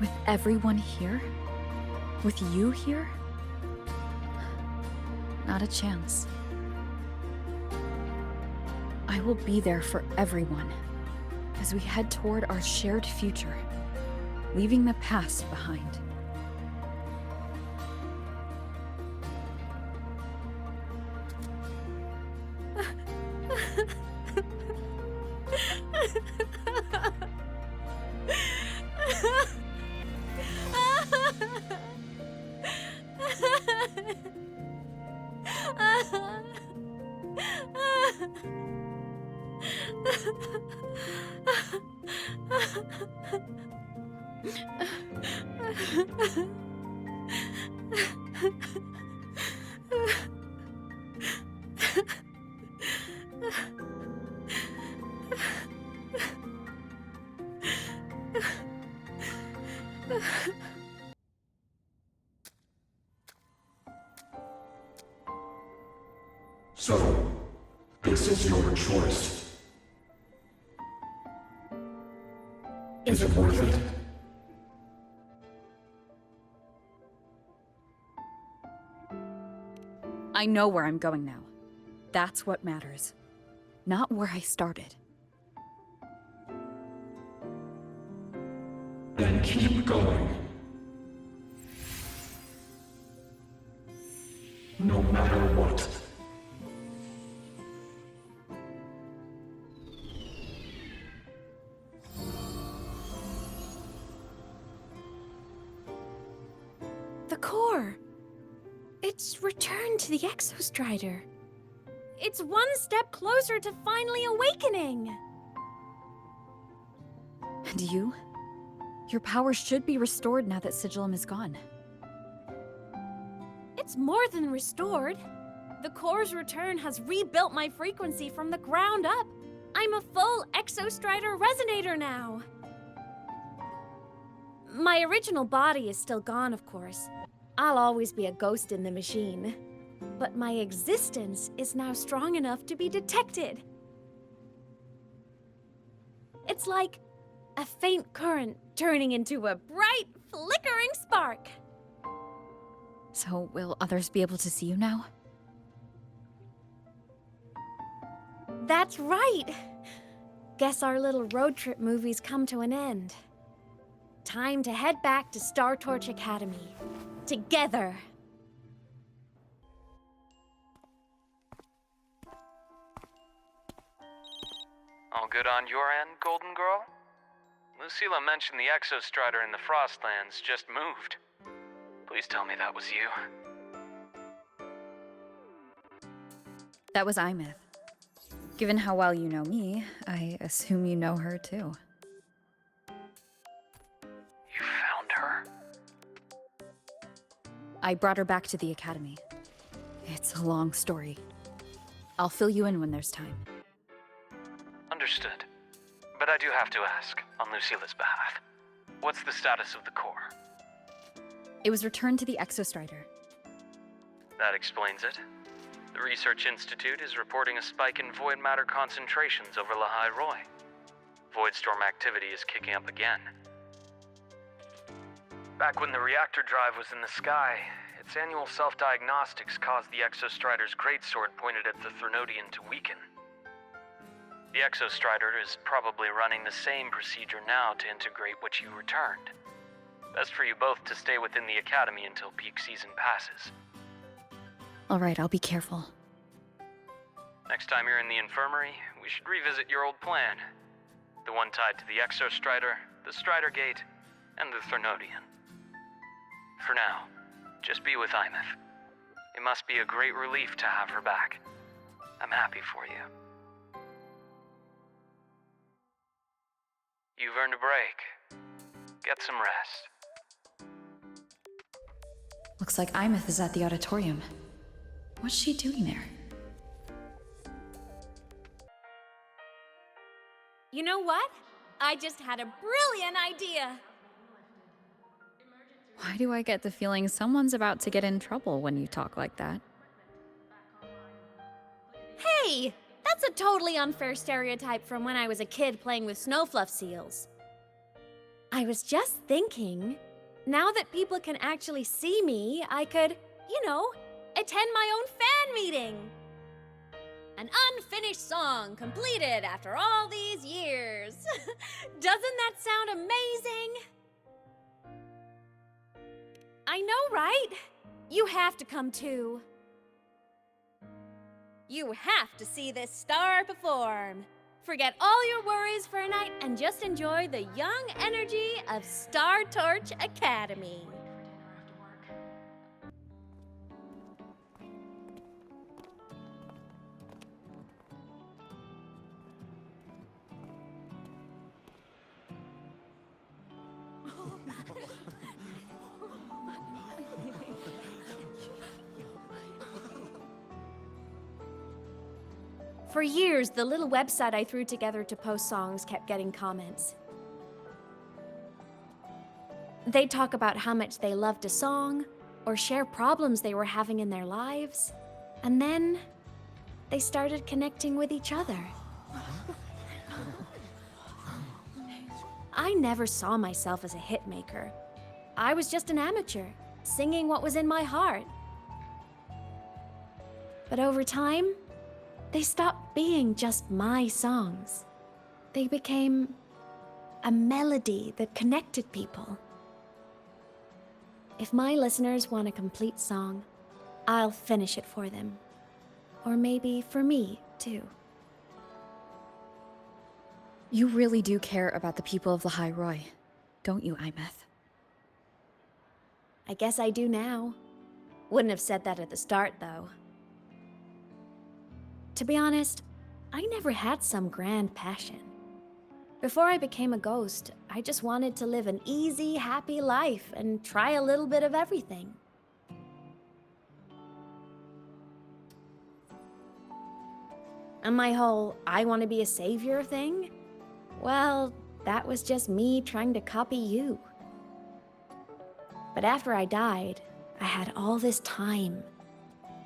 With everyone here? With you here? Not a chance. I will be there for everyone as we head toward our shared future, leaving the past behind. So, this is your choice. Is it worth it? I know where I'm going now. That's what matters. Not where I started. Then keep going. No matter what. The core! It's returned to the Exostrider. It's one step closer to finally awakening! And you? Your power should be restored now that Sigillum is gone. It's more than restored. The core's return has rebuilt my frequency from the ground up. I'm a full Exostrider resonator now. My original body is still gone, of course. I'll always be a ghost in the machine. But my existence is now strong enough to be detected. It's like a faint current turning into a bright, flickering spark. So, will others be able to see you now? That's right! Guess our little road trip movie's come to an end. Time to head back to Star Torch Academy. Together! All good on your end, Golden Girl? Lucilla mentioned the Exostrider in the Frostlands just moved. Please tell me that was you. That was Imeth. Given how well you know me, I assume you know her too. You found her? I brought her back to the Academy. It's a long story. I'll fill you in when there's time. Understood. But I do have to ask, on Lucila's behalf, what's the status of the core? It was returned to the Exostrider. That explains it. The Research Institute is reporting a spike in void matter concentrations over LAHAI-ROI. Voidstorm activity is kicking up again. Back when the reactor drive was in the sky, its annual self-diagnostics caused the Exostrider's greatsword pointed at the Threnodian to weaken. The Exostrider is probably running the same procedure now to integrate what you returned. Best for you both to stay within the Academy until peak season passes. Alright, I'll be careful. Next time you're in the infirmary, we should revisit your old plan. The one tied to the Exostrider, the Strider Gate, and the Threnodian. For now, just be with Imeth. It must be a great relief to have her back. I'm happy for you. You've earned a break. Get some rest. Looks like Imeth is at the auditorium. What's she doing there? You know what? I just had a brilliant idea! Why do I get the feeling someone's about to get in trouble when you talk like that? Hey! That's a totally unfair stereotype from when I was a kid playing with snowfluff seals. I was just thinking, now that people can actually see me, I could, attend my own fan meeting. An unfinished song completed after all these years. Doesn't that sound amazing? I know, right? You have to come too. You have to see this star perform. Forget all your worries for a night and just enjoy the young energy of Star Torch Academy. For years, the little website I threw together to post songs kept getting comments. They'd talk about how much they loved a song, or share problems they were having in their lives, and then they started connecting with each other. I never saw myself as a hitmaker. I was just an amateur, singing what was in my heart. But over time, they stopped being just my songs. They became a melody that connected people. If my listeners want a complete song, I'll finish it for them. Or maybe for me, too. You really do care about the people of LAHAI-ROI, don't you, Imeth? I guess I do now. Wouldn't have said that at the start, though. To be honest, I never had some grand passion. Before I became a ghost, I just wanted to live an easy, happy life and try a little bit of everything. And my whole I want to be a savior thing? Well, that was just me trying to copy you. But after I died, I had all this time.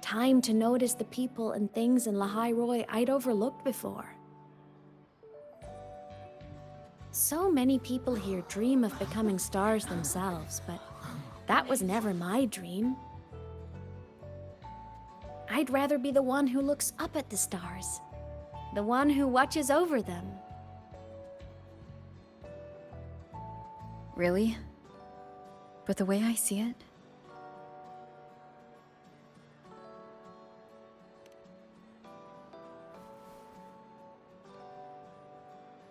Time to notice the people and things in LAHAI-ROI I'd overlooked before. So many people here dream of becoming stars themselves, but that was never my dream. I'd rather be the one who looks up at the stars, the one who watches over them. Really? But the way I see it,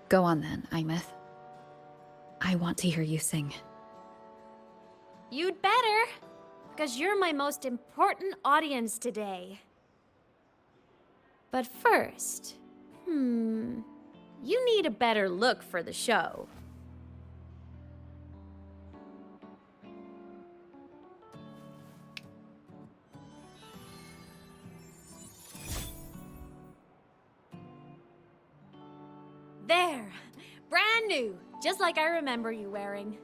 go on then, Imeth. I want to hear you sing. You'd better, because you're my most important audience today. But first, you need a better look for the show. There! Brand new, just like I remember you wearing.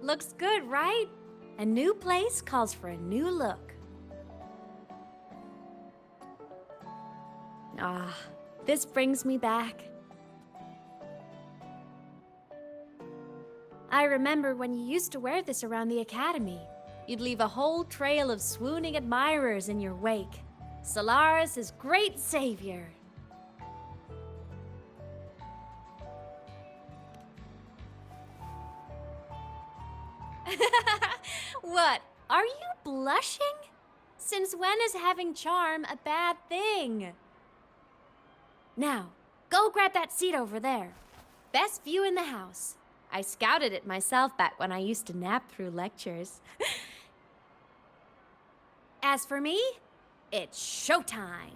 Looks good, right? A new place calls for a new look. Ah, this brings me back. I remember when you used to wear this around the academy. You'd leave a whole trail of swooning admirers in your wake. Solaris' great savior. What? Are you blushing? Since when is having charm a bad thing? Now, go grab that seat over there. Best view in the house. I scouted it myself back when I used to nap through lectures. As for me, it's showtime.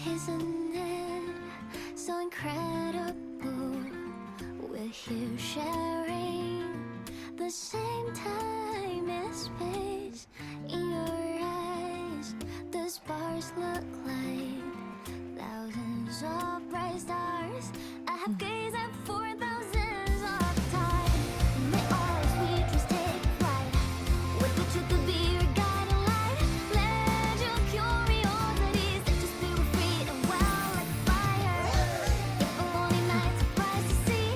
Isn't it so incredible? We're here sharing the same time and space. In your eyes, the sparks look like thousands of bright stars. I have gazed at for thousands of time. May all sweet dreams take flight. With the truth to be your guiding light. Let your curiosity set your spirit free and wild like fire. If a lonely night surprised to see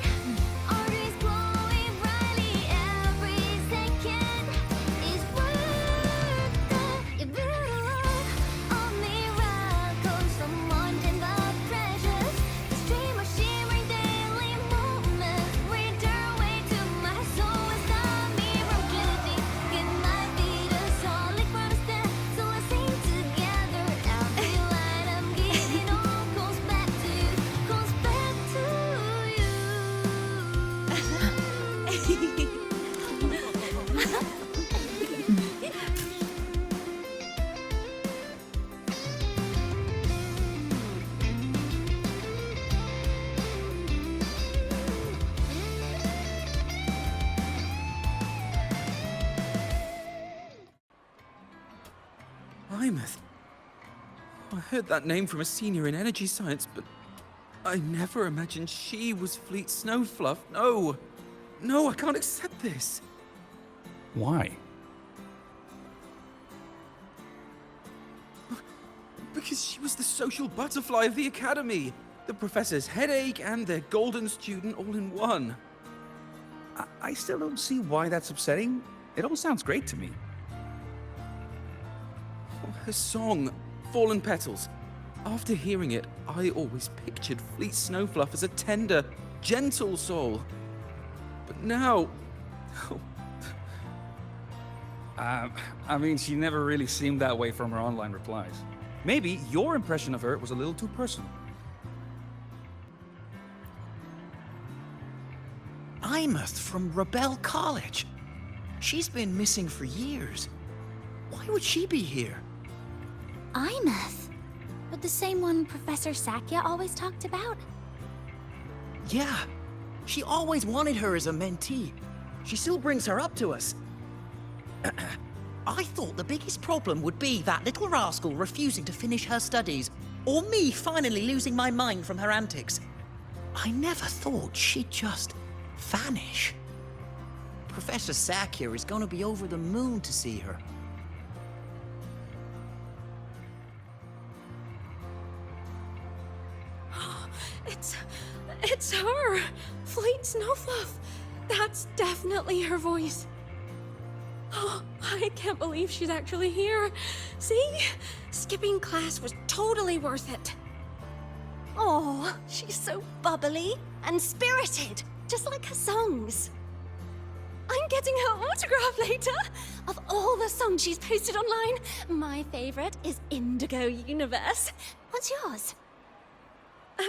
our dreams glowing brightly, every second is worth it. You build a life of miracles, someone in the treasures. The stream of shimmering daily moments read their way to my soul and stop me from drifting. It might be the solid ground to stand, so let's sing together. Every line I'm giving all goes back to you, goes back to you. Imeth. I heard that name from a senior in energy science, but I never imagined she was Fleet Snowfluff. No. No, I can't accept this. Why? Because she was the social butterfly of the academy. The professor's headache and their golden student all in one. I still don't see why that's upsetting. It all sounds great to me. Her song, Fallen Petals. After hearing it, I always pictured Fleet Snowfluff as a tender, gentle soul. But now... I mean, she never really seemed that way from her online replies. Maybe your impression of her was a little too personal. Imeth from Rebel College. She's been missing for years. Why would she be here? Imeth? But the same one Professor Sakya always talked about? Yeah. She always wanted her as a mentee. She still brings her up to us. I thought the biggest problem would be that little rascal refusing to finish her studies, or me finally losing my mind from her antics. I never thought she'd just vanish. Professor Sakya is going to be over the moon to see her. It's her! Fleet Snowfluff! That's definitely her voice. Oh, I can't believe she's actually here. See? Skipping class was totally worth it. Oh, she's so bubbly and spirited, just like her songs. I'm getting her autograph later! Of all the songs she's posted online, my favorite is Indigo Universe. What's yours?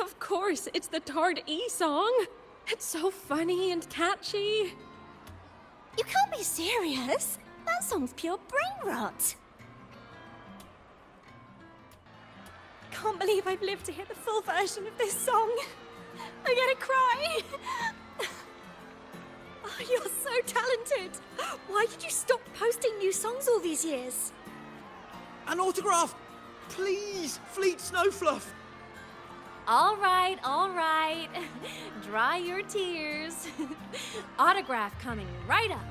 Of course, it's the Tard E song. It's so funny and catchy. You can't be serious. That song's pure brain rot. Can't believe I've lived to hear the full version of this song. I'm gonna cry. Oh, you're so talented. Why did you stop posting new songs all these years? An autograph! Please, Fleet Snowfluff! All right, all right. Dry your tears. Autograph coming right up.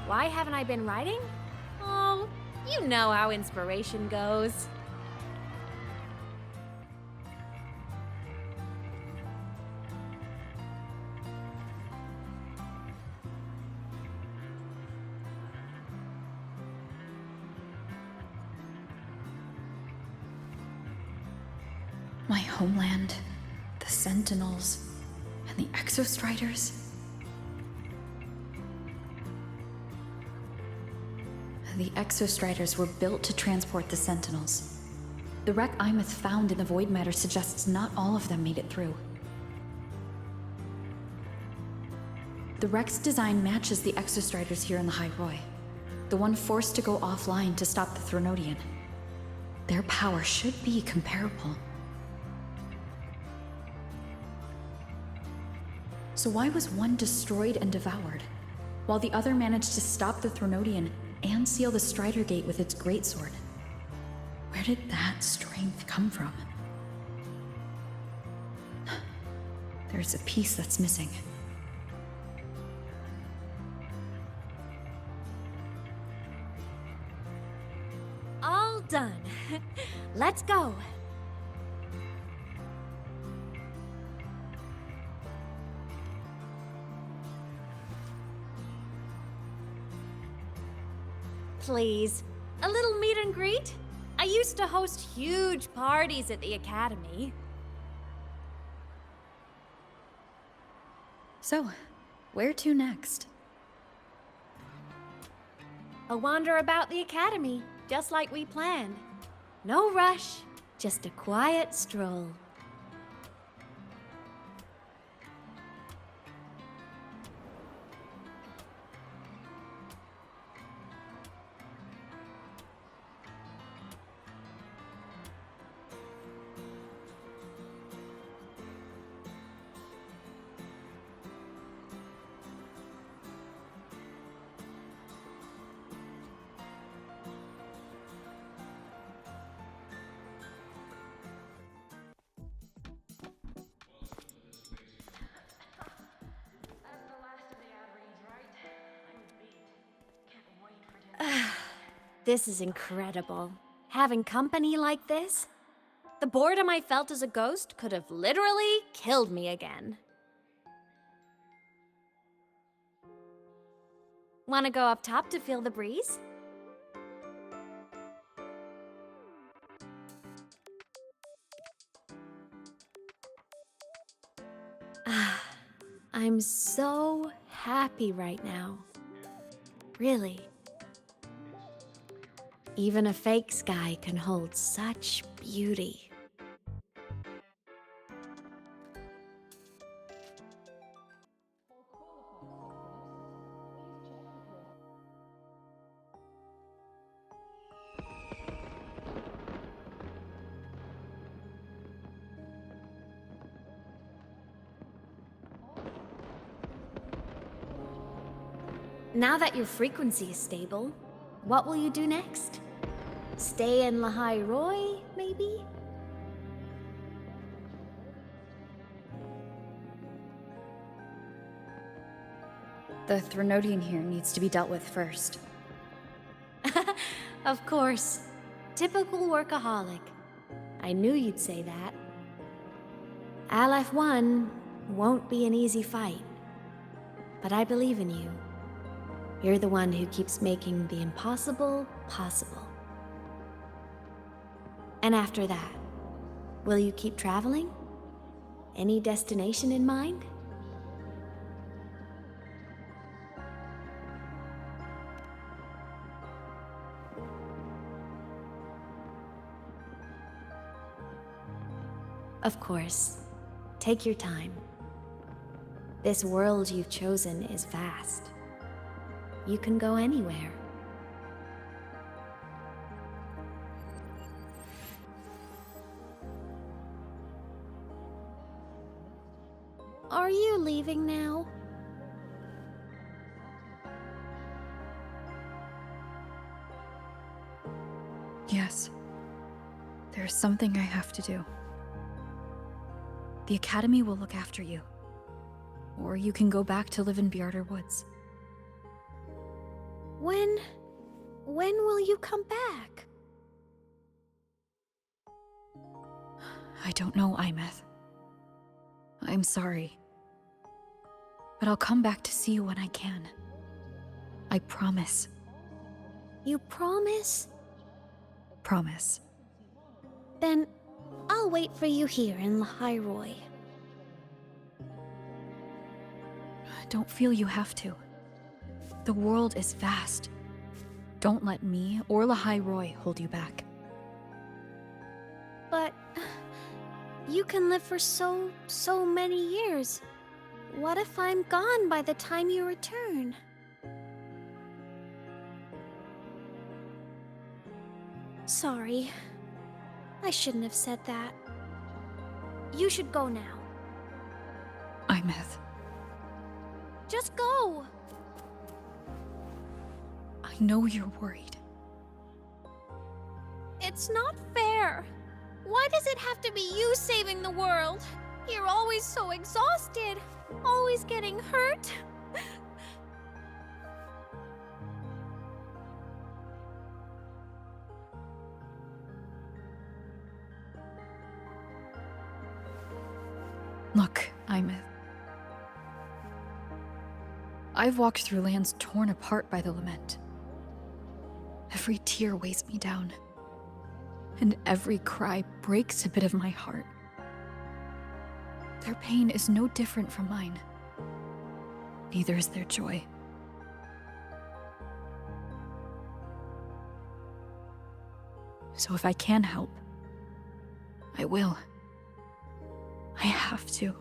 Why haven't I been writing? Oh, you know how inspiration goes. My homeland, the Sentinels, and the Exostriders. The Exostriders were built to transport the Sentinels. The wreck Imeth found in the void matter suggests not all of them made it through. The wreck's design matches the Exostriders here in the LAHAI-ROI, the one forced to go offline to stop the Threnodian. Their power should be comparable. So why was one destroyed and devoured, while the other managed to stop the Threnodian and seal the Strider Gate with its greatsword? Where did that strength come from? There's a piece that's missing. All done. Let's go. Please, a little meet and greet? I used to host huge parties at the Academy. So, where to next? A wander about the Academy, just like we planned. No rush, just a quiet stroll. This is incredible. Having company like this? The boredom I felt as a ghost could have literally killed me again. Wanna go up top to feel the breeze? I'm so happy right now. Really. Even a fake sky can hold such beauty. Now that your frequency is stable, what will you do next? Stay in LAHAI-ROI, maybe? The Threnodian here needs to be dealt with first. Of course. Typical workaholic. I knew you'd say that. LF1 won't be an easy fight. But I believe in you. You're the one who keeps making the impossible possible. And after that, will you keep traveling? Any destination in mind? Of course. Take your time. This world you've chosen is vast. You can go anywhere. Are you leaving now? Yes. There's something I have to do. The Academy will look after you. Or you can go back to live in Bjarter Woods. When will you come back? I don't know, Imeth. I'm sorry. But I'll come back to see you when I can. I promise. You promise? Promise. Then I'll wait for you here in LAHAI-ROI. Don't feel you have to. The world is vast. Don't let me or LAHAI-ROI hold you back. But you can live for so many years. What if I'm gone by the time you return? Sorry. I shouldn't have said that. You should go now. Imeth. Just go! I know you're worried. It's not fair. Why does it have to be you saving the world? You're always so exhausted, always getting hurt. Look, Imeth. I've walked through lands torn apart by the lament. Every tear weighs me down, and every cry breaks a bit of my heart. Their pain is no different from mine. Neither is their joy. So if I can help, I will. I have to.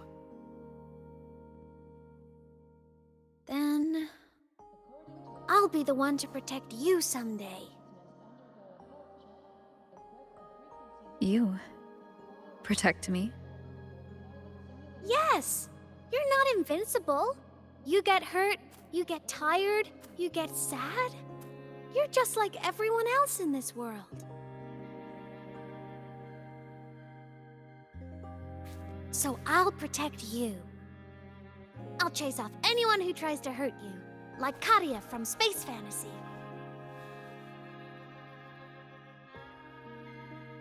Then I'll be the one to protect you someday. You protect me? Yes! You're not invincible. You get hurt, you get tired, you get sad. You're just like everyone else in this world. So I'll protect you. I'll chase off anyone who tries to hurt you, like Karia from Space Fantasy.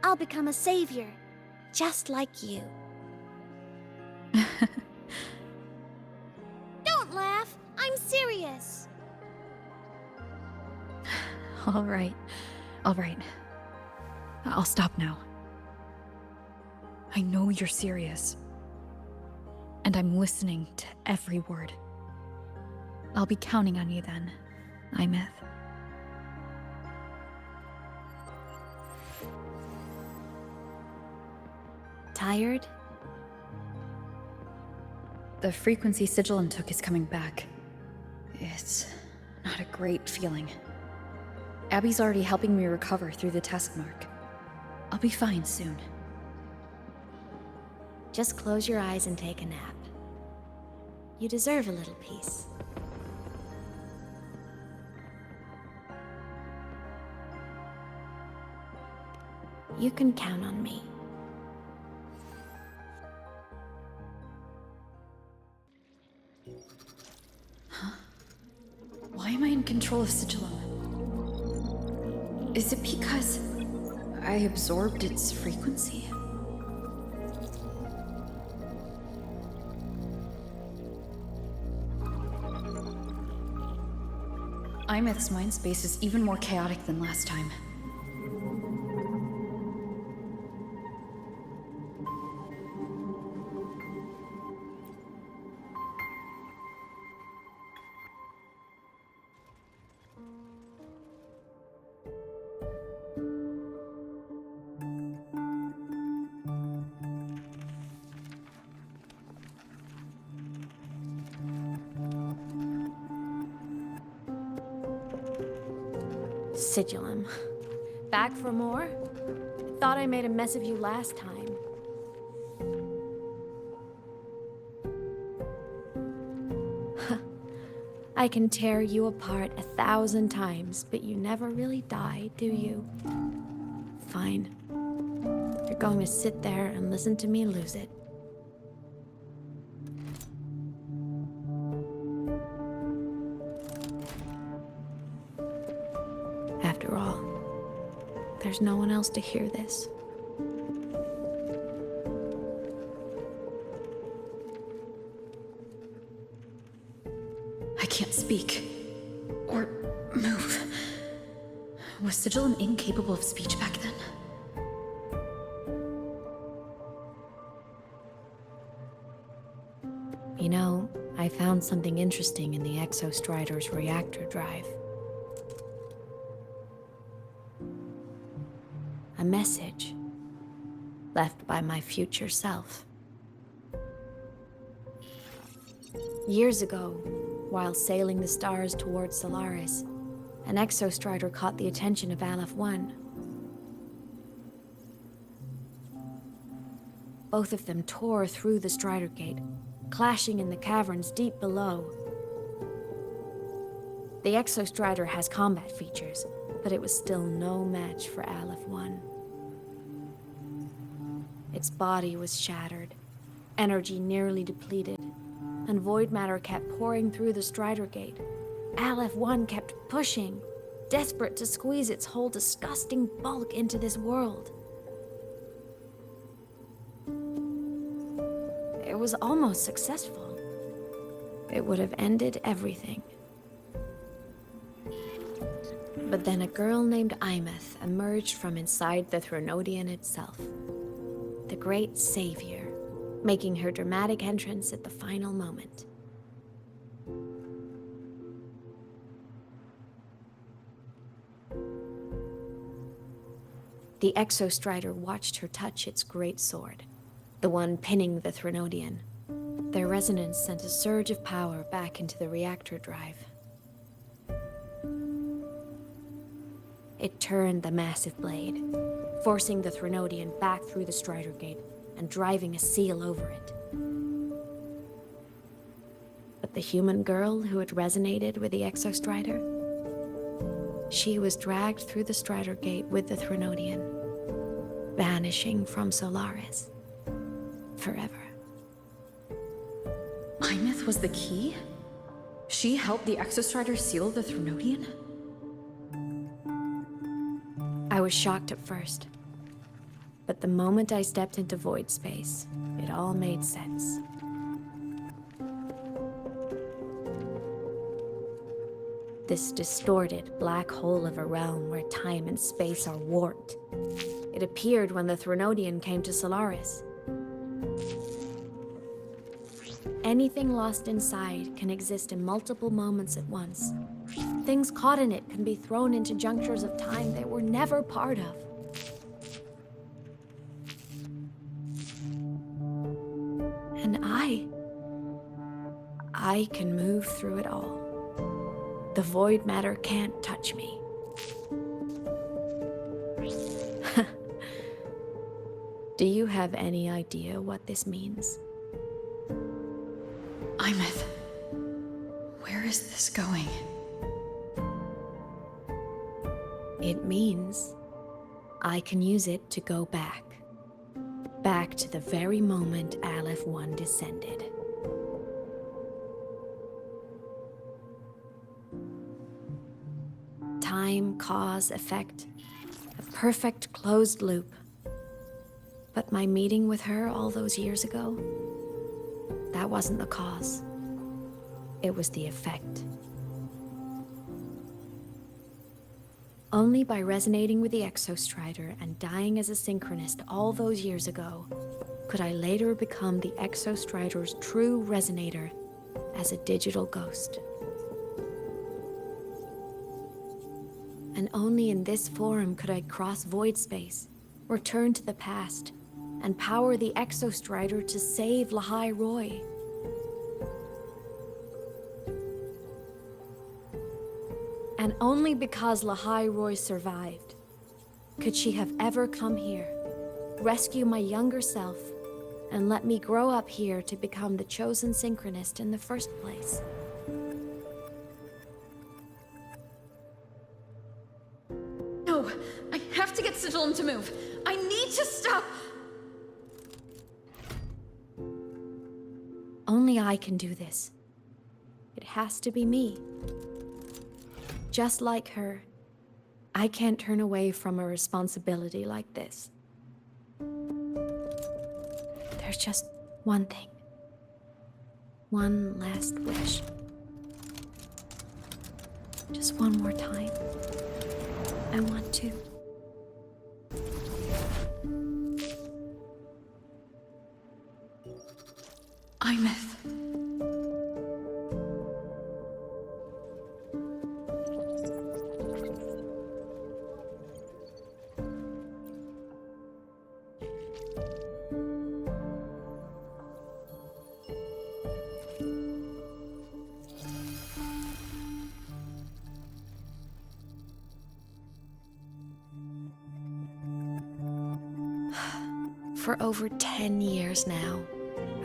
I'll become a savior, just like you. Don't laugh! I'm serious! All right. I'll stop now. I know you're serious. And I'm listening to every word. I'll be counting on you then, Imeth. Tired? The frequency Sigilum took is coming back. It's not a great feeling. Abby's already helping me recover through the task mark. I'll be fine soon. Just close your eyes and take a nap. You deserve a little peace. You can count on me. Huh? Why am I in control of Sigilum? Is it because I absorbed its frequency? Imeth's mind space is even more chaotic than last time. Sigillum. Back for more? I thought I made a mess of you last time. I can tear you apart 1,000 times, but you never really die, do you? Fine. You're going to sit there and listen to me lose it. After all, there's no one else to hear this. I can't speak. Or move. Was Sigillum incapable of speech back then? You know, I found something interesting in the Exostrider's reactor drive. A message left by my future self. Years ago, while sailing the stars towards Solaris, an Exostrider caught the attention of Aleph-1. Both of them tore through the Strider Gate, clashing in the caverns deep below. The Exostrider has combat features, but it was still no match for Aleph-1. Its body was shattered, energy nearly depleted, and void matter kept pouring through the Strider Gate. Aleph-1 kept pushing, desperate to squeeze its whole disgusting bulk into this world. It was almost successful. It would have ended everything. But then a girl named Imeth emerged from inside the Threnodian itself. The great savior, making her dramatic entrance at the final moment. The Exostrider watched her touch its great sword, the one pinning the Threnodian. Their resonance sent a surge of power back into the reactor drive. It turned the massive blade, forcing the Threnodian back through the Strider Gate and driving a seal over it. But the human girl who had resonated with the Exostrider, she was dragged through the Strider Gate with the Threnodian, vanishing from Solaris forever. Imeth was the key? She helped the Exostrider seal the Threnodian? I was shocked at first, but the moment I stepped into void space, it all made sense. This distorted black hole of a realm where time and space are warped. It appeared when the Threnodian came to Solaris. Anything lost inside can exist in multiple moments at once. Things caught in it can be thrown into junctures of time they were never part of. And I can move through it all. The void matter can't touch me. Do you have any idea what this means? Imeth, where is this going? It means I can use it to go back. Back to the very moment Aleph-1 descended. Time, cause, effect. A perfect closed loop. But my meeting with her all those years ago, that wasn't the cause. It was the effect. Only by resonating with the Exostrider and dying as a synchronist all those years ago, could I later become the Exostrider's true resonator as a digital ghost. And only in this form could I cross void space, return to the past, and power the Exostrider to save LAHAI-ROI. And only because LAHAI-ROI survived could she have ever come here, rescue my younger self, and let me grow up here to become the chosen synchronist in the first place. No, I have to get Sigillum to move. I need to stop. Only I can do this. It has to be me. Just like her, I can't turn away from a responsibility like this. There's just one thing. One last wish. Just one more time. I want to. Imeth. For over 10 years now,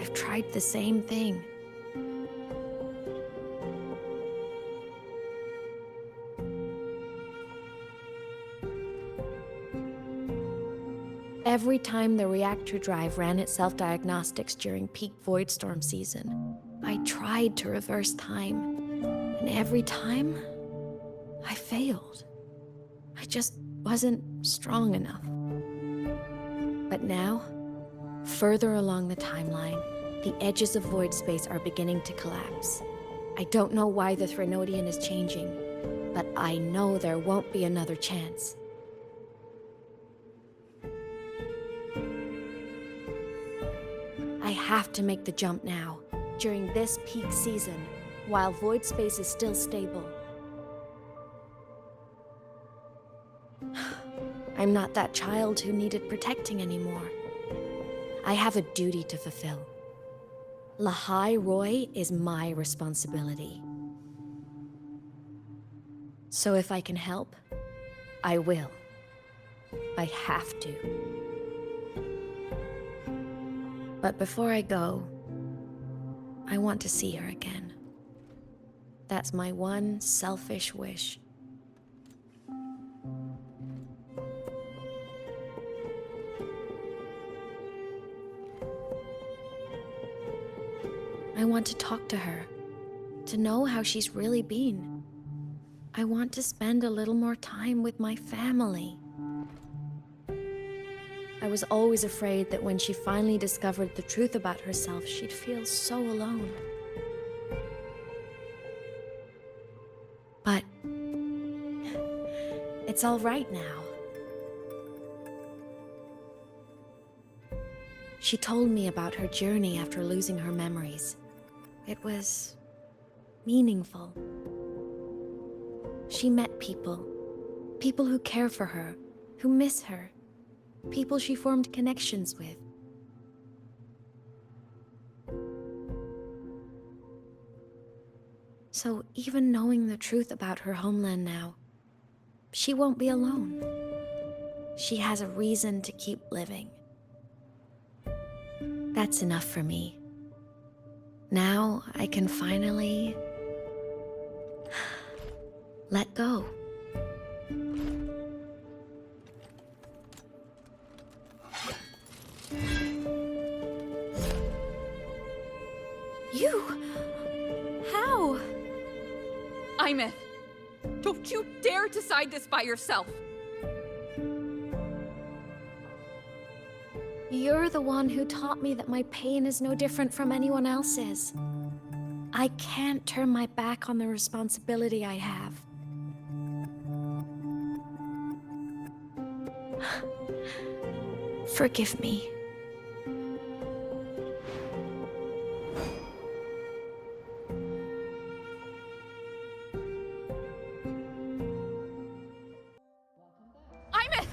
I've tried the same thing. Every time the reactor drive ran its self-diagnostics during peak void storm season, I tried to reverse time. And every time, I failed. I just wasn't strong enough. But now, further along the timeline, the edges of void space are beginning to collapse. I don't know why the Threnodian is changing, but I know there won't be another chance. I have to make the jump now, during this peak season, while void space is still stable. I'm not that child who needed protecting anymore. I have a duty to fulfill. LAHAI-ROI is my responsibility. So if I can help, I will. I have to. But before I go, I want to see her again. That's my one selfish wish. I want to talk to her, to know how she's really been. I want to spend a little more time with my family. I was always afraid that when she finally discovered the truth about herself, she'd feel so alone. But it's all right now. She told me about her journey after losing her memories. It was meaningful. She met people who care for her, who miss her, people she formed connections with. So even knowing the truth about her homeland now, she won't be alone. She has a reason to keep living. That's enough for me. Now I can finally let go. You? How? Imeth, don't you dare decide this by yourself. You're the one who taught me that my pain is no different from anyone else's. I can't turn my back on the responsibility I have. Forgive me. Imeth!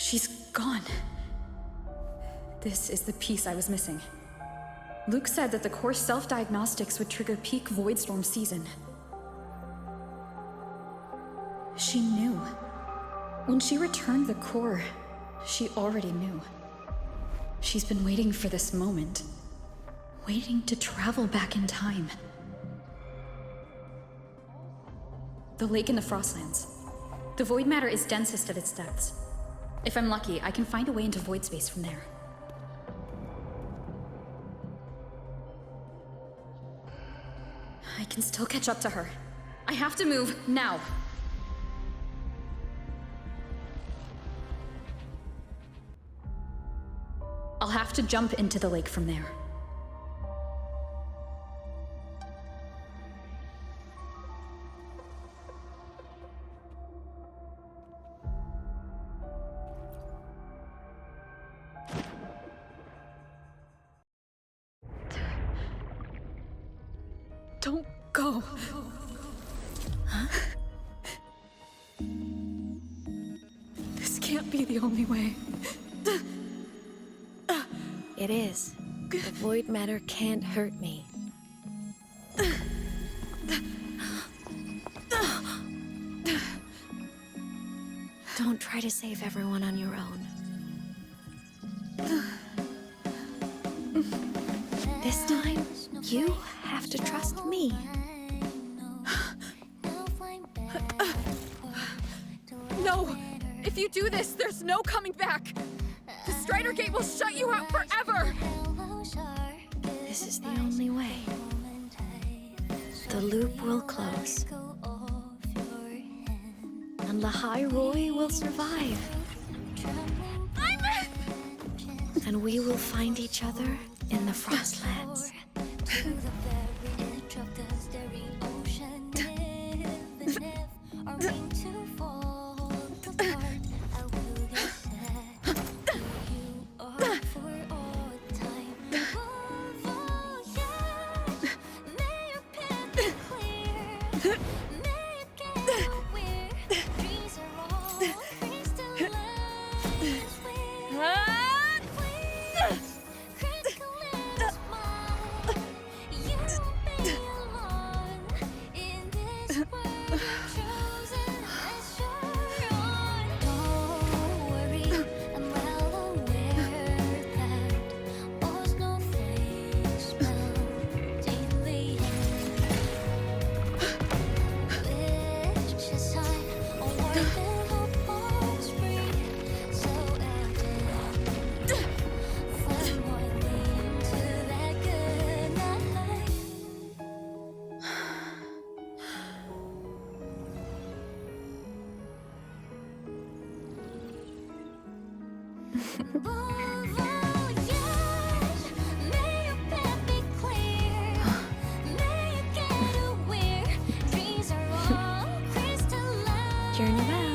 She's gone. This is the piece I was missing. Luke said that the core self-diagnostics would trigger peak Voidstorm season. She knew. When she returned the core, she already knew. She's been waiting for this moment. Waiting to travel back in time. The lake in the Frostlands. The void matter is densest at its depths. If I'm lucky, I can find a way into void space from there. I can still catch up to her. I have to move now. I'll have to jump into the lake from there. Don't go. Huh? This can't be the only way. It is. The void matter can't hurt me. Don't try to save everyone on your own. This time, you have to trust me. No! If you do this, there's no coming back! The Strider Gate will shut you out forever! This is the only way. The loop will close. And LAHAI-ROI will survive. And we will find each other in the Frostlands. Journey well.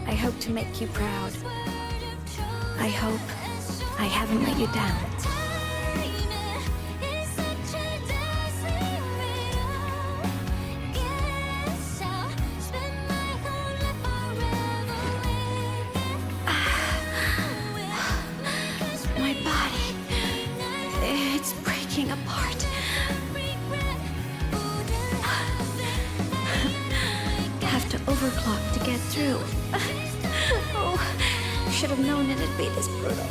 I hope to make you proud. I hope I haven't let you down. My body, it's breaking apart. Have to overclock to get through. Oh, should have known it'd be this brutal.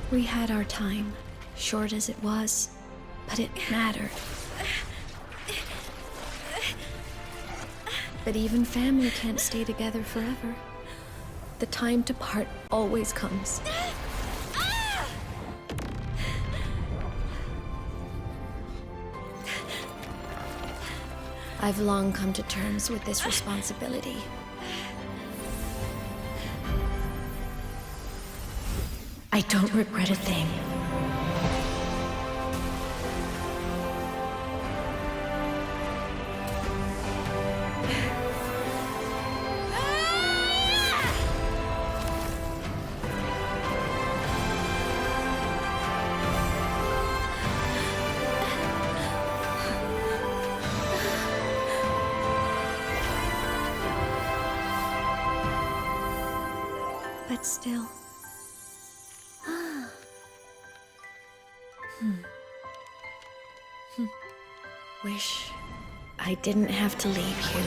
We had our time, short as it was, but it mattered. But even family can't stay together forever. The time to part always comes. I've long come to terms with this responsibility. I don't regret a thing. But still. Wish I didn't have to leave you.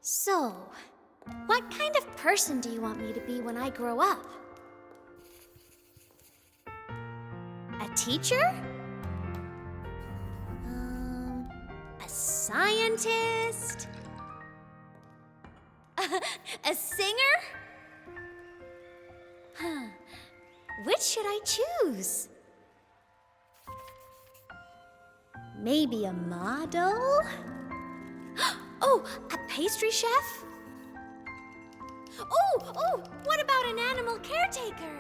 So, what kind of person do you want me to be when I grow up? A teacher? A scientist? A singer? Huh. Which should I choose? Maybe a model? Oh, a pastry chef? Oh, what about an animal caretaker?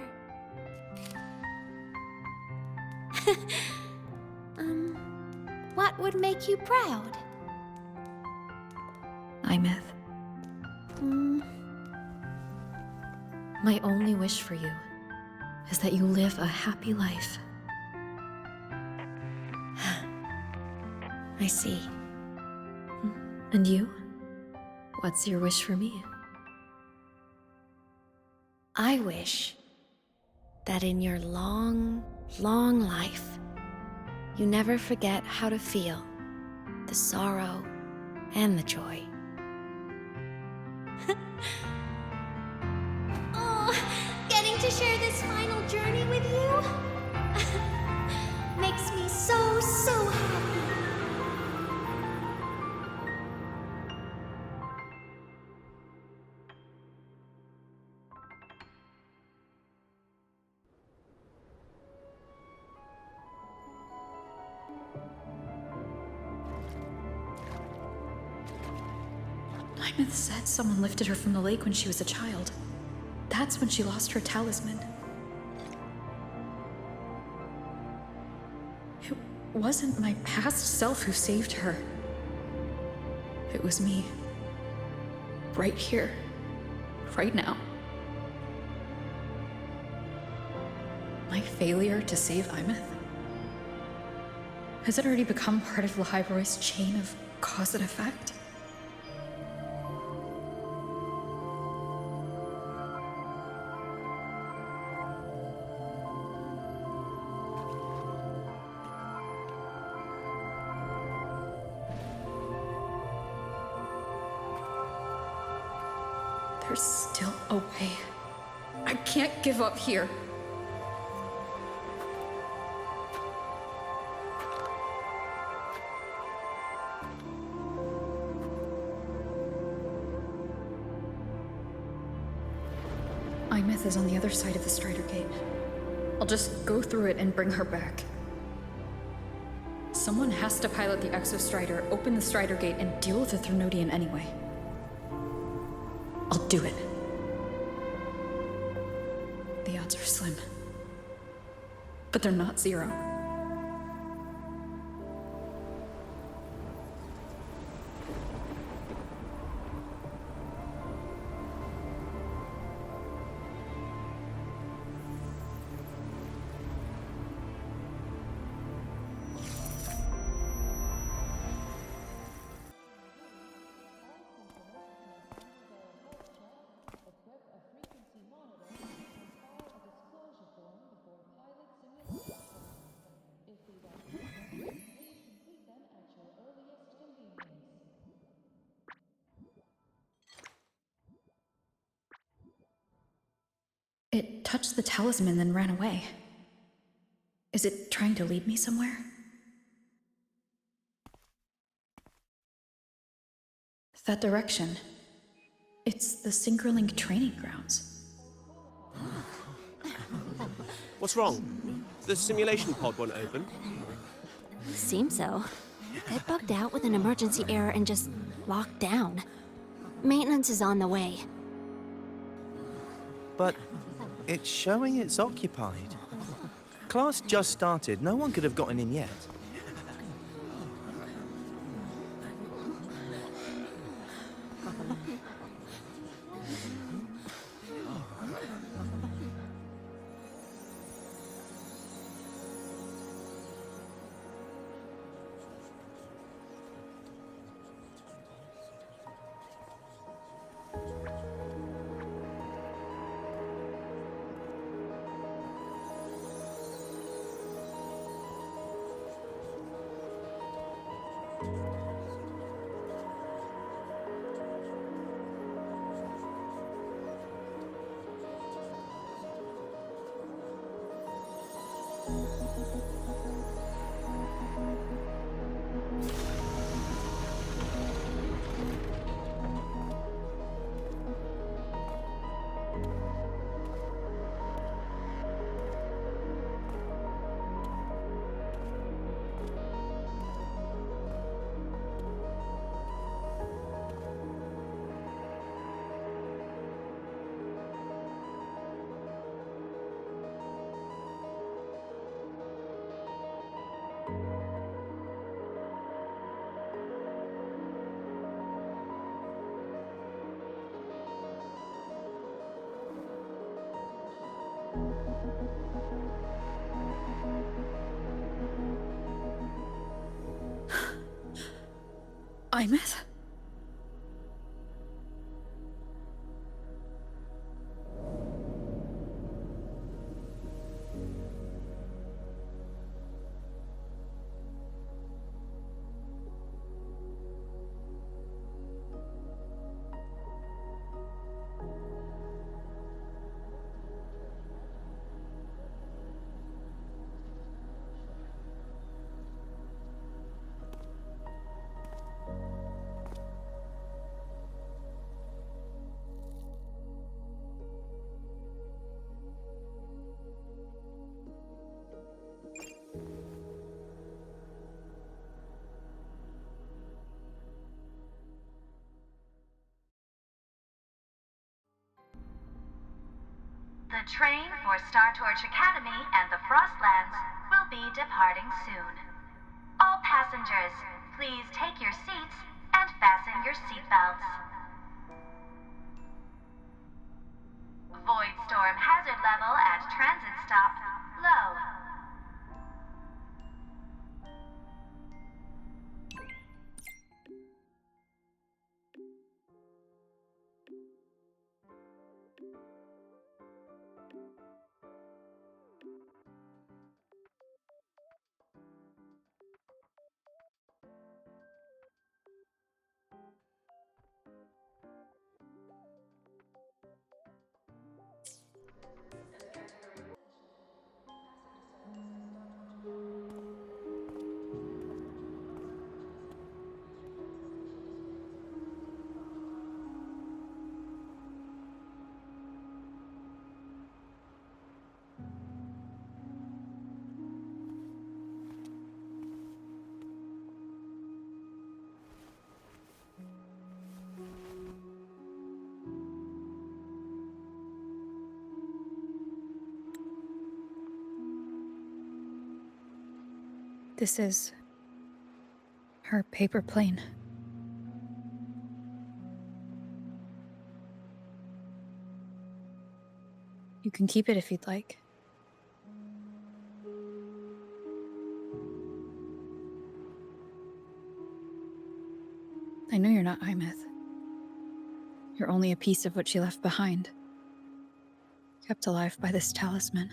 What would make you proud? Imeth. My only wish for you is that you live a happy life. I see. And you? What's your wish for me? I wish that in your long, long life, you never forget how to feel the sorrow and the joy. Oh, getting to share this final journey with you makes me so, so happy. Imeth said someone lifted her from the lake when she was a child. That's when she lost her talisman. It wasn't my past self who saved her. It was me. Right here. Right now. My failure to save Imeth? Has it already become part of LAHAI-ROI's chain of cause and effect? There's still a way. I can't give up here. Imeth is on the other side of the Strider Gate. I'll just go through it and bring her back. Someone has to pilot the Exo-Strider, open the Strider Gate, and deal with the Threnodian anyway. I'll do it. The odds are slim. But they're not zero. touched the talisman, then ran away. Is it trying to lead me somewhere? That direction. It's the Synchronlink training grounds. What's wrong? The simulation pod won't open? Seems so. It bugged out with an emergency error and just locked down. Maintenance is on the way. But it's showing it's occupied. Class just started. No one could have gotten in yet. Imeth? The train for Star Torch Academy and the Frostlands will be departing soon. All passengers, please take your seats and fasten your seatbelts. Void storm hazard level at transit stop low. This is her paper plane. You can keep it if you'd like. I know you're not Imeth. You're only a piece of what she left behind, kept alive by this talisman.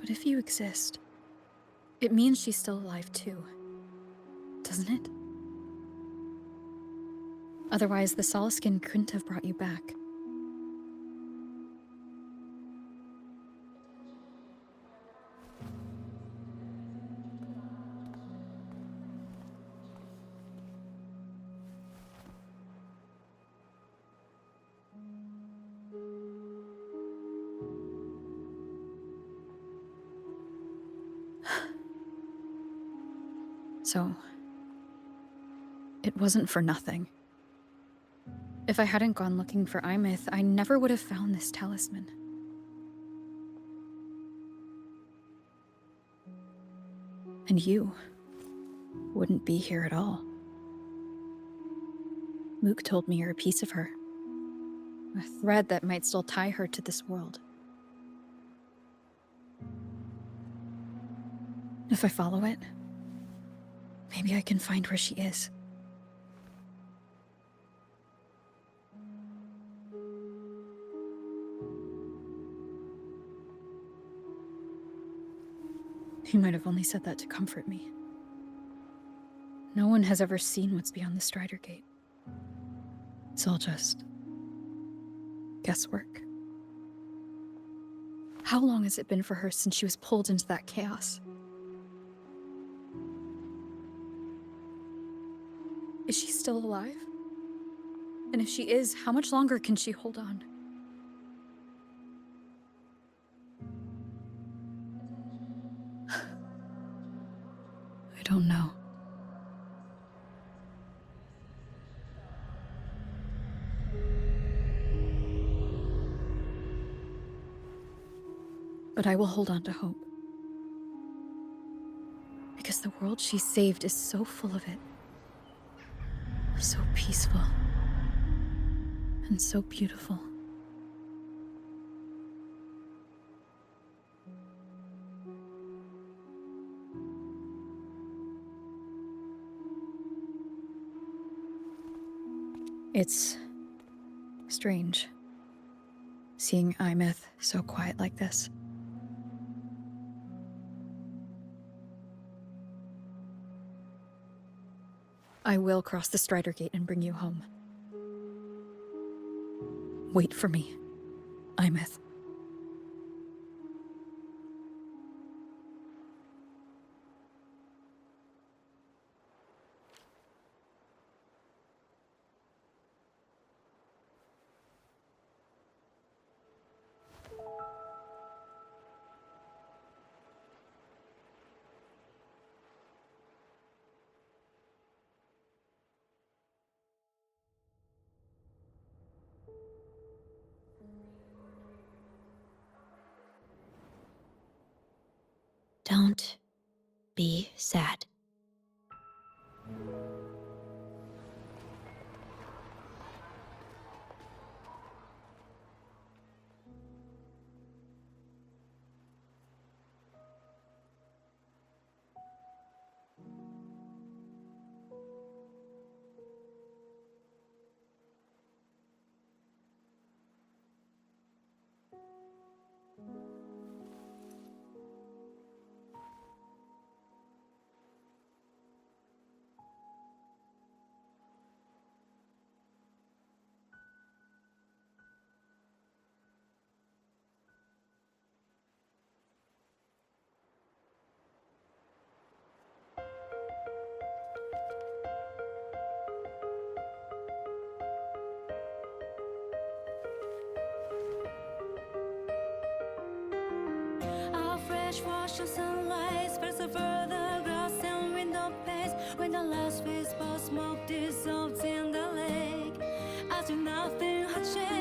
But if you exist, it means she's still alive too, doesn't it? Otherwise, the Solaskin couldn't have brought you back. So, it wasn't for nothing. If I hadn't gone looking for Imith, I never would have found this talisman. And you wouldn't be here at all. Mook told me you're a piece of her. A thread that might still tie her to this world. If I follow it, maybe I can find where she is. He might have only said that to comfort me. No one has ever seen what's beyond the Strider Gate. It's all just guesswork. How long has it been for her since she was pulled into that chaos? Is she still alive? And if she is, how much longer can she hold on? I don't know. But I will hold on to hope. Because the world she saved is so full of it. So peaceful. And so beautiful. It's strange, seeing Imith so quiet like this. I will cross the Strider Gate and bring you home. Wait for me, Imith. Don't be sad. Wash of sunlight spreads over the grass and window panes. When the last whisper of smoke dissolves in the lake, as if nothing had changed.